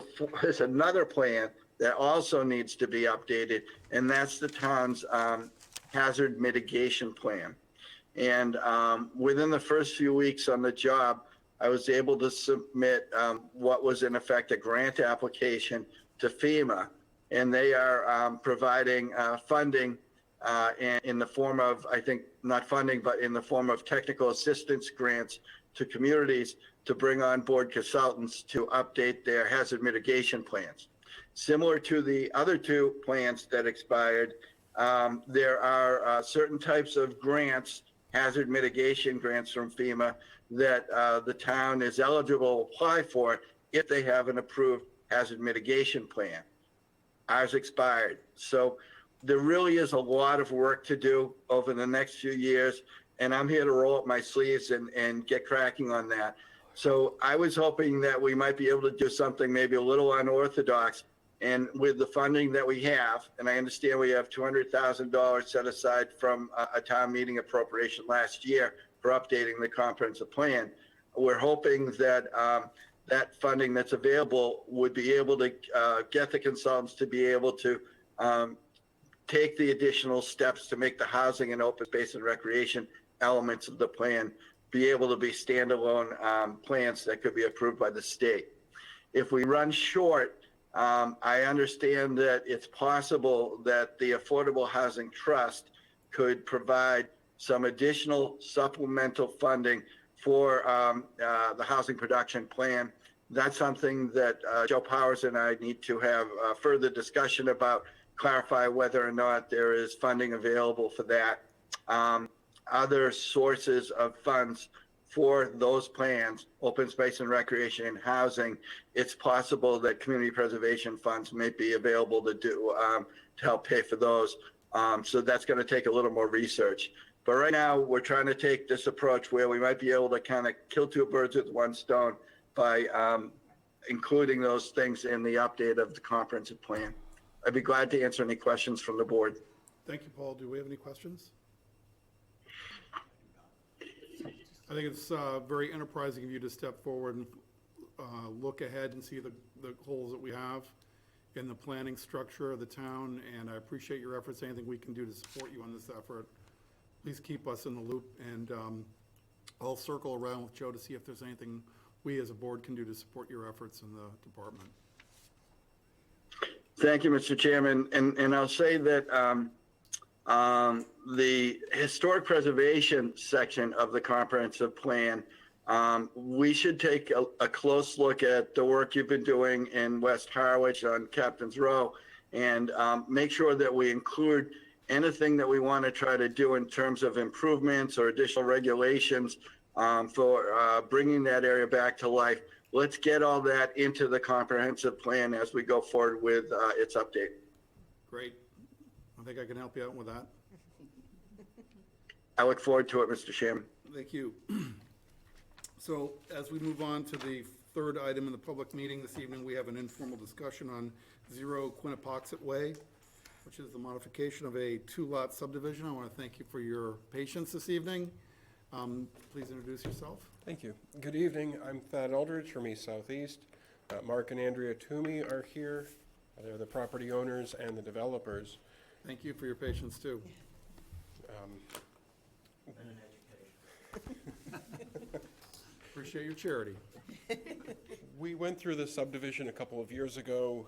another plan that also needs to be updated, and that's the town's hazard mitigation plan. And within the first few weeks on the job, I was able to submit what was in effect a grant application to FEMA, and they are providing funding in the form of, I think, not funding, but in the form of technical assistance grants to communities to bring on board consultants to update their hazard mitigation plans. Similar to the other two plans that expired, there are certain types of grants, hazard mitigation grants from FEMA, that the town is eligible to apply for if they have an approved hazard mitigation plan. Ours expired. So there really is a lot of work to do over the next few years, and I'm here to roll up my sleeves and get cracking on that. So I was hoping that we might be able to do something maybe a little unorthodox, and with the funding that we have, and I understand we have $200,000 set aside from a town meeting appropriation last year for updating the comprehensive plan, we're hoping that that funding that's available would be able to get the consultants to be able to take the additional steps to make the housing and open space and recreation elements of the plan be able to be standalone plans that could be approved by the state. If we run short, I understand that it's possible that the Affordable Housing Trust could provide some additional supplemental funding for the housing production plan. That's something that Joe Powers and I need to have further discussion about, clarify whether or not there is funding available for that. Other sources of funds for those plans, open space and recreation and housing, it's possible that community preservation funds may be available to do to help pay for those. So that's going to take a little more research. But right now, we're trying to take this approach where we might be able to kind of kill two birds with one stone by including those things in the update of the comprehensive plan. I'd be glad to answer any questions from the board. Thank you, Paul. Do we have any questions? I think it's very enterprising of you to step forward and look ahead and see the holes that we have in the planning structure of the town, and I appreciate your efforts. Anything we can do to support you on this effort, please keep us in the loop, and I'll circle around with Joe to see if there's anything we as a board can do to support your efforts in the department. Thank you, Mr. Chairman. And I'll say that the historic preservation section of the comprehensive plan, we should take a close look at the work you've been doing in West Harwich on Captain's Row, and make sure that we include anything that we want to try to do in terms of improvements or additional regulations for bringing that area back to life. Let's get all that into the comprehensive plan as we go forward with its update. Great. I think I can help you out with that. I look forward to it, Mr. Chairman. Thank you. So as we move on to the third item in the public meeting this evening, we have an informal discussion on 0 Quinnapoxet Way, which is the modification of a 2-lot subdivision. I want to thank you for your patience this evening. Please introduce yourself. Thank you. Good evening. I'm Thad Eldridge from East Southeast. Mark and Andrea Toomey are here. They're the property owners and the developers. Thank you for your patience, too. Appreciate your charity. We went through the subdivision a couple of years ago.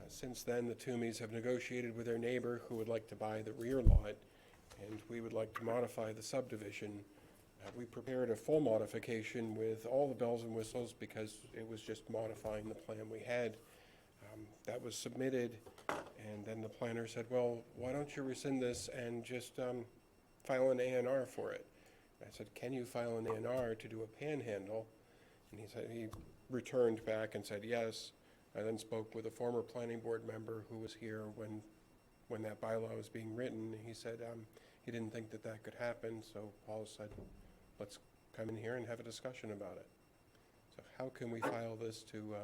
Since then, the Toomeys have negotiated with their neighbor who would like to buy the rear lot, and we would like to modify the subdivision. We prepared a full modification with all the bells and whistles because it was just modifying the plan we had. That was submitted, and then the planner said, well, why don't you rescind this and just file an A&R for it? I said, can you file an A&R to do a panhandle? And he said, he returned back and said yes. I then spoke with a former planning board member who was here when that bylaw was being written. He said he didn't think that that could happen, so Paul said, let's come in here and have a discussion about it. So how can we file this to...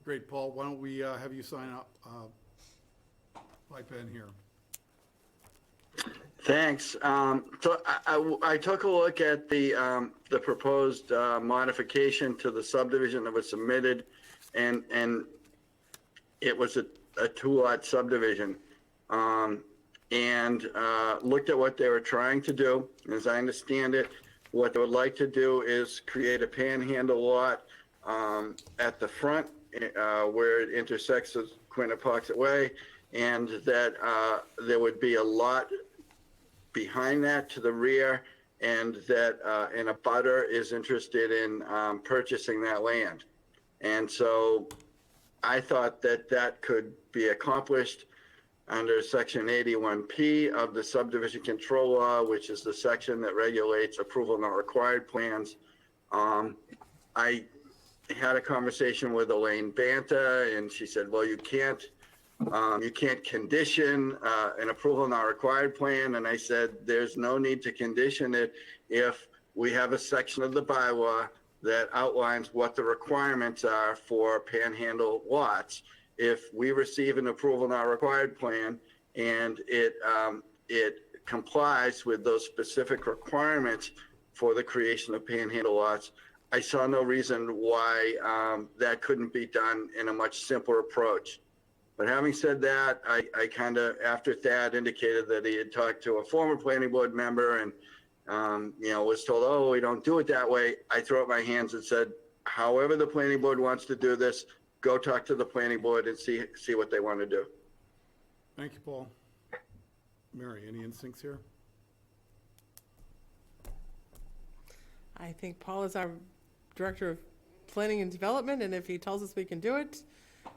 Great, Paul. Why don't we have you sign up by pen here. Thanks. So I took a look at the proposed modification to the subdivision that was submitted, and it was a 2-lot subdivision. And looked at what they were trying to do. As I understand it, what they would like to do is create a panhandle lot at the front where it intersects with Quinnapoxet Way, and that there would be a lot behind that to the rear, and that an abutter is interested in purchasing that land. And so I thought that that could be accomplished under Section 81P of the Subdivision Control Law, which is the section that regulates approval not required plans. I had a conversation with Elaine Banta, and she said, well, you can't condition an approval not required plan. And I said, there's no need to condition it if we have a section of the bylaw that outlines what the requirements are for panhandle lots. If we receive an approval not required plan and it complies with those specific requirements for the creation of panhandle lots, I saw no reason why that couldn't be done in a much simpler approach. But having said that, I kind of, after Thad indicated that he had talked to a former planning board member and was told, oh, we don't do it that way, I threw up my hands and said, however the planning board wants to do this, go talk to the planning board and see what they want to do. Thank you, Paul. Mary, any instincts here? I think Paul is our Director of Planning and Development, and if he tells us we can do it,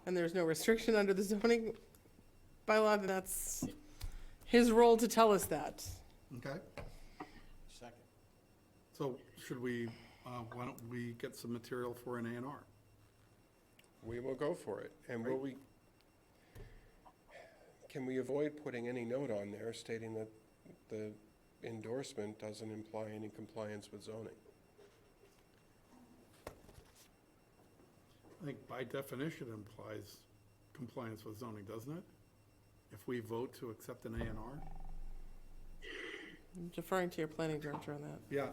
and there's no restriction under the zoning bylaw, then that's his role to tell us that. Okay. Second. So should we, why don't we get some material for an A&R? We will go for it. And can we avoid putting any note on there stating that the endorsement doesn't imply any compliance with zoning? I think by definition implies compliance with zoning, doesn't it? If we vote to accept an A&R? I'm deferring to your planning director on that. Yeah.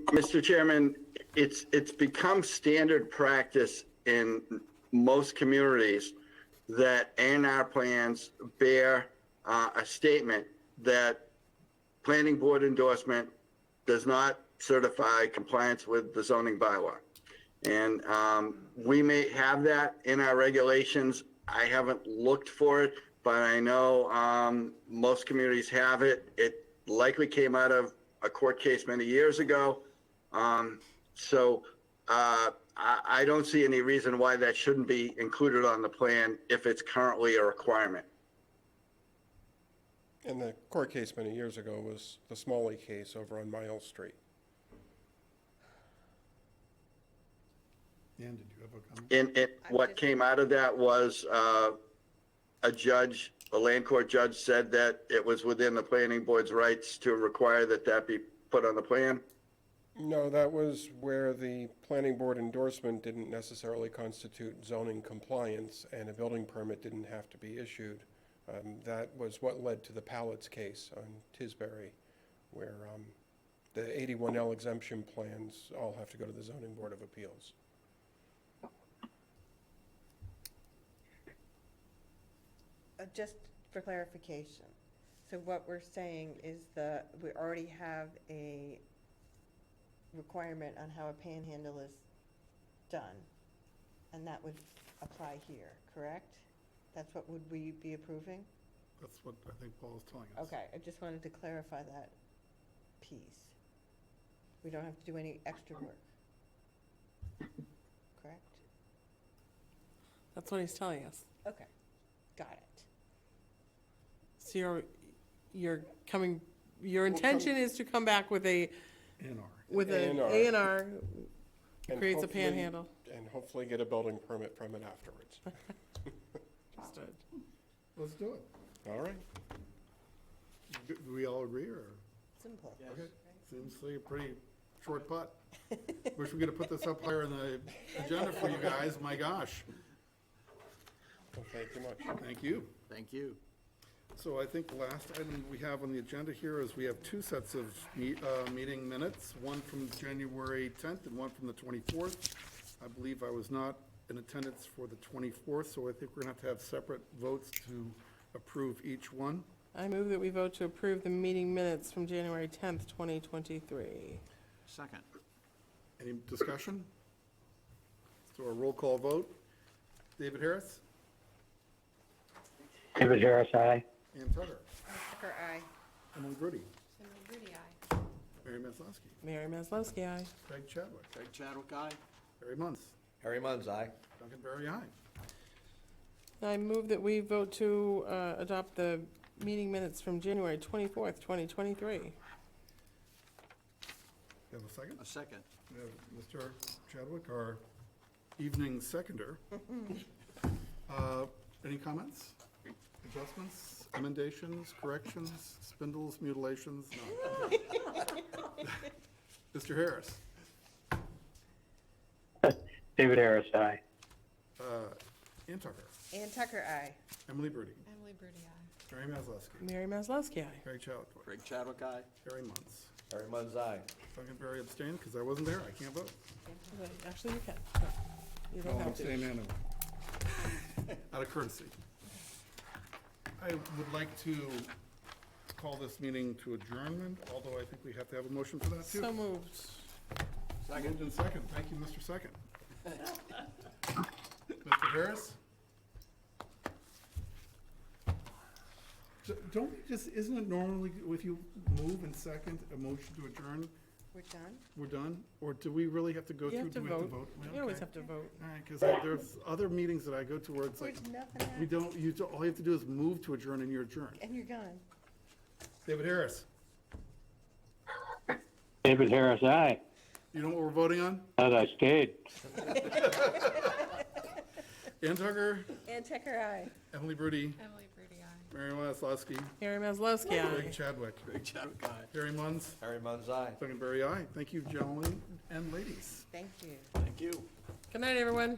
Mr. Chairman, it's become standard practice in most communities that A&R plans bear a statement that planning board endorsement does not certify compliance with the zoning bylaw. And we may have that in our regulations. I haven't looked for it, but I know most communities have it. It likely came out of a court case many years ago. So I don't see any reason why that shouldn't be included on the plan if it's currently a requirement. And the court case many years ago was the Smalley case over on Miles Street. Ann, did you have a comment? And what came out of that was a judge, a land court judge said that it was within the planning board's rights to require that that be put on the plan. No, that was where the planning board endorsement didn't necessarily constitute zoning compliance, and a building permit didn't have to be issued. That was what led to the Pallets case on Tisbury, where the 81L exemption plans all have to go to the zoning board of appeals. Just for clarification, so what we're saying is we already have a requirement on how a panhandle is done, and that would apply here, correct? That's what would we be approving? That's what I think Paul is telling us. Okay, I just wanted to clarify that piece. We don't have to do any extra work, correct? That's what he's telling us. Okay, got it. So your intention is to come back with a, A&R. with an A&R. A&R, And creates a hopefully- panhandle. And hopefully get a building permit from it afterwards. Understood. Let's do it. All right. Do we all agree, or? Simple. Okay, seems like a pretty short putt. Wish we could have put this up higher in the agenda for you guys, my gosh. Well, thank you much. Thank you. Thank you. So I think the last item we have on the agenda here is we have two sets of meeting minutes, one from January 10th and one from the 24th. I believe I was not in attendance for the 24th, so I think we're going to have separate votes to approve each one. I move that we vote to approve the meeting minutes from January 10th, 2023. Second. Any discussion? So a roll call vote. David Harris? David Harris, aye. Ann Tucker? Tucker, aye. Emily Brody? Mary Maslowski? Mary Maslowski, aye. Craig Chadwick? Craig Chadwick, aye. Harry Munz? Harry Munz, aye. Duncan Berry, aye. I move that we vote to adopt the meeting minutes from January 24th, 2023. You have a second? A second. We have Mr. Chadwick, our evening seconder. Any comments? Adjustments, emendations, corrections, spindles, mutilations? No. Mr. Harris? David Harris, aye. Ann Tucker? Ann Tucker, aye. Emily Brody? Emily Brody, aye. Mary Maslowski? Mary Maslowski, aye. Craig Chadwick? Craig Chadwick, aye. Harry Munz? Harry Munz, aye. Duncan Berry abstained because I wasn't there. I can't vote. Actually, you can. You don't I'll have to. abstain anyway. Out of courtesy. I would like to call this meeting to adjournment, although I think we have to have a motion for that too. So moved. Moved in second. Thank you, Mr. Second. Mr. Harris? Don't we just, isn't it normally if you move and second a motion to adjourn, We're done? we're done? Or do we really have to go You through? have to do we have to vote. vote? You always Okay. have to vote. All right, because there's other meetings that I go to where it's like, There's nothing we else. don't, all you have to do is move to adjourn and you're adjourned. And you're gone. David Harris, David Harris, aye. you know what we're voting on? As I stayed. Ann Tucker, Ann Tucker, aye. Emily Brody, Emily Brody, aye. Mary Maslowski, Mary Maslowski, aye. Craig Chadwick, Craig Chadwick, aye. Harry Munz, Harry Munz, aye. Duncan Berry, aye. Thank you, gentlemen and ladies. Thank you. Thank you. Good night, everyone.